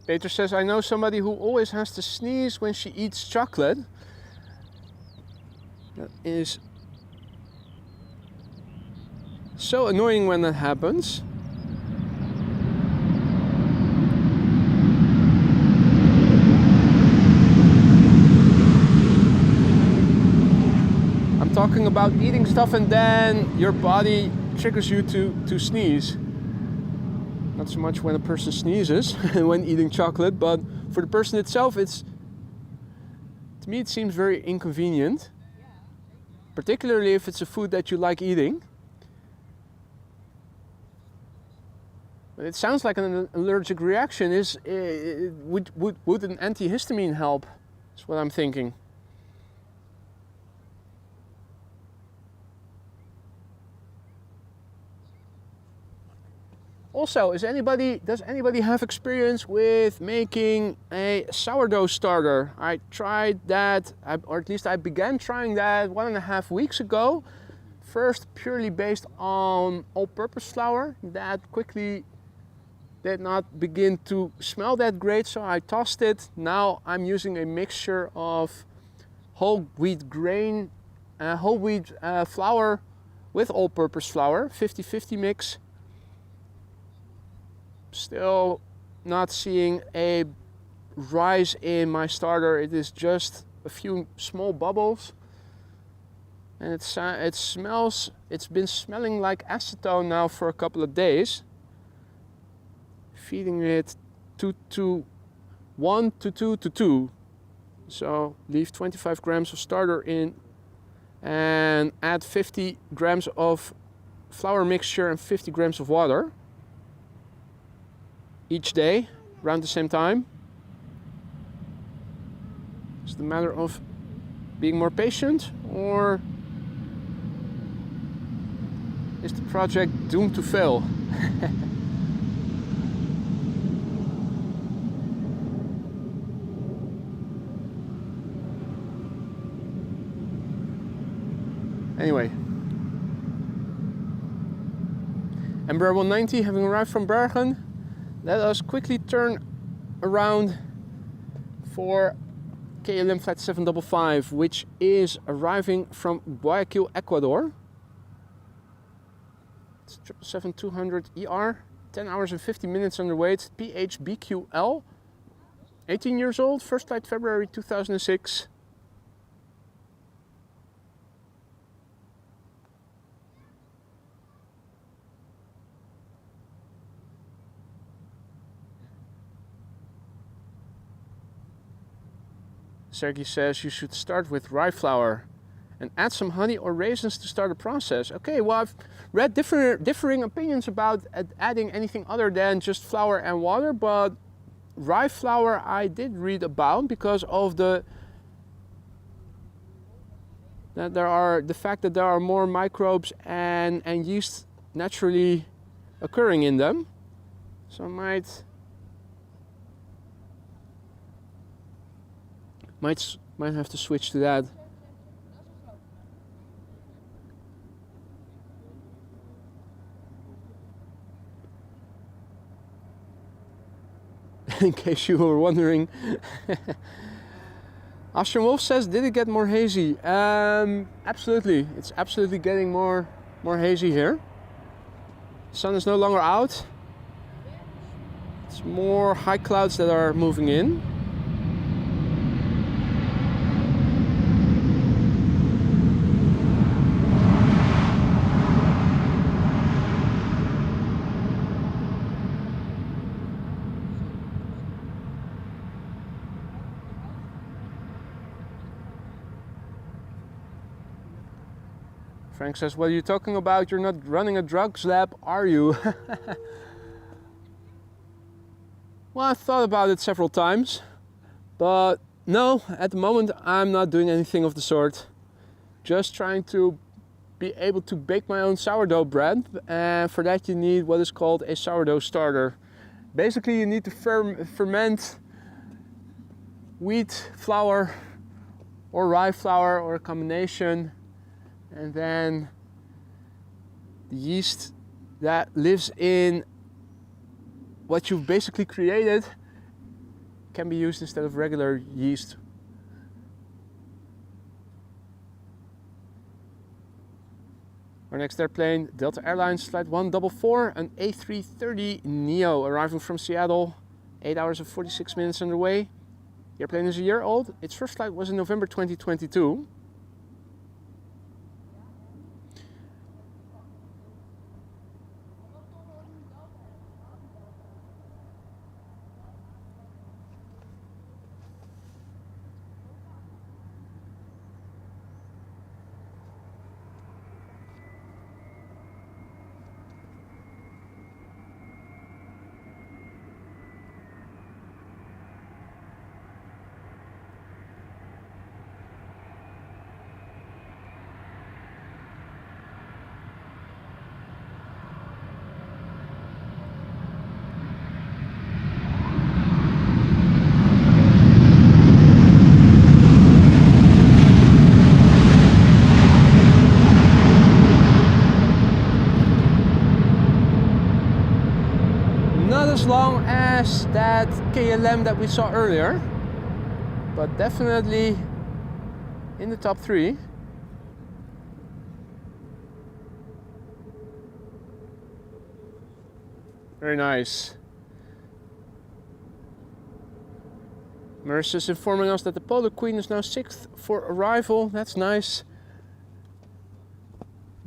Peter says, I know somebody who always has to sneeze when she eats chocolate. That is so annoying when that happens. I'm talking about eating stuff and then your body triggers you to sneeze. Not so much when a person sneezes when eating chocolate, but for the person itself, to me it seems very inconvenient. Particularly if it's a food that you like eating. But it sounds like an allergic reaction. Would an antihistamine help? That's what I'm thinking. Also, does anybody have experience with making a sourdough starter? I tried that, or at least I began trying that 1.5 weeks ago. first purely based on all-purpose flour that quickly did not begin to smell that great, so I tossed it. Now I'm using a mixture of whole wheat flour with all-purpose flour, 50-50 mix. Still not seeing a rise in my starter. It is just a few small bubbles, and it's been smelling like acetone now for a couple of days. Feeding it 1 to 2 to 2. So leave 25 grams of starter in and add 50 grams of flour mixture and 50 grams of water each day around the same time. It's a matter of being more patient, or is the project doomed to fail? Anyway, Embraer 190 having arrived from Bergen, let us quickly turn around for KLM Flight 755, which is arriving from Guayaquil, Ecuador. It's 777-200 ER, 10 hours and 50 minutes underweight, PHBQL, 18 years old, first flight February 2006. Sergey says you should start with rye flour and add some honey or raisins to start the process. Okay, well, I've read differing opinions about adding anything other than just flour and water, but rye flour I did read about because of the fact that there are more microbes and yeast naturally occurring in them. So I might have to switch to that. In case you were wondering. Austrian Wolf says, did it get more hazy? Absolutely. It's absolutely getting more hazy here. The sun is no longer out. It's more high clouds that are moving in. Frank says, what are you talking about? You're not running a drugs lab, are you? Well, I've thought about it several times, but no, at the moment I'm not doing anything of the sort. Just trying to be able to bake my own sourdough bread, and for that you need what is called a sourdough starter. Basically you need to ferment wheat flour or rye flour or a combination, and then the yeast that lives in what you've basically created can be used instead of regular yeast. Our next airplane, Delta Airlines Flight 144, an A330neo arriving from Seattle, 8 hours and 46 minutes underway. The airplane is a year old. Its first flight was in November 2022. Not as long as that KLM that we saw earlier, but definitely in the top 3. Very nice. Marissa's informing us that the Polo Queen is now 6th for arrival. That's nice.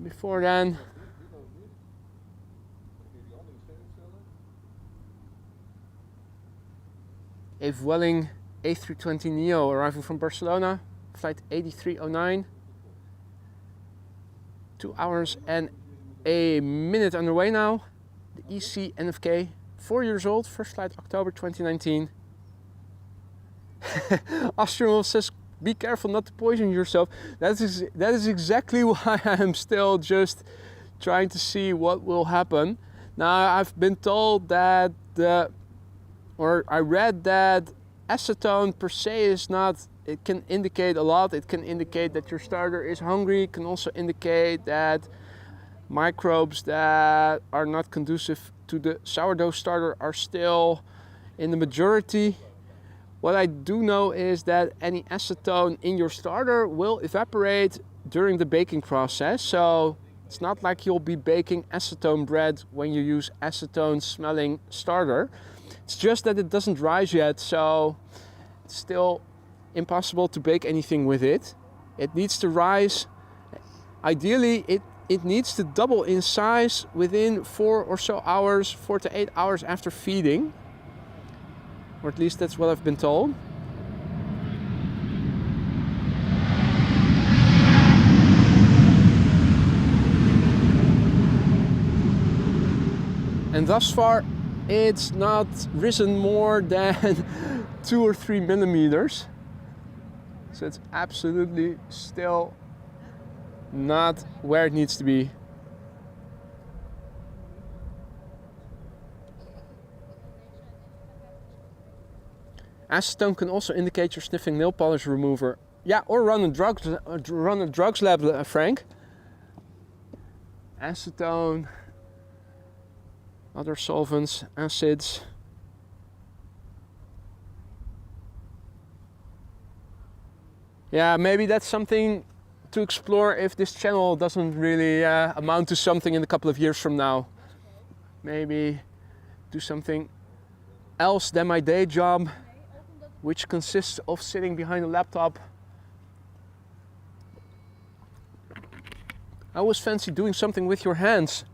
Before then, a Vueling A320neo arriving from Barcelona, flight 8309. 2 hours and a minute underway now. The EC NFK, 4 years old, first flight October 2019. Austrian says, be careful not to poison yourself. That is exactly why I'm still just trying to see what will happen. Now, I've been told that I read that acetone per se is not, it can indicate a lot. It can indicate that your starter is hungry. It can also indicate that microbes that are not conducive to the sourdough starter are still in the majority. What I do know is that any acetone in your starter will evaporate during the baking process. So it's not like you'll be baking acetone bread when you use acetone smelling starter. It's just that it doesn't rise yet, so it's still impossible to bake anything with it. It needs to rise. Ideally, it needs to double in size within 4 or so hours, 4 to 8 hours after feeding. Or at least that's what I've been told. And thus far, it's not risen more than 2 or 3 millimeters. So it's absolutely still not where it needs to be. Acetone can also indicate you're sniffing nail polish remover. Yeah, or run a drugs lab, Frank. Acetone, other solvents, acids. Yeah, maybe that's something to explore if this channel doesn't really amount to something in a couple of years from now. Maybe do something else than my day job, which consists of sitting behind a laptop. I always fancy doing something with your hands.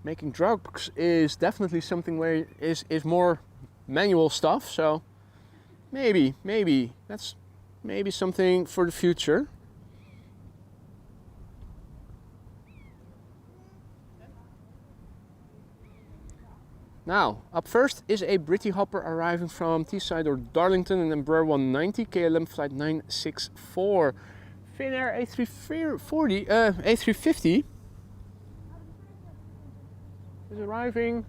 Making drugs is definitely something where is more manual stuff, so maybe that's maybe something for the future. Now, up first is a Britty Hopper arriving from Teesside or Darlington in Embraer 190, KLM flight 964. Finnair A350 is arriving,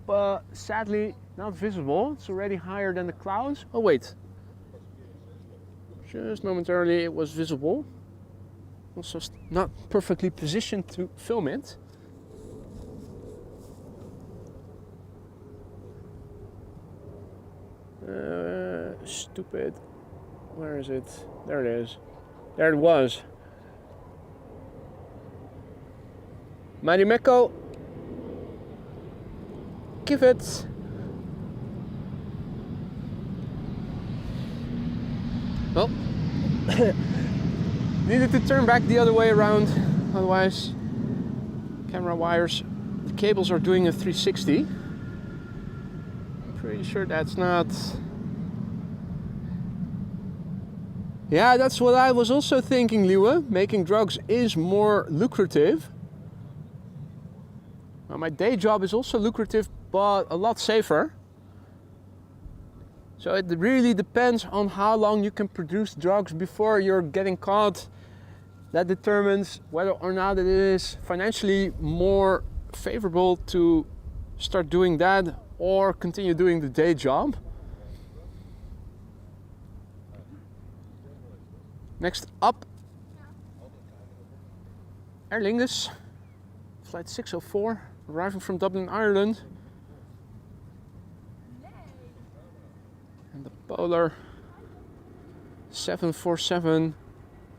but sadly not visible. It's already higher than the clouds. Oh wait, just momentarily it was visible. Also not perfectly positioned to film it. Stupid. Where is it? There it is. There it was. Marimekko. Kivet. Well, needed to turn back the other way around, otherwise camera wires, the cables are doing a 360. Pretty sure that's not. Yeah, that's what I was also thinking, Liwe. Making drugs is more lucrative. Well, my day job is also lucrative, but a lot safer. So it really depends on how long you can produce drugs before you're getting caught. That determines whether or not it is financially more favorable to start doing that or continue doing the day job. Next up Aer Lingus, flight 604, arriving from Dublin, Ireland. And the Polar 747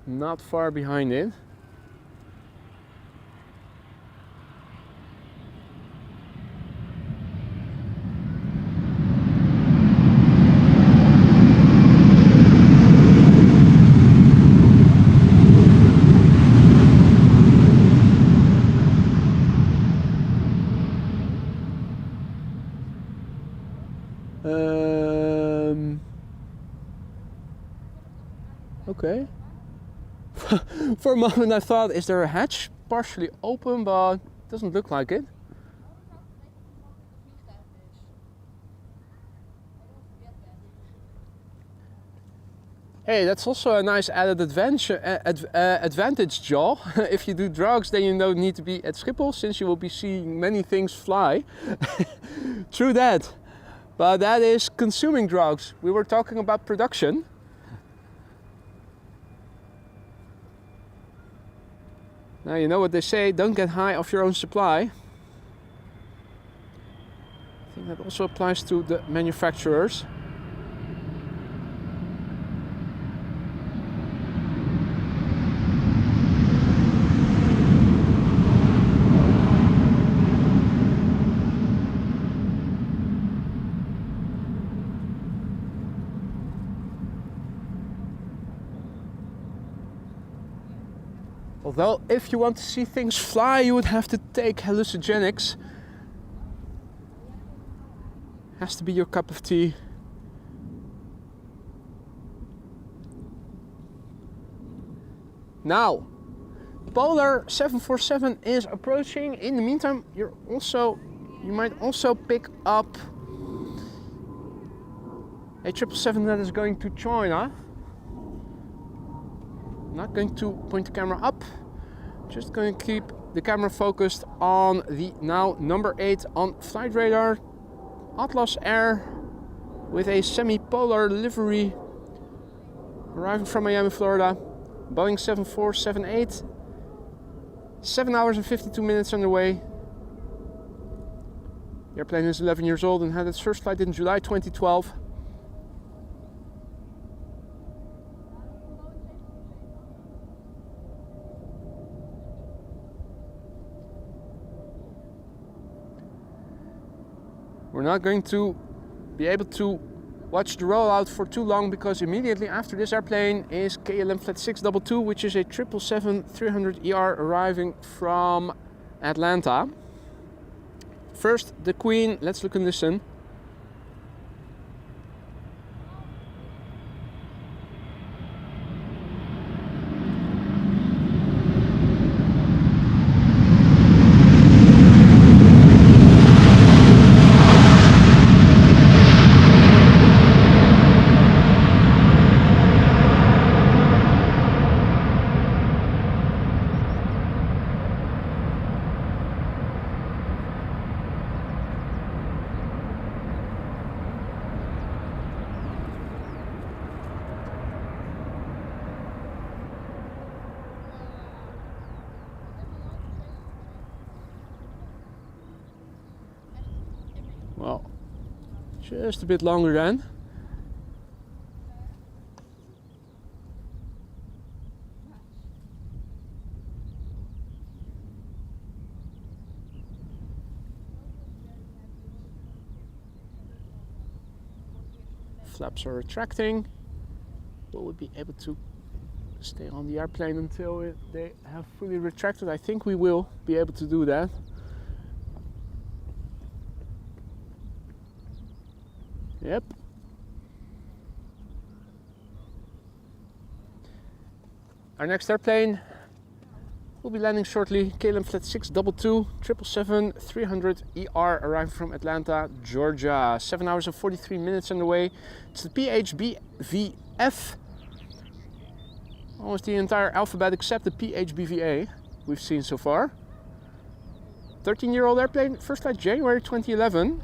not far behind it. Okay. For a moment I thought, is there a hatch partially open, but it doesn't look like it. Hey, that's also a nice added advantage, Joel. If you do drugs, then you don't need to be at Schiphol, since you will be seeing many things fly. True that. But that is consuming drugs. We were talking about production. Now you know what they say, don't get high off your own supply. I think that also applies to the manufacturers. Although, if you want to see things fly, you would have to take hallucinogenics. Has to be your cup of tea. Now, Polar 747 is approaching. In the meantime, you might also pick up a 777 that is going to China. Not going to point the camera up, just going to keep the camera focused on the now number 8 on flight radar, Atlas Air, with a semi-polar livery, arriving from Miami, Florida, Boeing 7478, 7 hours and 52 minutes underway. The airplane is 11 years old and had its first flight in July 2012. We're not going to be able to watch the rollout for too long, because immediately after this airplane is KLM Flight 622, which is a 777-300ER arriving from Atlanta. First, the Queen. Let's look and listen. Well, just a bit longer then. Flaps are retracting. Will we be able to stay on the airplane until they have fully retracted? I think we will be able to do that. Yep. Our next airplane will be landing shortly. KLM Flight 622, 777-300ER, arriving from Atlanta, Georgia. 7 hours and 43 minutes on the way. It's the PHBVF. Almost the entire alphabet except the PHBVA we've seen so far. 13-year-old airplane, first flight January 2011.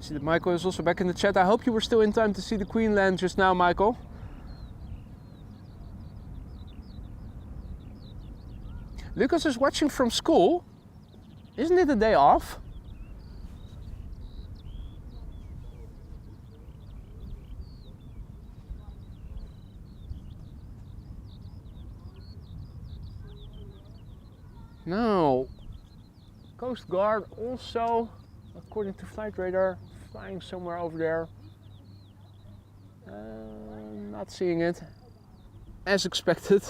See that Michael is also back in the chat. I hope you were still in time to see the Queen land just now, Michael. Lucas is watching from school. Isn't it a day off? No. Coast Guard also, according to flight radar, flying somewhere over there. Not seeing it as expected.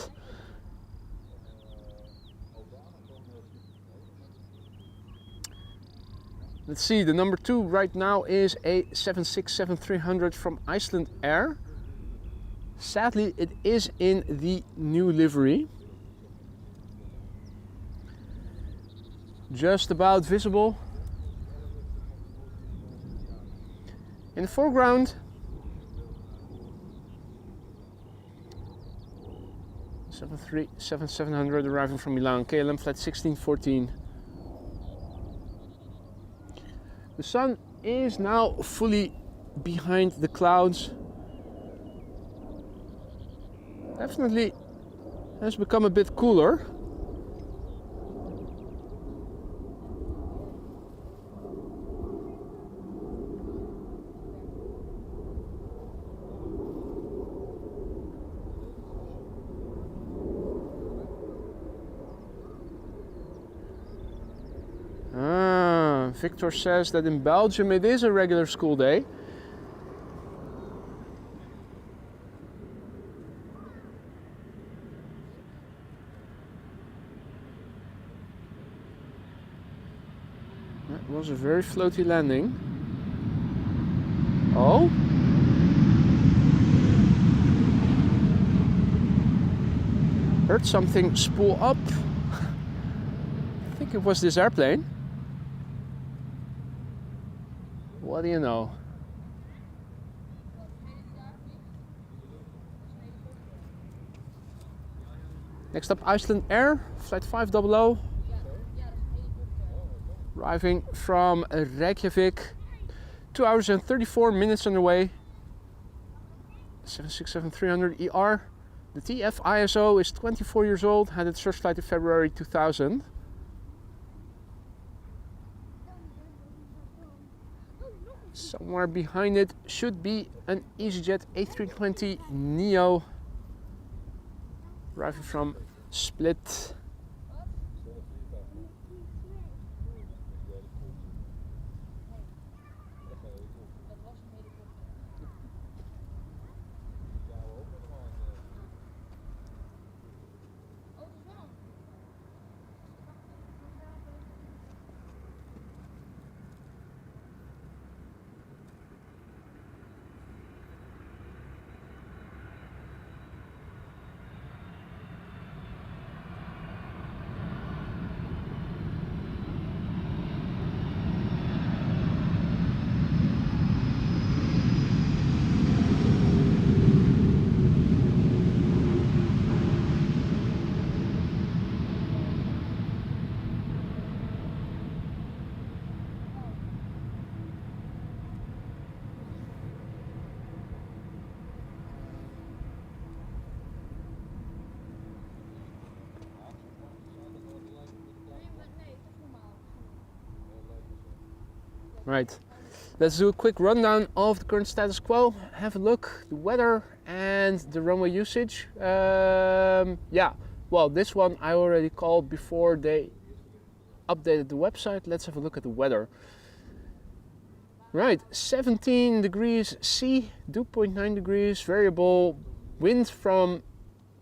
Let's see, the number 2 right now is a 767-300 from Icelandair. Sadly, it is in the new livery. Just about visible. In the foreground, 737-700 arriving from Milan, KLM flight 1614. The sun is now fully behind the clouds. Definitely has become a bit cooler. Victor says that in Belgium it is a regular school day. That was a very floaty landing. Oh? Heard something spool up. I think it was this airplane. What do you know? Next up, Icelandair, flight 500. Arriving from Reykjavik. 2 hours and 34 minutes on the way. 767-300 ER. The TF ISO is 24 years old, had its first flight in February 2000. Somewhere behind it should be an EasyJet A320neo arriving from Split. Right, let's do a quick rundown of the current status quo. Have a look, the weather and the runway usage. Yeah, well, this one I already called before they updated the website. Let's have a look at the weather. Right, 17 degrees C, dew point 9 degrees, variable wind from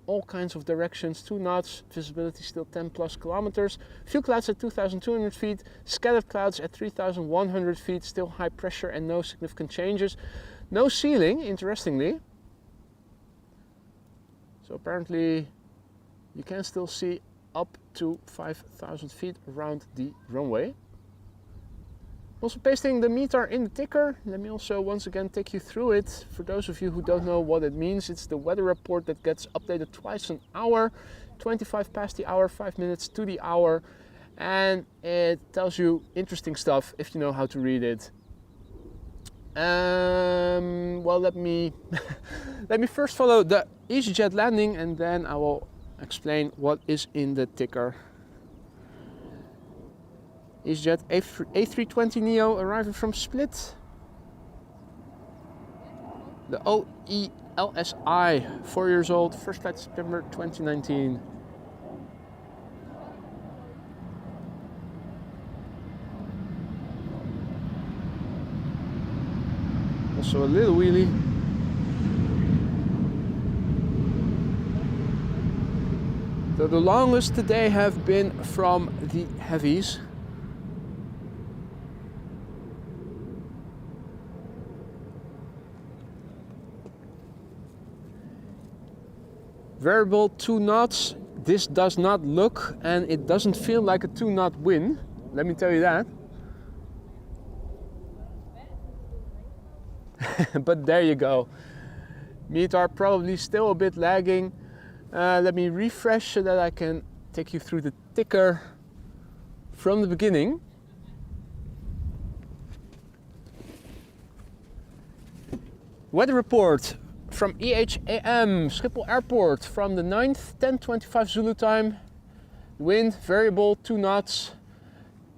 all kinds of directions, 2 knots, visibility still 10 plus kilometers, few clouds at 2,200 feet, scattered clouds at 3,100 feet, still high pressure and no significant changes. No ceiling, interestingly. So apparently you can still see up to 5,000 feet around the runway. Also pasting the meter in the ticker. Let me also once again take you through it. For those of you who don't know what it means, it's the weather report that gets updated twice an hour, 25 past the hour, 5 minutes to the hour. And it tells you interesting stuff if you know how to read it. Well, let me let me first follow the EasyJet landing, and then I will explain what is in the ticker. EasyJet A320neo arriving from Split. The OE LSI, 4 years old, first flight September 2019. Also a little wheelie. So the longest today have been from the heavies. Variable 2 knots. This does not look and it doesn't feel like a 2-knot wind. Let me tell you that. But there you go. METAR probably still a bit lagging. Let me refresh so that I can take you through the ticker from the beginning. Weather report from EHAM, Schiphol Airport from the 9th, 10:25 Zulu time. Wind variable 2 knots.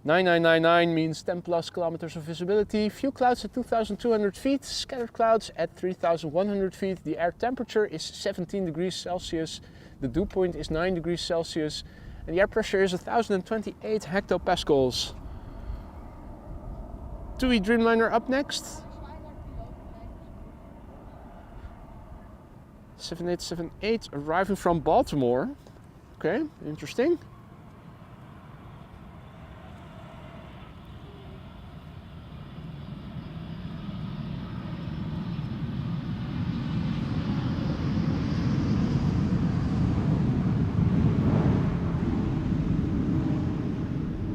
9999 means 10 plus kilometers of visibility. Few clouds at 2,200 feet, scattered clouds at 3,100 feet. The air temperature is 17 degrees Celsius. The dew point is 9 degrees Celsius. And the air pressure is 1,028 hectopascals. TUI Dreamliner up next. 7878 arriving from Baltimore. Okay, interesting.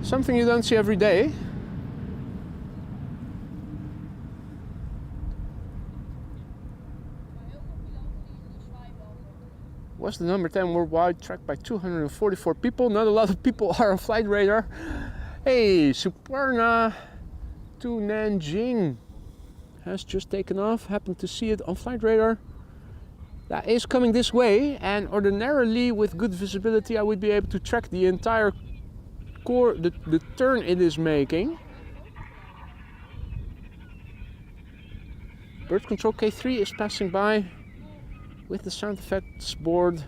Something you don't see every day. Was the number 10 worldwide, tracked by 244 people. Not a lot of people are on flight radar. Hey, Suparna to Nanjing has just taken off. Happened to see it on flight radar. That is coming this way, and ordinarily with good visibility I would be able to track the entire the turn it is making. Bird control K3 is passing by with the sound effects board.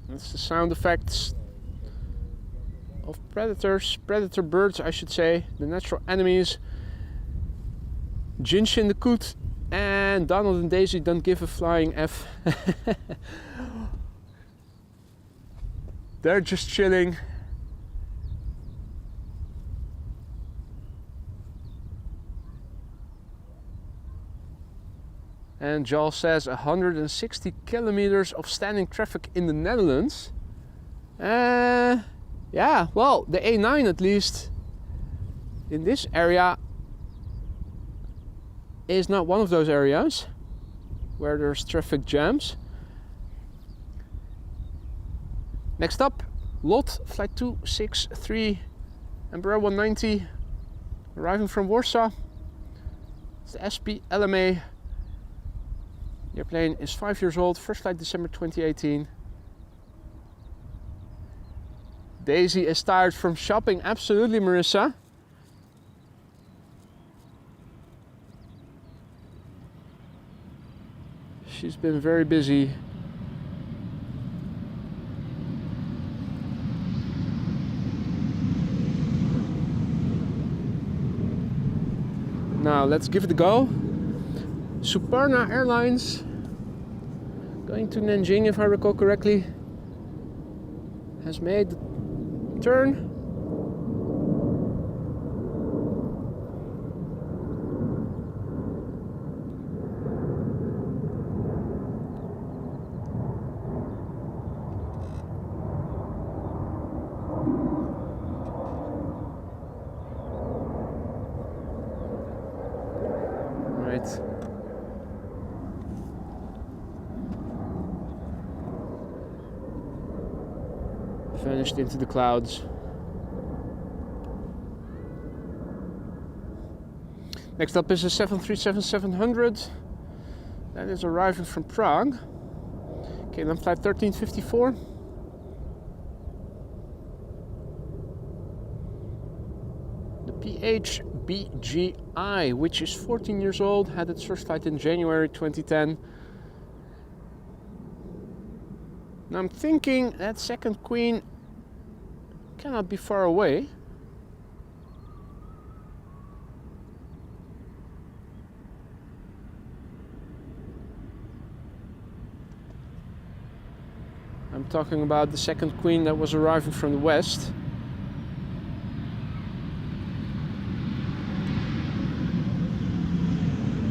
That's the sound effects of predator birds, I should say, the natural enemies. Jinshin the Coot and Donald and Daisy don't give a flying F. They're just chilling. And Jal says 160 kilometers of standing traffic in the Netherlands. Yeah, well, the A9 at least in this area is not one of those areas where there's traffic jams. Next up, LOT Flight 263, Embraer 190, arriving from Warsaw. It's the SP LMA. The airplane is 5 years old, first flight December 2018. Daisy is tired from shopping, absolutely, Marissa. She's been very busy. Now let's give it a go. Suparna Airlines going to Nanjing, if I recall correctly, has made the turn. Right. vanished into the clouds. Next up is a 737-700. That is arriving from Prague. KLM flight 1354. The PHBGI, which is 14 years old, had its first flight in January 2010. Now I'm thinking that second queen cannot be far away. I'm talking about the second queen that was arriving from the west.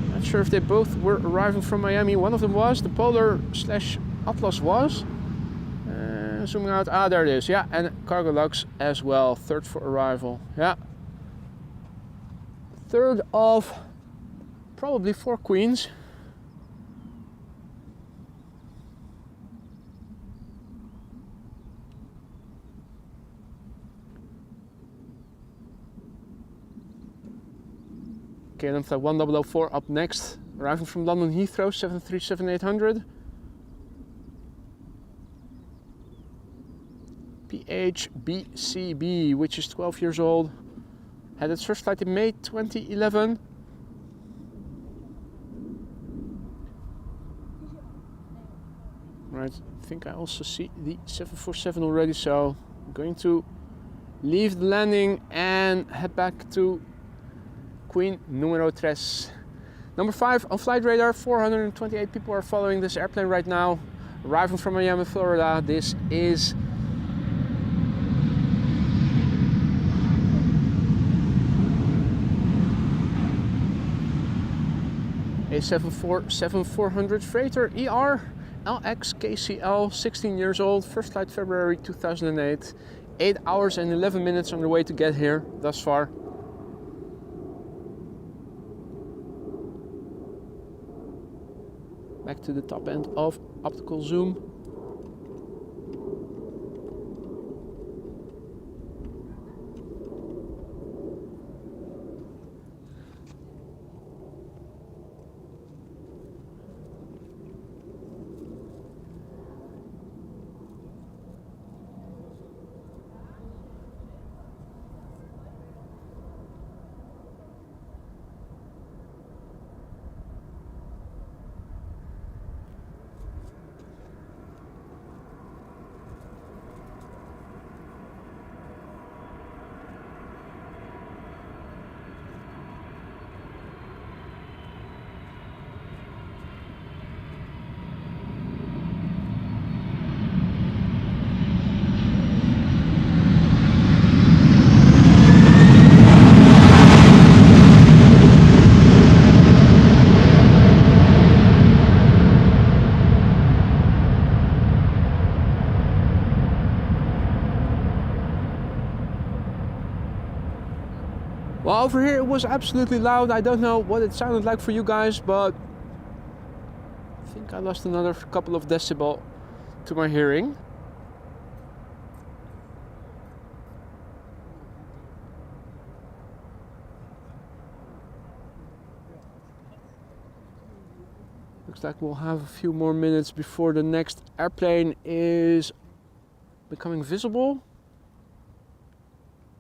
Not sure if they both were arriving from Miami. One of them was, the Polar / Atlas was. Zooming out, there it is, yeah, and Cargolux as well, third for arrival, yeah. Third of probably 4 queens. KLM flight 1004 up next, arriving from London Heathrow, 737-800. PHBCB, which is 12 years old, had its first flight in May 2011. Right, I think I also see the 747 already, so I'm going to leave the landing and head back to Queen numero 3. Number 5 on flight radar. 428 people are following this airplane right now, arriving from Miami, Florida. This is a 747-400 freighter ER LXKCL, 16 years old, first flight February 2008. 8 hours and 11 minutes on the way to get here thus far. Back to the top end of optical zoom. Well, over here it was absolutely loud. I don't know what it sounded like for you guys, but I think I lost another couple of decibel to my hearing. Looks like we'll have a few more minutes before the next airplane is becoming visible.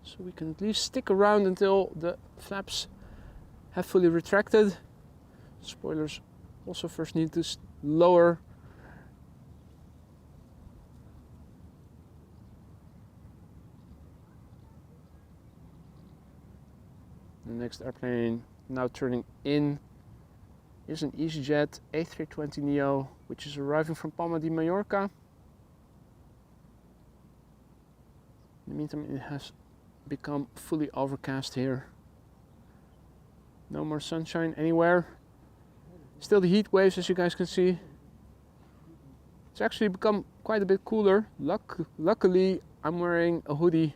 So we can at least stick around until the flaps have fully retracted. Spoilers also first need to lower. The next airplane now turning in is an EasyJet A320neo, which is arriving from Palma de Mallorca. In the meantime, it has become fully overcast here. No more sunshine anywhere. Still the heat waves, as you guys can see. It's actually become quite a bit cooler. Luckily, I'm wearing a hoodie.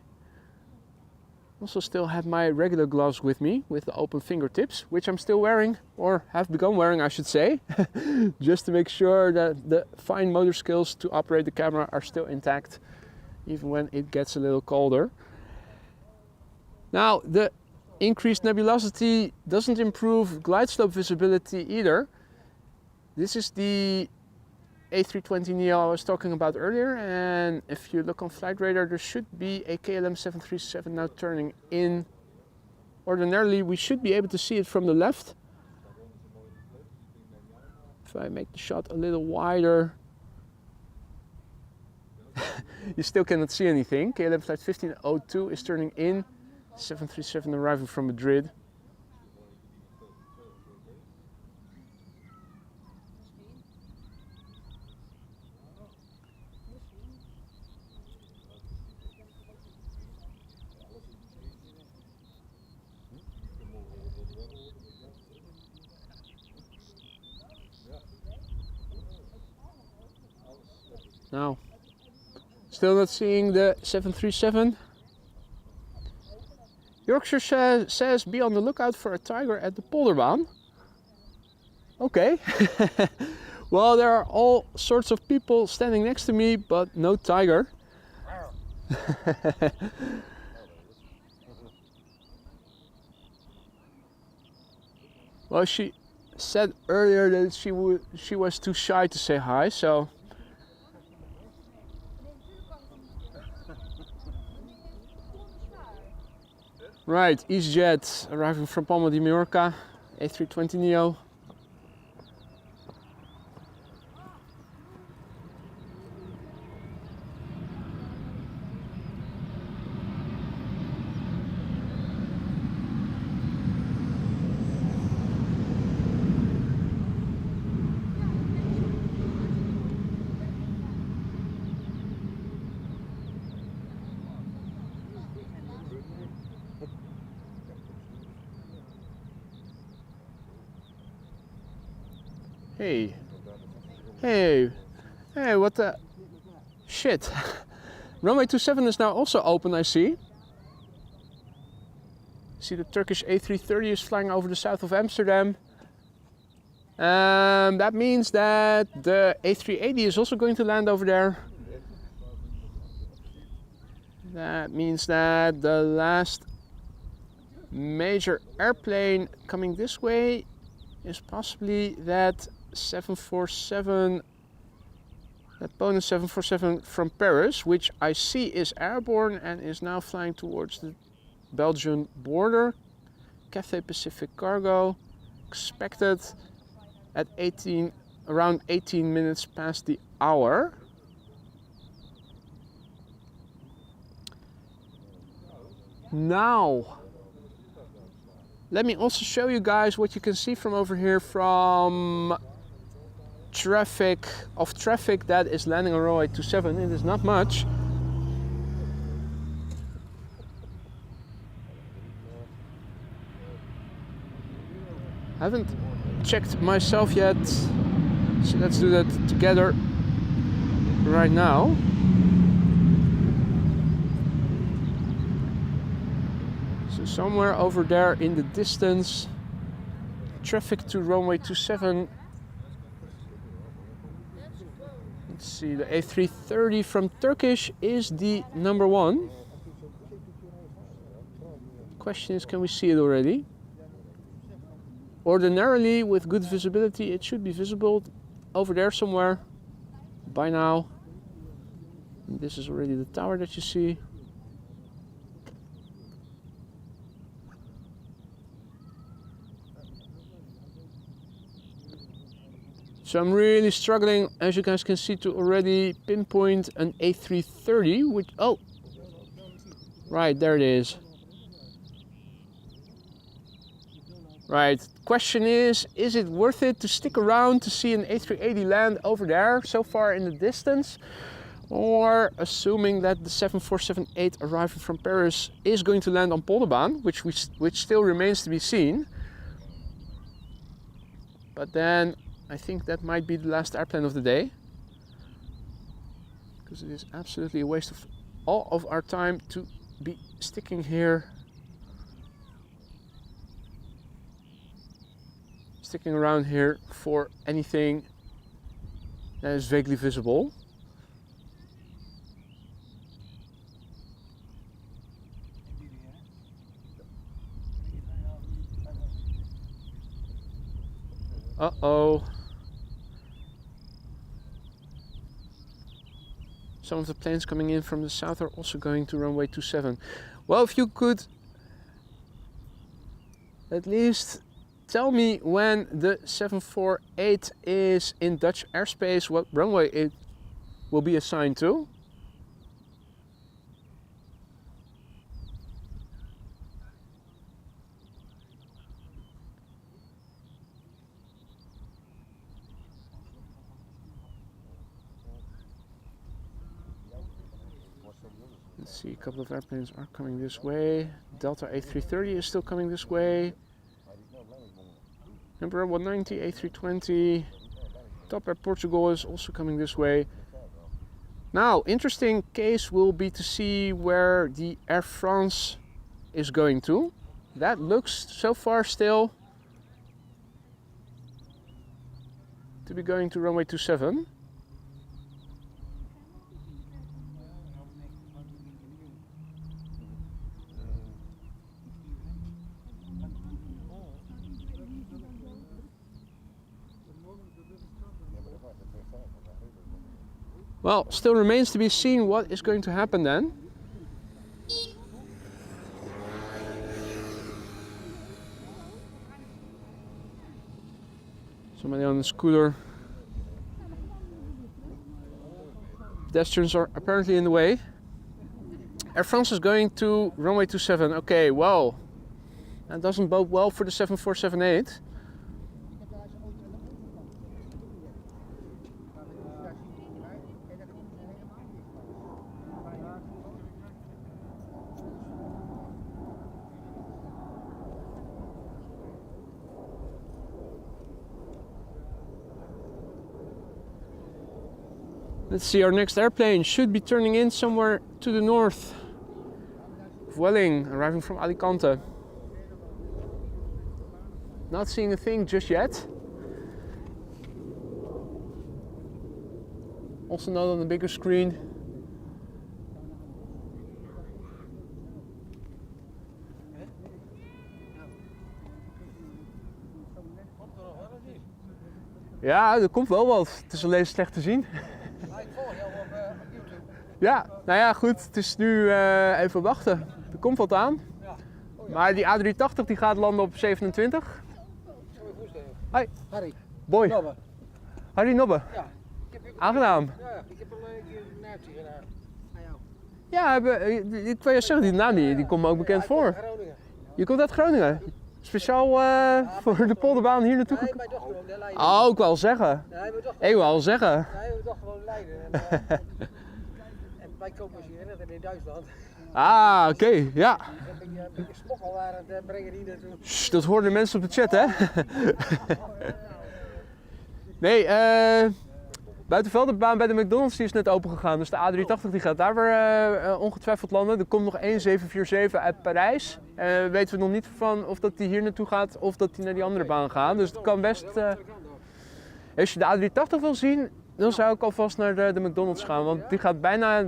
Also still have my regular gloves with me with the open fingertips, which I'm still wearing, or have begun wearing, I should say, just to make sure that the fine motor skills to operate the camera are still intact. even when it gets a little colder. Now, the increased nebulosity doesn't improve glide slope visibility either. This is the A320neo I was talking about earlier, and if you look on flight radar, there should be a KLM 737 now turning in. Ordinarily, we should be able to see it from the left. If I make the shot a little wider, you still cannot see anything. KLM flight 1502 is turning in, 737 arriving from Madrid. Now, still not seeing the 737. Yorkshire says be on the lookout for a tiger at the Polderbaan. Okay. Well, there are all sorts of people standing next to me, but no tiger. Well, she said earlier that she was too shy to say hi, so right, EasyJet arriving from Palma de Mallorca, A320neo. Hey, hey, hey, what the shit? Runway 27 is now also open, I see. See the Turkish A330 is flying over the south of Amsterdam. That means that the A380 is also going to land over there. That means that the last major airplane coming this way is possibly that 747, that bonus 747 from Paris, which I see is airborne and is now flying towards the Belgian border. Cathay Pacific cargo, expected at around 18 minutes past the hour. Now, let me also show you guys what you can see from over here from traffic that is landing on runway 27. It is not much. I haven't checked myself yet, so let's do that together right now. So somewhere over there in the distance, traffic to runway 27. Let's see, the A330 from Turkish is the number one. Question is, can we see it already? Ordinarily, with good visibility, it should be visible over there somewhere by now. And this is already the tower that you see. So I'm really struggling, as you guys can see, to already pinpoint an A330, which, oh, right, there it is. Right, question is it worth it to stick around to see an A380 land over there, so far in the distance? Or assuming that the 7478 arriving from Paris is going to land on Polderbaan, which still remains to be seen. But then I think that might be the last airplane of the day, because it is absolutely a waste of all of our time to be sticking here, sticking around here for anything that is vaguely visible. Uh-oh. Some of the planes coming in from the south are also going to runway 27. Well, if you could at least tell me when the 748 is in Dutch airspace, what runway it will be assigned to. Let's see, a couple of airplanes are coming this way. Delta A330 is still coming this way. Embraer 190, A320. Top Air Portugal is also coming this way. Now, interesting case will be to see where the Air France is going to. That looks so far still to be going to runway 27. Well, still remains to be seen what is going to happen then. Somebody on the scooter. Pedestrians are apparently in the way. Air France is going to runway 27. Okay, well, that doesn't bode well for the 7478. Let's see, our next airplane should be turning in somewhere to the north. Vueling, arriving from Alicante. Not seeing a thing just yet. Also not on the bigger screen. Ja, er komt wel wat. Het is alleen slecht te zien. Ik volg jou op YouTube. Ja, nou ja, goed. Het is nu even wachten. Er komt wat aan. Ja. Oh, ja. Maar die A380 die gaat landen op 27. Zal ik voorstellen? Hoi. Harry. Boy. Nobbe. Harry Nobbe. Ja. Ik heb Aangenaam. Ja, ik heb al een keer een naamtje gedaan. Aan jou. Ja, ik wil je zeggen, die naam die komt me ook bekend Ja, ik kom voor. uit Groningen. Je komt uit Groningen. Speciaal voor de polderbaan hier naartoe Nee, gekomen. mijn dochter woont in Leiden. Oh, ik wou zeggen. Nee, mijn dochter. Ik wou zeggen. Nee, mijn dochter woont in Leiden. En wij kopen hier net in Duitsland. Ah, oké, ja. Dus een beetje smokkel aan het brengen hier naartoe. Shh, dat hoorden mensen op de chat, hè? Nee, buitenveldenbaan bij de McDonald's die is net open gegaan. Dus de A380 die gaat daar weer ongetwijfeld landen. Er komt nog één 747 uit Parijs. Weten we nog niet van of dat die hier naartoe gaat of dat die naar die andere baan gaat. Dus het kan best... als je de A380 wil zien, dan zou ik alvast naar de McDonald's gaan. Want die gaat bijna,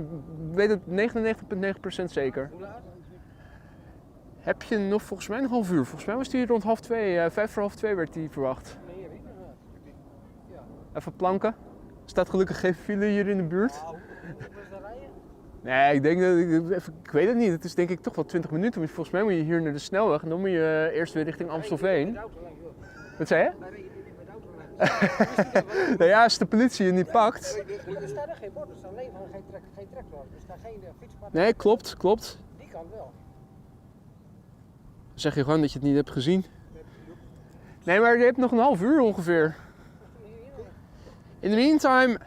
weet het, 99,9% zeker. Heb je nog volgens mij een half uur? Volgens mij was die rond 1:30, 1:55 werd die verwacht. Even planken. Er staat gelukkig geen file hier in de buurt. Hoe is dat rijden? Nee, ik denk dat, ik weet het niet. Het is denk ik toch wel 20 minuten. Want volgens mij moet je hier naar de snelweg en dan moet je eerst weer richting Amstelveen. Wat zei je? Wij rijden niet met de auto. Nou ja, als de politie je niet pakt. Er staat er geen bord, er staat alleen maar geen tractor. Er staat geen fietspad. Nee, klopt, klopt. Die kan wel. Dan zeg je gewoon dat je het niet hebt gezien. Nee, maar je hebt nog een half uur ongeveer. In the meantime...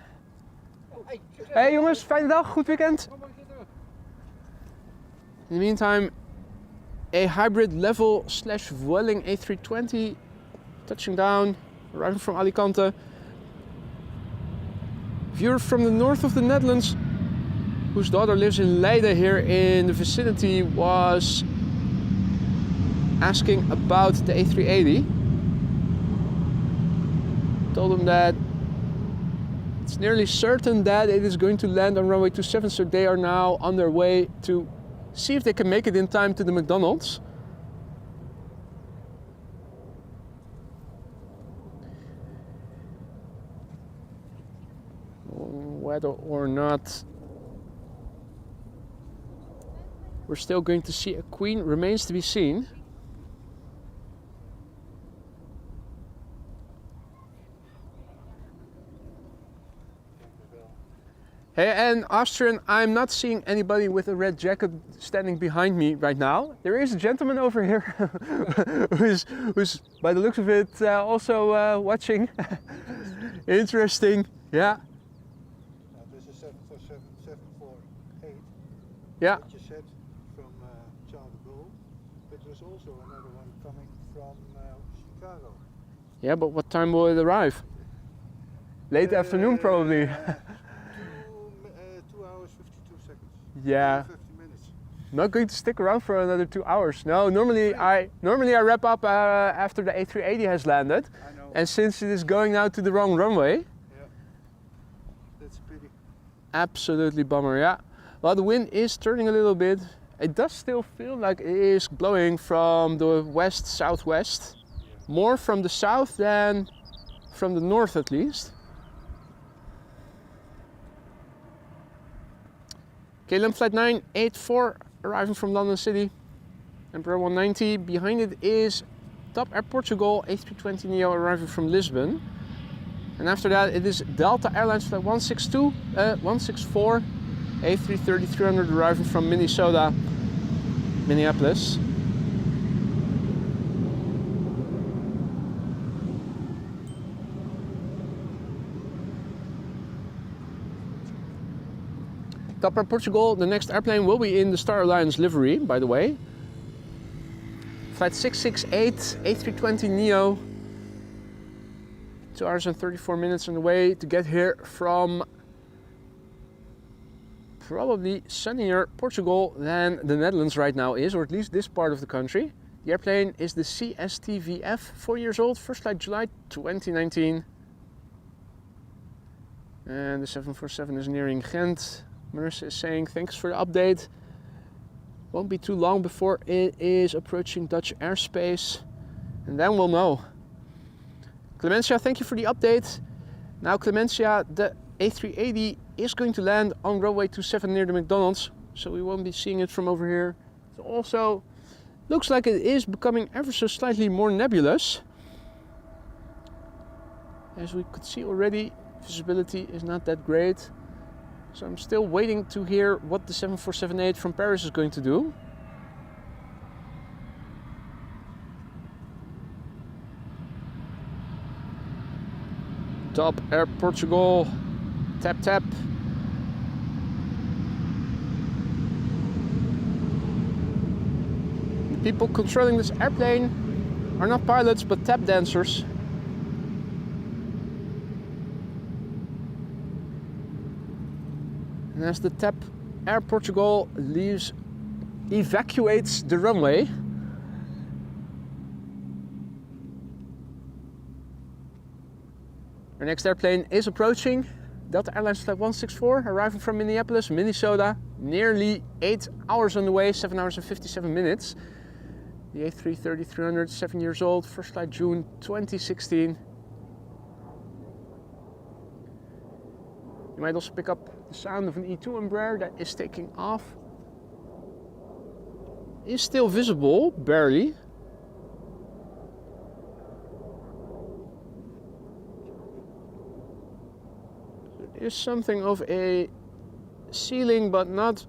Hey jongens, fijne dag, goed weekend. In the meantime, a hybrid level / Vueling A320 touching down, arriving from Alicante. Viewer from the north of the Netherlands, whose daughter lives in Leiden here in the vicinity, was asking about the A380. Told him that it's nearly certain that it is going to land on runway 27, so they are now on their way to see if they can make it in time to the McDonald's. whether or not we're still going to see a queen remains to be seen. Hey, and Austrian, I'm not seeing anybody with a red jacket standing behind me right now. There is a gentleman over here who's, by the looks of it, also watching. Interesting, yeah. This is 747-748. Yeah. Which you said from Cargolux, but there's also another one coming from Chicago. Yeah, but what time will it arrive? Late afternoon, probably. 2 hours 52 seconds. Yeah. 50 minutes. Not going to stick around for another 2 hours. No, normally I wrap up after the A380 has landed. I know. And since it is going now to the wrong runway. Yeah. That's a pity. Absolutely bummer, yeah. Well, the wind is turning a little bit. It does still feel like it is blowing from the west-southwest. More from the south than from the north, at least. KLM flight 984 arriving from London City. Emperor 190. Behind it is Top Air Portugal A320neo arriving from Lisbon. And after that it is Delta Airlines flight 164 A330-300 arriving from Minnesota, Minneapolis. Top Air Portugal, the next airplane will be in the Star Alliance livery, by the way. Flight 668 A320neo. 2 hours and 34 minutes on the way to get here from probably sunnier Portugal than the Netherlands right now is, or at least this part of the country. The airplane is the CSTVF, 4 years old, first flight July 2019. And the 747 is nearing Ghent. Marissa is saying thanks for the update. Won't be too long before it is approaching Dutch airspace, and then we'll know. Clemencia, thank you for the update. Now Clemencia, the A380 is going to land on runway 27 near the McDonald's, so we won't be seeing it from over here. It also looks like it is becoming ever so slightly more nebulous. As we could see already, visibility is not that great. So I'm still waiting to hear what the 7478 from Paris is going to do. Top Air Portugal, tap tap. The people controlling this airplane are not pilots but tap dancers. And as the Top Air Portugal evacuates the runway, our next airplane is approaching. Delta Airlines flight 164, arriving from Minneapolis, Minnesota. Nearly 8 hours on the way, 7 hours and 57 minutes. The A330-300, 7 years old, first flight June 2016. You might also pick up the sound of an E2 Embraer that is taking off. Is still visible, barely. There is something of a ceiling, but not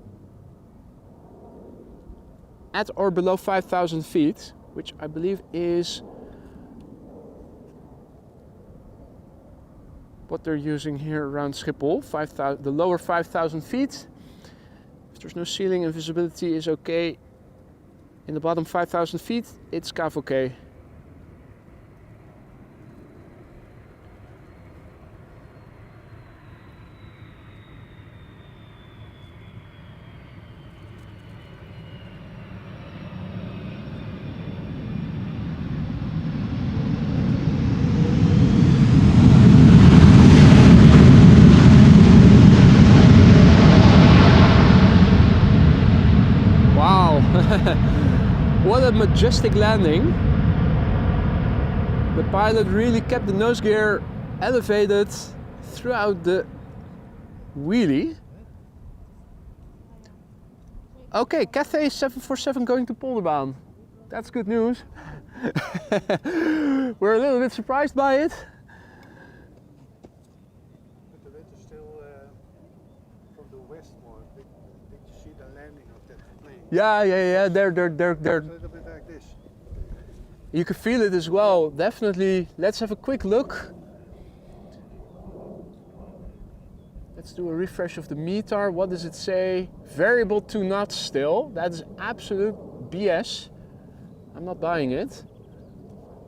at or below 5,000 feet, which I believe is what they're using here around Schiphol, the lower 5,000 feet. If there's no ceiling and visibility is okay in the bottom 5,000 feet, it's CAV okay. What a majestic landing. The pilot really kept the nose gear elevated throughout the Wheelie. Okay, Cathay 747 going to Polderbaan. That's good news. We're a little bit surprised by it. But the wind is still from the west more. Did you see the landing of that plane? Yeah. They're. A little bit like this. You can feel it as well. Definitely. Let's have a quick look. Let's do a refresh of the METAR. What does it say? Variable 2 knots still. That is absolute BS. I'm not buying it.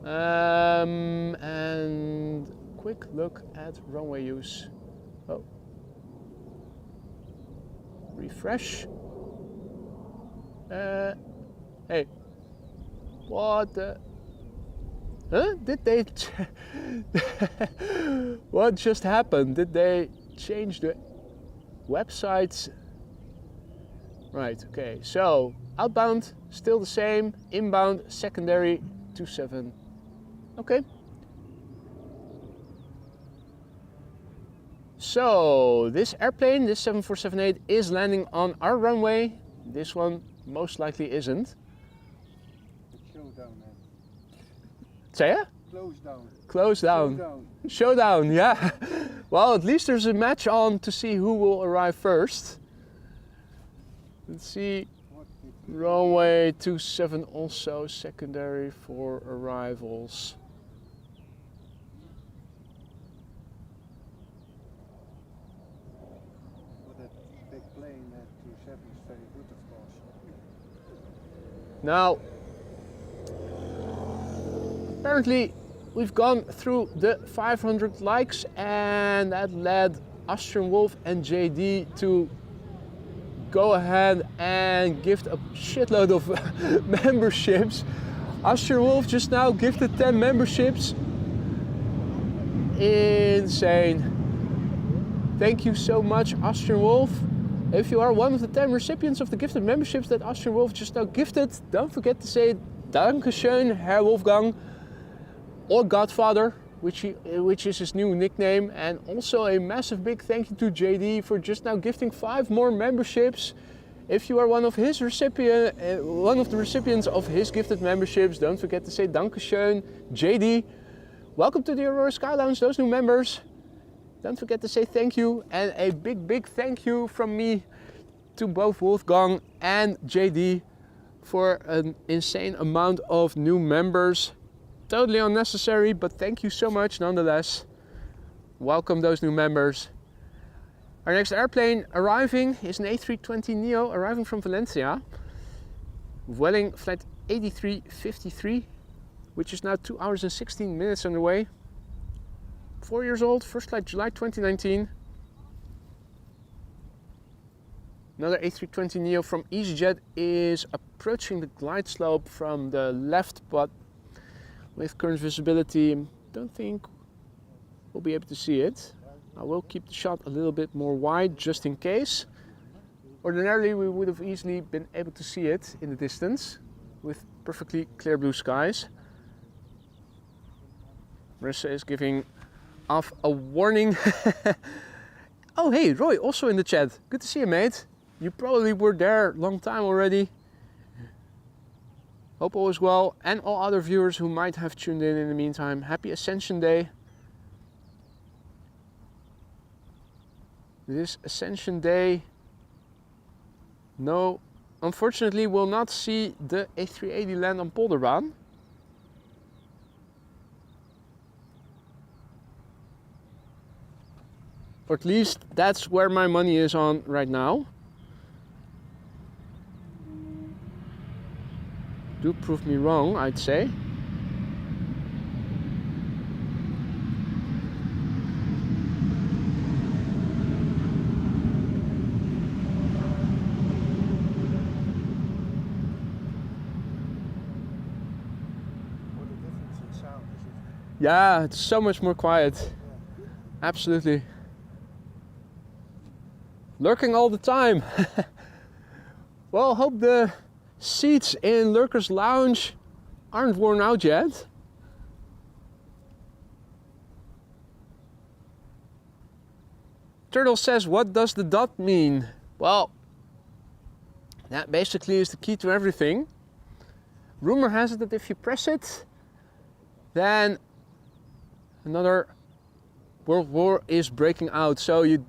And quick look at runway use. Oh. Refresh. Hey. What the? Huh? Did they? What just happened? Did they change the websites? Right, okay. So, outbound, still the same. Inbound, secondary, 27. Okay. So, this airplane, this 7478, is landing on our runway. This one most likely isn't. Showdown then. Say ya? Close down. Close down. Showdown. Showdown, yeah. Well, at least there's a match on to see who will arrive first. Let's see. Runway 27 also secondary for arrivals. Well, that big plane at 27 is very good, of course. Now, apparently we've gone through the 500 likes and that led Austrian Wolf and JD to go ahead and gift a shitload of memberships. Austrian Wolf just now gifted 10 memberships. Insane. Thank you so much, Austrian Wolf. If you are one of the 10 recipients of the gifted memberships that Austrian Wolf just now gifted, don't forget to say Dankeschön, Herr Wolfgang, or Godfather, which is his new nickname, and also a massive big thank you to JD for just now gifting 5 more memberships. If you are one of the recipients of his gifted memberships, don't forget to say Dankeschön, JD. Welcome to the Aurora Sky Lounge, those new members. Don't forget to say thank you, and a big thank you from me to both Wolfgang and JD for an insane amount of new members. Totally unnecessary, but thank you so much nonetheless. Welcome those new members. Our next airplane arriving is an A320neo arriving from Valencia. Vueling flight 8353, which is now 2 hours and 16 minutes underway. 4 years old, first flight July 2019. Another A320neo from EasyJet is approaching the glide slope from the left, but with current visibility, don't think we'll be able to see it. I will keep the shot a little bit more wide just in case. Ordinarily, we would have easily been able to see it in the distance with perfectly clear blue skies. Marissa is giving off a warning. Oh, hey, Roy, also in the chat. Good to see you, mate. You probably were there a long time already. Hope all is well, and all other viewers who might have tuned in the meantime. Happy Ascension Day. This Ascension Day, no, unfortunately will not see the A380 land on Polderbaan. Or at least that's where my money is on right now. Do prove me wrong, I'd say. What a difference in sound, is it? Yeah, it's so much more quiet. Yeah. Absolutely. Lurking all the time. Well, hope the seats in Lurker's Lounge aren't worn out yet. Turtle says, what does the dot mean? Well, that basically is the key to everything. Rumor has it that if you press it, then another world war is breaking out. So you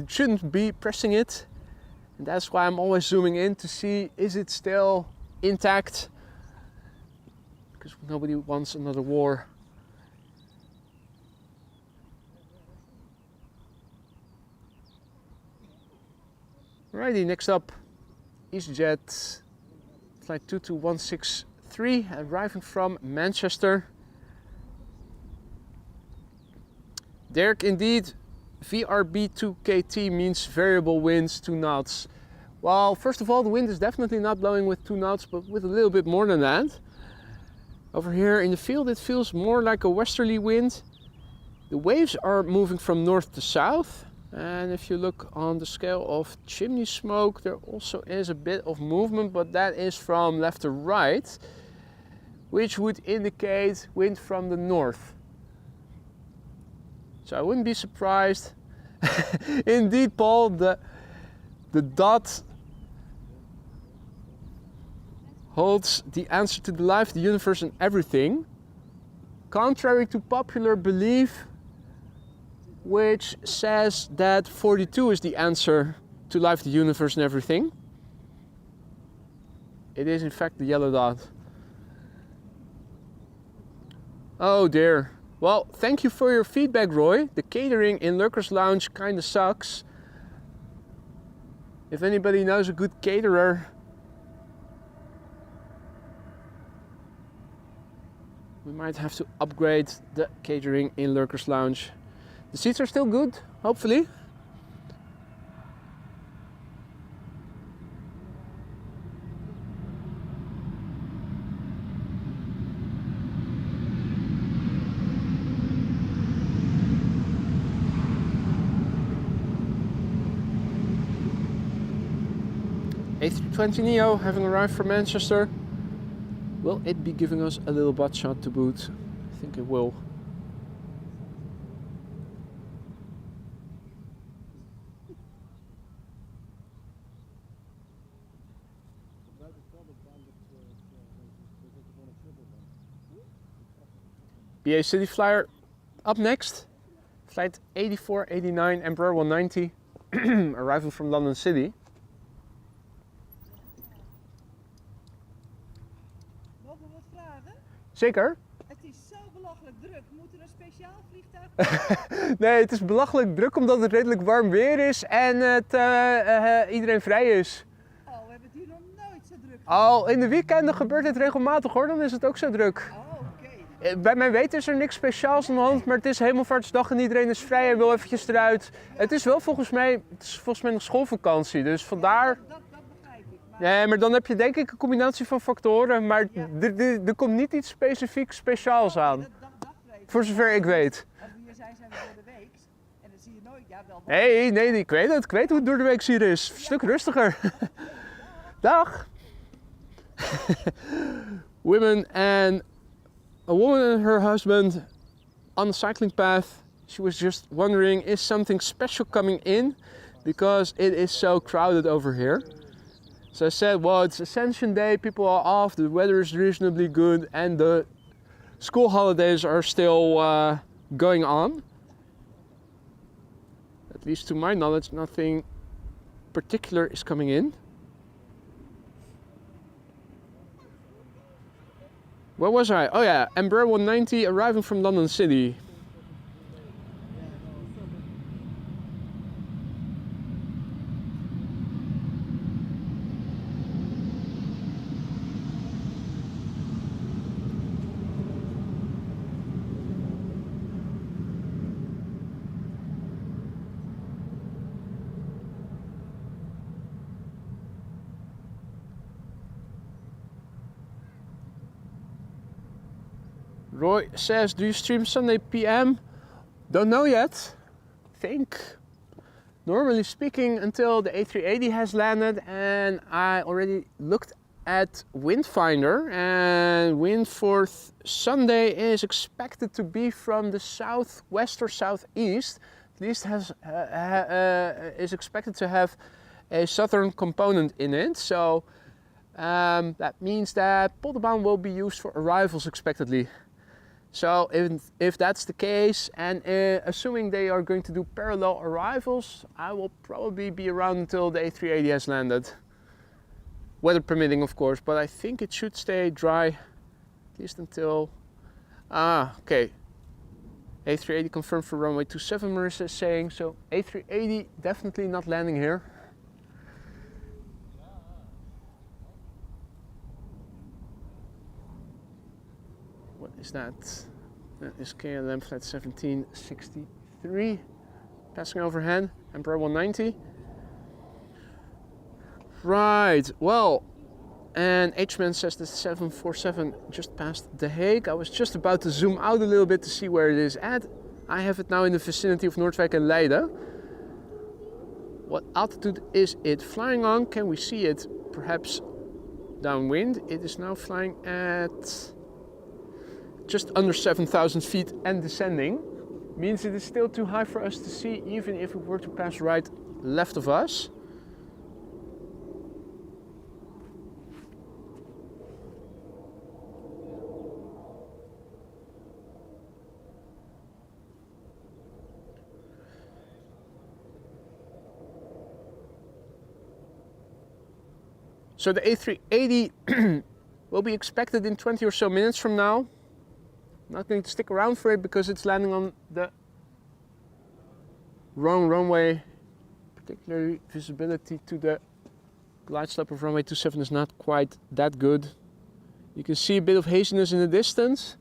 shouldn't be pressing it. And that's why I'm always zooming in to see, is it still intact? Because nobody wants another war. Alrighty, next up, EasyJet flight 22163, arriving from Manchester. Derek, indeed, VRB2KT means variable winds 2 knots. Well, first of all, the wind is definitely not blowing with 2 knots, but with a little bit more than that. Over here in the field, it feels more like a westerly wind. The waves are moving from north to south. And if you look on the scale of chimney smoke, there also is a bit of movement, but that is from left to right, which would indicate wind from the north. So I wouldn't be surprised. Indeed, Paul, the dot holds the answer to the life, the universe, and everything. Contrary to popular belief, which says that 42 is the answer to life, the universe, and everything. It is in fact the yellow dot. Oh dear. Well, thank you for your feedback, Roy. The catering in Lurkers Lounge kinda sucks. If anybody knows a good caterer, we might have to upgrade the catering in Lurkers Lounge. The seats are still good, hopefully. A320neo having arrived from Manchester. Will it be giving us a little butt shot to boot? I think it will. BA City Flyer up next. Flight 8489 Embraer 190, arriving from London City. Mogen we wat vragen? Zeker. Het is zo belachelijk druk. Moet er een speciaal vliegtuig? Nee, het is belachelijk druk omdat het redelijk warm weer is en iedereen vrij is. Oh, we hebben het hier nog nooit zo druk. Al in de weekenden gebeurt dit regelmatig hoor, dan is het ook zo druk. Oh, oké. Bij mijn weten is er niks speciaals aan de hand, maar het is Hemelvaartsdag en iedereen is vrij en wil eventjes eruit. Het is wel volgens mij nog schoolvakantie, dus vandaar... Dat begrijp ik. Maar... Nee, maar dan heb je denk ik een combinatie van factoren, maar Ja. er komt niet iets specifiek speciaals aan. Dat dacht ik. Voor zover ik weet. Als we hier zijn we door de week. En dan zie je nooit, ja wel. Nee, ik weet het. Ik weet hoe het door de week hier is. Een stuk rustiger. Dag. A woman and her husband on a cycling path. She was just wondering, is something special coming in? Because it is so crowded over here. So I said, well, it's Ascension Day, people are off, the weather is reasonably good, and the school holidays are still going on. At least to my knowledge, nothing particular is coming in. Where was I? Oh yeah, Embraer 190 arriving from London City. Roy says, do you stream Sunday PM? Don't know yet. Think. Normally speaking, until the A380 has landed, and I already looked at wind finder, and wind for Sunday is expected to be from the southwest or southeast. At least is expected to have a southern component in it. So that means that Polderbound will be used for arrivals expectedly. So if that's the case, and assuming they are going to do parallel arrivals, I will probably be around until the A380 has landed. Weather permitting, of course, but I think it should stay dry at least until... okay. A380 confirmed for runway 27, Marissa is saying. So A380 definitely not landing here. What is that? That is KLM flight 1763 passing overhead, Emperor 190. Right, well, and H-Man says the 747 just passed The Hague. I was just about to zoom out a little bit to see where it is at. I have it now in the vicinity of Noordwijk and Leiden. What altitude is it flying on? Can we see it perhaps downwind? It is now flying at just under 7,000 feet and descending. Means it is still too high for us to see, even if it were to pass right left of us. So the A380 will be expected in 20 or so minutes from now. Not going to stick around for it because it's landing on the wrong runway. Particularly visibility to the glide slope of runway 27 is not quite that good. You can see a bit of haziness in the distance.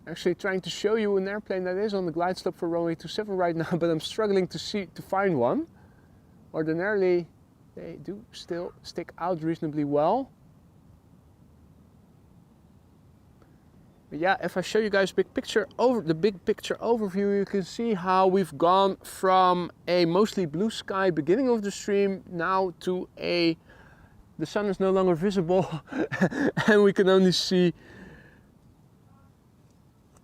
Actually trying to show you an airplane that is on the glide slope for runway 27 right now, but I'm struggling to find one. Ordinarily, they do still stick out reasonably well. But yeah, if I show you guys the big picture overview, you can see how we've gone from a mostly blue sky beginning of the stream now to the sun is no longer visible and we can only see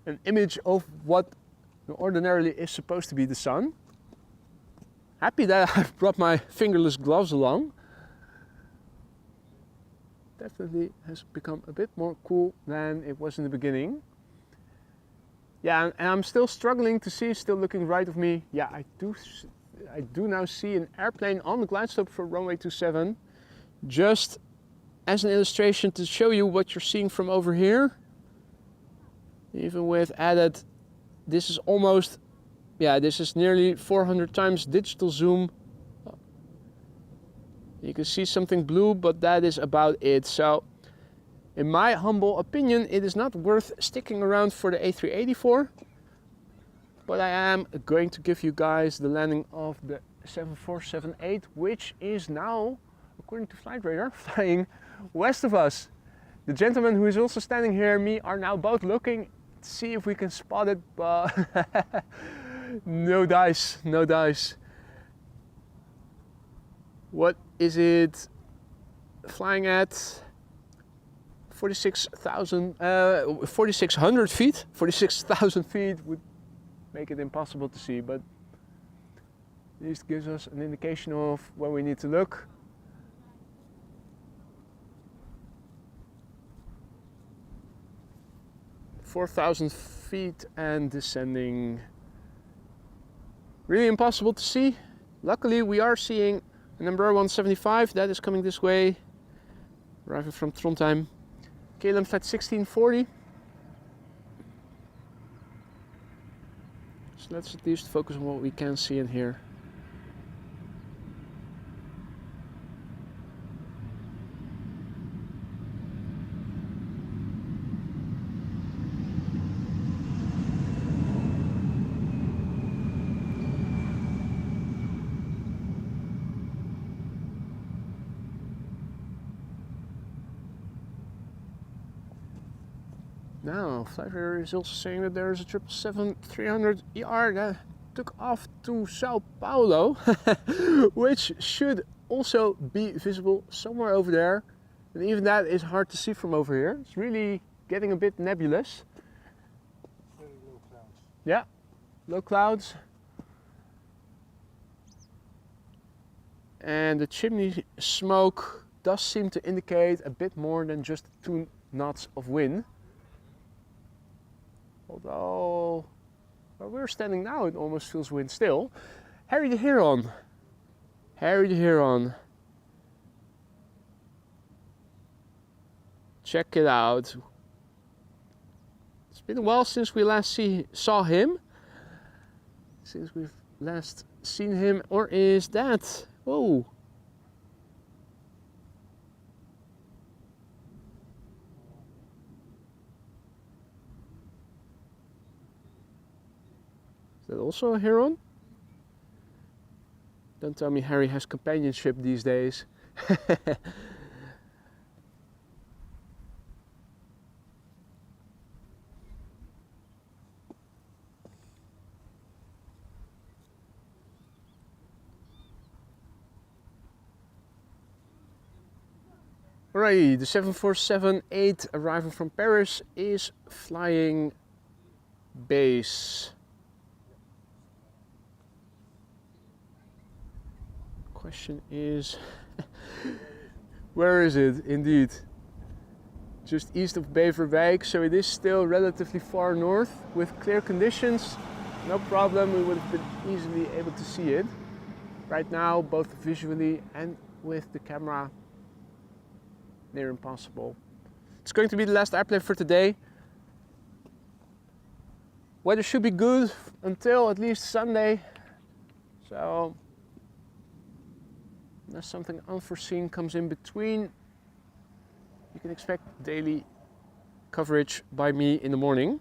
an image of what ordinarily is supposed to be the sun. Happy that I've brought my fingerless gloves along. Definitely has become a bit more cool than it was in the beginning. Yeah, and I'm still struggling to see, still looking right of me. Yeah, I do now see an airplane on the glide slope for runway 27. Just as an illustration to show you what you're seeing from over here. Even with added, this is almost, yeah, this is nearly 400 times digital zoom. You can see something blue, but that is about it. So, in my humble opinion, it is not worth sticking around for the A380 for. But I am going to give you guys the landing of the 7478, which is now, according to Flight Radar, flying west of us. The gentleman who is also standing here and me are now both looking to see if we can spot it, but no dice, no dice. What is it flying at? 4,600 feet? 46,000 feet would make it impossible to see, but at least gives us an indication of where we need to look. "4,000 feet and descending." Really impossible to see. Luckily we are seeing an Embraer 175 that is coming this way, arriving from Trondheim. KLM flight 1640. So let's at least focus on what we can see and hear. Now, Flight Radar is also saying that there is a 777-300ER that took off to Sao Paulo, which should also be visible somewhere over there. And even that is hard to see from over here. It's really getting a bit nebulous. Very low. Yeah, low clouds. And the chimney smoke does seem to indicate a bit more than just 2 knots of wind. Although where we're standing now, it almost feels wind still. Harry the Heron. Harry the Heron. Check it out. It's been a while since we last saw him. Since we've last seen him. Or is that? Whoa. Is that also a heron? Don't tell me Harry has companionship these days. Alright, the 747-8 arriving from Paris is flying base. Question is, where is it? Indeed, just east of Beverwijk, so it is still relatively far north with clear conditions. No problem, we would have been easily able to see it. Right now, both visually and with the camera, near impossible. It's going to be the last airplane for today. Weather should be good until at least Sunday, so unless something unforeseen comes in between, you can expect daily coverage by me in the morning.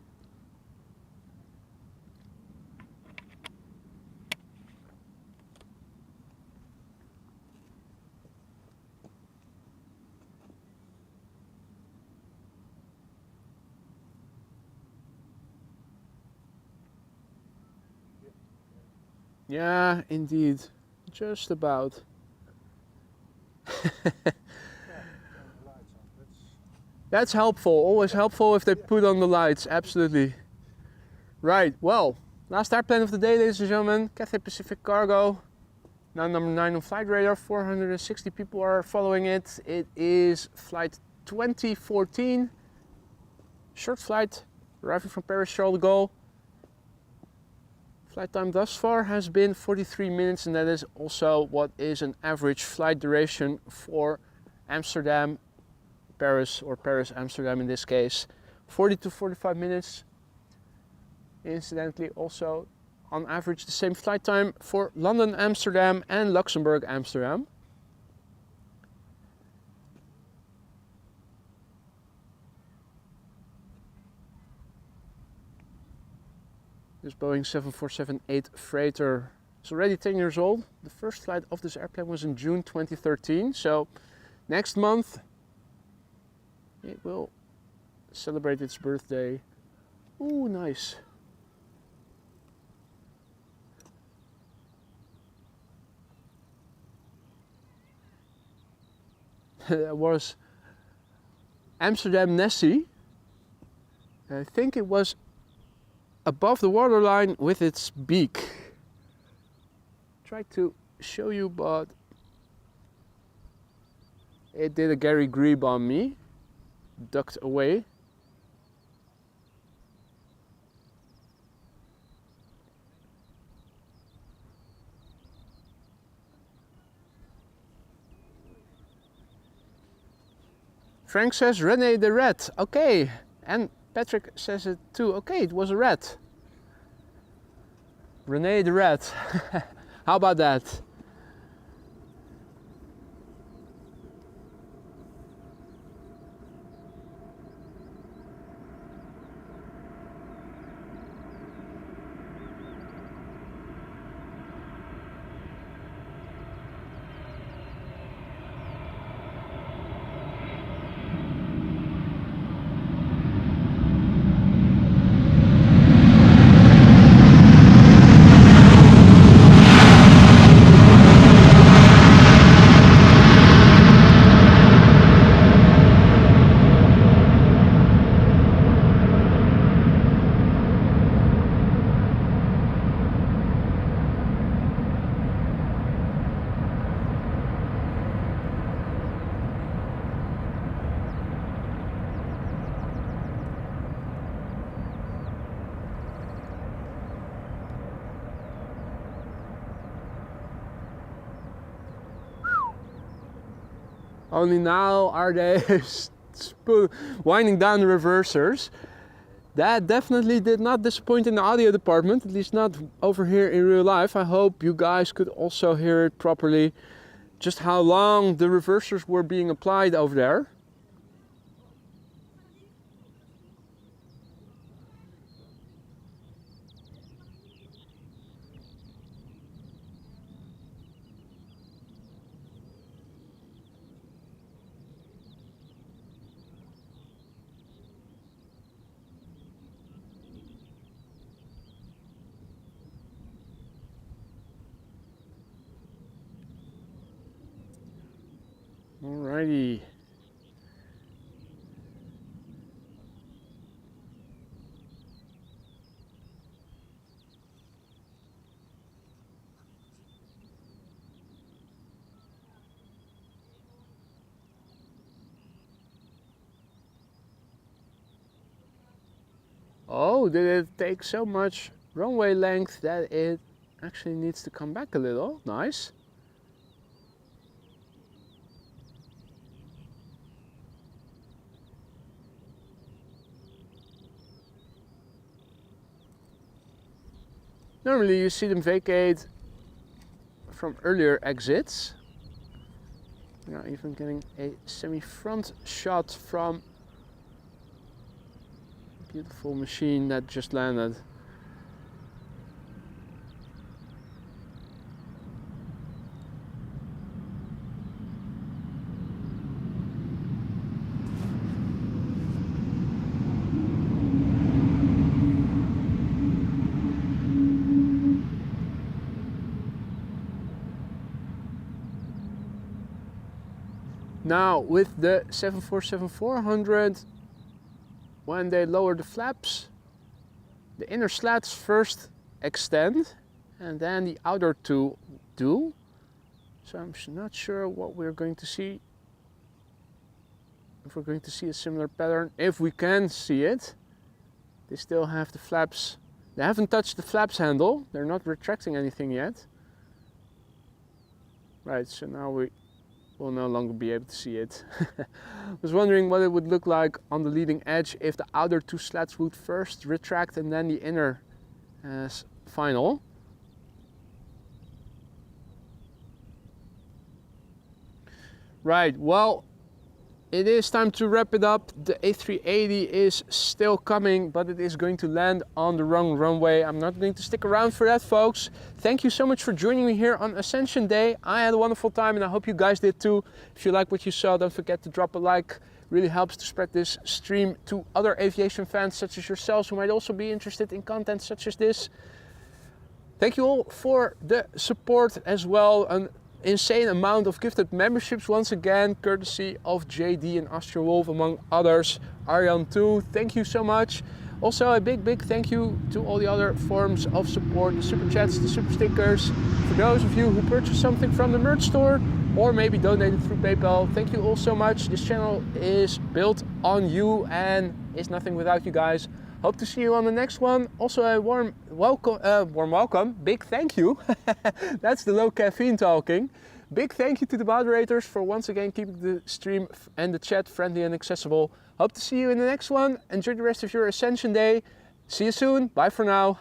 Yeah, indeed, just about. That's helpful, always helpful if they put on the lights, absolutely. Right, well, last airplane of the day, ladies and gentlemen, Cathay Pacific Cargo. Now number 9 on flight radar, 460 people are following it. It is flight 2014, short flight, arriving from Paris Charles de Gaulle. Flight time thus far has been 43 minutes, and that is also what is an average flight duration for Amsterdam, Paris, or Paris, Amsterdam in this case. 40 to 45 minutes. Incidentally, also on average the same flight time for London, Amsterdam and Luxembourg, Amsterdam. This Boeing 747-8 freighter is already 10 years old. The first flight of this airplane was in June 2013, so next month it will celebrate its birthday. Ooh, nice. That was Amsterdam Nessie. I think it was above the waterline with its beak. Tried to show you, but it did a Gary Grebe on me. Ducked away. Frank says René the rat. Okay, and Patrick says it too. Okay, it was a rat. René the rat. How about that? Only now are they winding down the reversers. That definitely did not disappoint in the audio department, at least not over here in real life. I hope you guys could also hear it properly, just how long the reversers were being applied over there. Alrighty. Oh, did it take so much runway length that it actually needs to come back a little? Nice. Normally you see them vacate from earlier exits. We are even getting a semi-front shot from a beautiful machine that just landed. Now with the 747-400, when they lower the flaps, the inner slats first extend and then the outer two do. So I'm not sure what we're going to see. If we're going to see a similar pattern, if we can see it. They still have the flaps. They haven't touched the flaps handle. They're not retracting anything yet. Right, so now we will no longer be able to see it. I was wondering what it would look like on the leading edge if the outer two slats would first retract and then the inner as final. Right, well, it is time to wrap it up. The A380 is still coming, but it is going to land on the wrong runway. I'm not going to stick around for that, folks. Thank you so much for joining me here on Ascension Day. I had a wonderful time and I hope you guys did too. If you like what you saw, don't forget to drop a like. It really helps to spread this stream to other aviation fans such as yourselves who might also be interested in content such as this. Thank you all for the support as well. An insane amount of gifted memberships once again, courtesy of JD and Astro Wolf among others. Arjan too, thank you so much. Also a big thank you to all the other forms of support, the super chats, the super stickers. For those of you who purchased something from the merch store or maybe donated through PayPal, thank you all so much. This channel is built on you and is nothing without you guys. Hope to see you on the next one. Also a warm welcome, big thank you. That's the low caffeine talking. Big thank you to the moderators for once again keeping the stream and the chat friendly and accessible. Hope to see you in the next one. Enjoy the rest of your Ascension Day. See you soon. Bye for now.